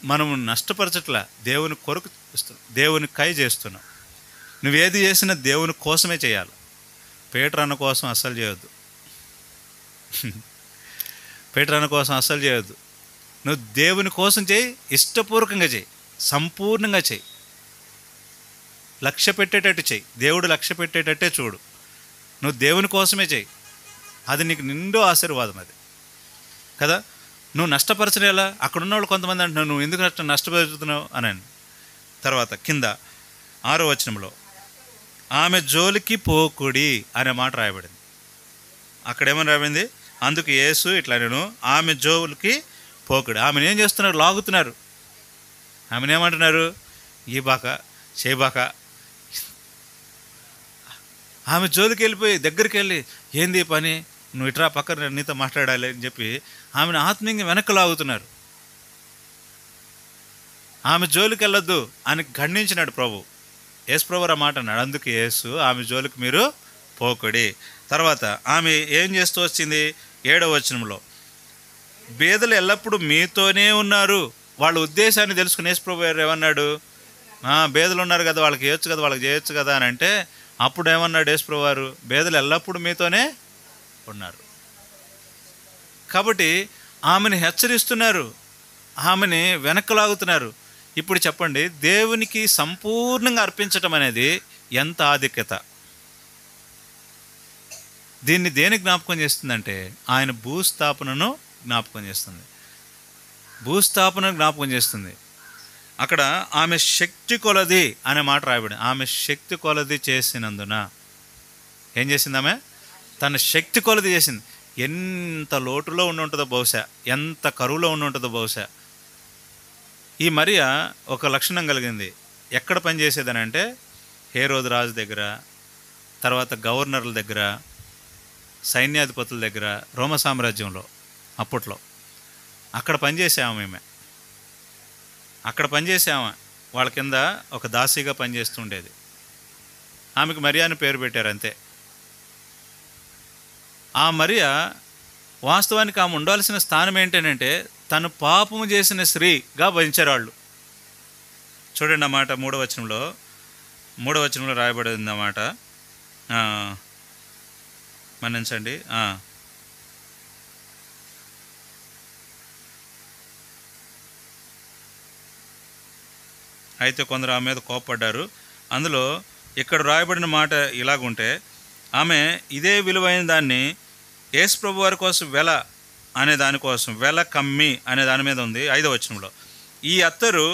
మనము నష్టపరచట్లా, దేవుని కొరకు చేస్తున్నాం, దేవుని కై చేస్తున్నాం. నువ్వేది చేసినా దేవుని కోసమే చేయాలి. పేటర్ అన్న కోసం అస్సలు చేయొద్దు. పేటర్ అన్న కోసం అస్సలు చేయొద్దు. నువ్వు దేవుని కోసం చేయి, ఇష్టపూర్వకంగా చేయి, సంపూర్ణంగా చేయి, లక్ష్య పెట్టేటట్టు చేయి, దేవుడు లక్ష్య పెట్టేటట్టే చూడు. నువ్వు దేవుని కోసమే చేయి, అది నీకు నిండో ఆశీర్వాదం అది కదా. నువ్వు నష్టపరచలేలా. అక్కడ ఉన్నవాళ్ళు కొంతమంది అంటున్నావు, నువ్వు ఎందుకు నష్టపరుచుతున్నావు అని. తర్వాత కింద 6వ వచనంలో ఆమె జోలికి పోకుడి అనే మాట రాయబడింది. అక్కడేమని రాయబడింది? అందుకు యేసు ఇట్లా, నేను ఆమె జోలికి పోకుడి. ఆమెను ఏం చేస్తున్నారు? లాగుతున్నారు. ఆమెను ఏమంటున్నారు? ఈ బాక చేయబాక. ఆమె జోలికి వెళ్ళిపోయి దగ్గరికి వెళ్ళి, ఏంది పని, నువ్వు ఇట్రా పక్కన నీతో మాట్లాడాలి అని చెప్పి ఆమెను ఆత్మీయంగా వెనక్కి లాగుతున్నారు. ఆమె జోలికి వెళ్ళొద్దు అని ఖండించినాడు ప్రభు. యేసు ప్రభు ఆ మాట అన్నాడు. అందుకు యేసు ఆమె జోలికి మీరు పోకుడి. తర్వాత ఆమె ఏం చేస్తూ వచ్చింది? 7వ వచనంలో, బేదలు ఎల్లప్పుడూ మీతోనే ఉన్నారు. వాళ్ళ ఉద్దేశాన్ని తెలుసుకుని యేసు ప్రభు ఏమన్నాడు? బేదలు ఉన్నారు కదా, వాళ్ళకి చేయొచ్చు కదా, వాళ్ళకి చేయొచ్చు కదా అని అంటే, అప్పుడు ఏమన్నాడు యేసు ప్రభు వారు? బేదలు ఎల్లప్పుడూ మీతోనే ఉన్నారు. కాబట్టి ఆమెను హెచ్చరిస్తున్నారు, ఆమెని వెనక్కి లాగుతున్నారు. ఇప్పుడు చెప్పండి, దేవునికి సంపూర్ణంగా అర్పించటం అనేది ఎంత ఆధిక్యత. దీన్ని దేని జ్ఞాపకం చేస్తుందంటే ఆయన భూస్థాపనను జ్ఞాపకం చేస్తుంది. భూస్థాపన జ్ఞాపకం చేస్తుంది. అక్కడ ఆమె శక్తి కొలది అనే మాట రాయబడింది. ఆమె శక్తి కొలది చేసినందున ఏం చేసింది? ఆమె తన శక్తి కొలది చేసింది. ఎంత లోటులో ఉండి ఉంటుందో బహుశా, ఎంత కరువులో ఉండి ఉంటుందో బహుశా. ఈ మరియా ఒక లక్షణం కలిగింది. ఎక్కడ పనిచేసేదని అంటే హేరోదు రాజు దగ్గర, తర్వాత గవర్నర్ల దగ్గర, సైన్యాధిపతుల దగ్గర, రోమ సామ్రాజ్యంలో అప్పట్లో అక్కడ పనిచేసాము. ఈమె అక్కడ పనిచేసాము. వాళ్ళ కింద ఒక దాసిగా పనిచేస్తుండేది. ఆమెకు మరియా అని పేరు పెట్టారు అంతే. ఆ మరియా వాస్తవానికి ఆమె ఉండాల్సిన స్థానం ఏంటంటే తను పాపము చేసిన స్త్రీగా భజించారు వాళ్ళు. చూడండి అన్నమాట 3వ వచనంలో రాయబడింది అన్నమాట. మన్నించండి. అయితే కొందరు ఆమె మీద కోప్పడ్డారు. అందులో ఇక్కడ రాయబడిన మాట ఇలాగుంటే, ఆమె ఇదే విలువైన దాన్ని యేసు ప్రభు వారి కోసం వెల అనే దానికోసం, వెల కమ్మి అనే దాని మీద ఉంది. 5వ వచనంలో, ఈ అత్తరు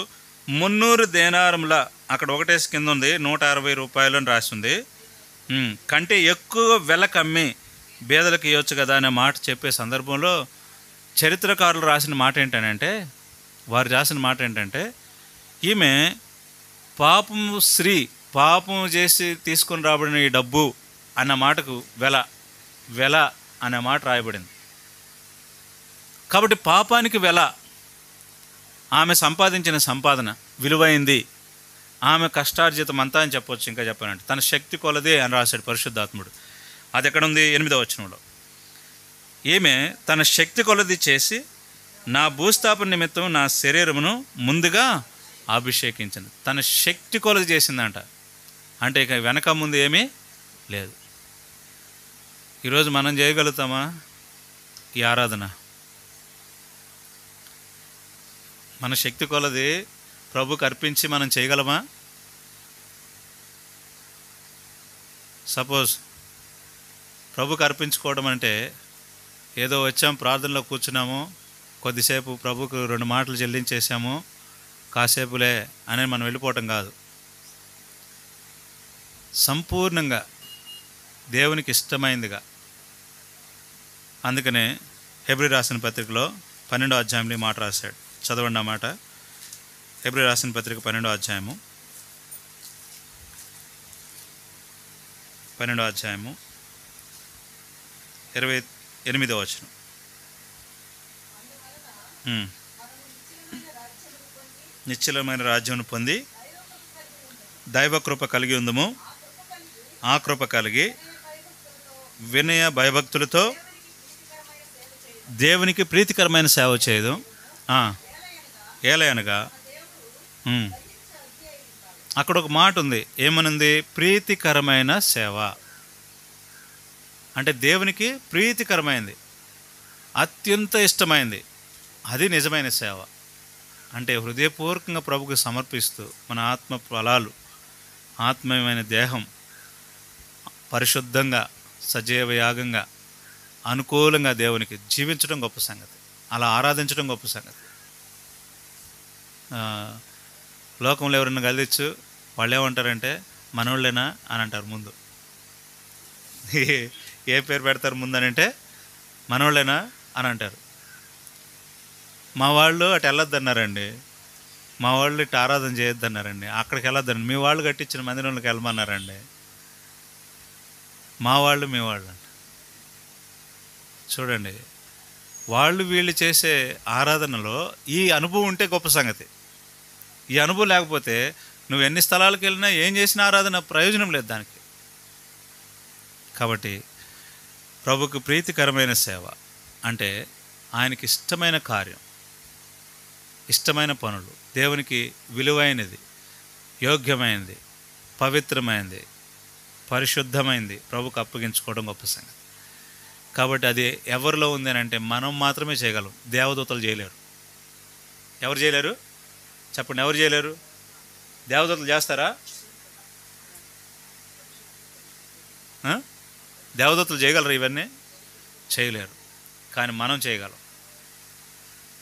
300 దేనారముల అక్కడ ఒకటేసి కింద ఉంది 160 రూపాయలు అని రాసింది. కంటే ఎక్కువ వెలకు అమ్మి బేదలకు ఇవ్వచ్చు కదా అనే మాట చెప్పే సందర్భంలో చరిత్రకారులు రాసిన మాట ఏంటంటే, వారు రాసిన మాట ఏంటంటే, ఈమె పాపం చేసి తీసుకొని రాబడిన ఈ డబ్బు అన్న మాటకు వెల అనే మాట రాయబడింది. కాబట్టి పాపానికి వెల, ఆమె సంపాదించిన సంపాదన విలువైంది, ఆమె కష్టార్జితం అంతా అని చెప్పొచ్చు. ఇంకా చెప్పానంటే తన శక్తి కొలది అని రాశాడు పరిశుద్ధాత్ముడు. అది ఎక్కడుంది? 8వ వచనంలో. ఈమె తన శక్తి కొలది చేసి నా భూస్థాపన నిమిత్తం నా శరీరమును ముందుగా అభిషేకించింది. తన శక్తి కొలది చేసిందంట. అంటే ఇక వెనక ముందు ఏమీ లేదు. ఈరోజు మనం చేయగలుగుతామా ఈ ఆరాధన? మన శక్తి కొలది ప్రభుకు అర్పించి మనం చేయగలమా? సపోజ్ ప్రభుకు అర్పించుకోవడం అంటే ఏదో వచ్చాం, ప్రార్థనలో కూర్చున్నాము, కొద్దిసేపు ప్రభుకు 2 మాటలు చెల్లించేసాము, కాసేపులే అని మనం వెళ్ళిపోవటం కాదు. సంపూర్ణంగా దేవునికి ఇష్టమైందిగా. అందుకనే హెబ్రీ రాసిన పత్రికలో 12వ అధ్యాయంలో ఈ మాట రాశాడు. చదవండి ఆ మాట. హెబ్రీ రాసిన పత్రిక 12వ అధ్యాయము 28వ వచనం. నిశ్చలమైన రాజ్యం పొంది దైవకృప కలిగి ఉందము. ఆ కృప కలిగి వినయ భయభక్తులతో దేవునికి ప్రీతికరమైన సేవ చేయదు. ఏలయనగా అక్కడ ఒక మాట ఉంది. ఏమనుంది? ప్రీతికరమైన సేవ. అంటే దేవునికి ప్రీతికరమైంది, అత్యంత ఇష్టమైంది, అది నిజమైన సేవ. అంటే హృదయపూర్వకంగా ప్రభుకు సమర్పిస్తూ మన ఆత్మ ఫలాలు, ఆత్మీయమైన దేహం పరిశుద్ధంగా సజీవ యాగంగా అనుకూలంగా దేవునికి జీవించడం గొప్ప సంగతి. అలా ఆరాధించడం గొప్ప సంగతి. లోకంలో ఎవరైనా కలిదిచ్చు, వాళ్ళు ఏమంటారంటే మనోళ్ళేనా అని అంటారు ముందు. ఏ పేరు పెడతారు ముందనంటే మనోళ్ళేనా అని అంటారు. మా వాళ్ళు అటు వెళ్ళొద్దన్నారండి, మా వాళ్ళు ఇటు ఆరాధన చేయొద్దన్నారండి, అక్కడికి వెళ్ళొద్దండి, మీ వాళ్ళు కట్టించిన మందిరంలోకి వెళ్ళమన్నారండి. మా వాళ్ళు మీ వాళ్ళు అంట. చూడండి, వాళ్ళు వీళ్ళు చేసే ఆరాధనలో ఈ అనుభవం ఉంటే గొప్ప సంగతి. ఈ అనుభవం లేకపోతే నువ్వు ఎన్ని స్థలాలకు వెళ్ళినా ఏం చేసినా ఆరాధన ప్రయోజనం లేదు దానికి. కాబట్టి ప్రభుకు ప్రీతికరమైన సేవ అంటే ఆయనకి ఇష్టమైన కార్యం, ఇష్టమైన పనులు, దేవునికి విలువైనది, యోగ్యమైనది, పవిత్రమైనది, పరిశుద్ధమైనది ప్రభుకు అప్పగించుకోవడం గొప్ప సంగతి. కాబట్టి అది ఎవరిలో ఉంది అని అంటే మనం మాత్రమే చేయగలం. దేవదూతలు చేయలేరు. ఎవరు చేయలేరు? చెప్పండి, ఎవరు చేయలేరు? దేవదూతలు చేస్తారా? దేవదూతలు చేయగలరు? ఇవన్నీ చేయలేరు. కానీ మనం చేయగలం.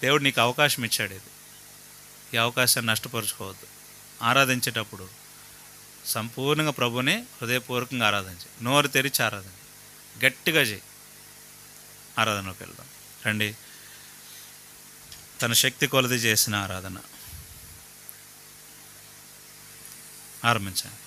దేవుడు నీకు అవకాశం ఇచ్చాడు. ఇది ఈ అవకాశాన్ని నష్టపరుచుకోవద్దు. ఆరాధించేటప్పుడు సంపూర్ణంగా ప్రభుని హృదయపూర్వకంగా ఆరాధించి, నోరు తెరిచి ఆరాధించి, గట్టిగా చేయి. ఆరాధనలోకి వెళ్దాం రండి. తన శక్తి కొలది చేసిన ఆరాధన ఆరంభించండి.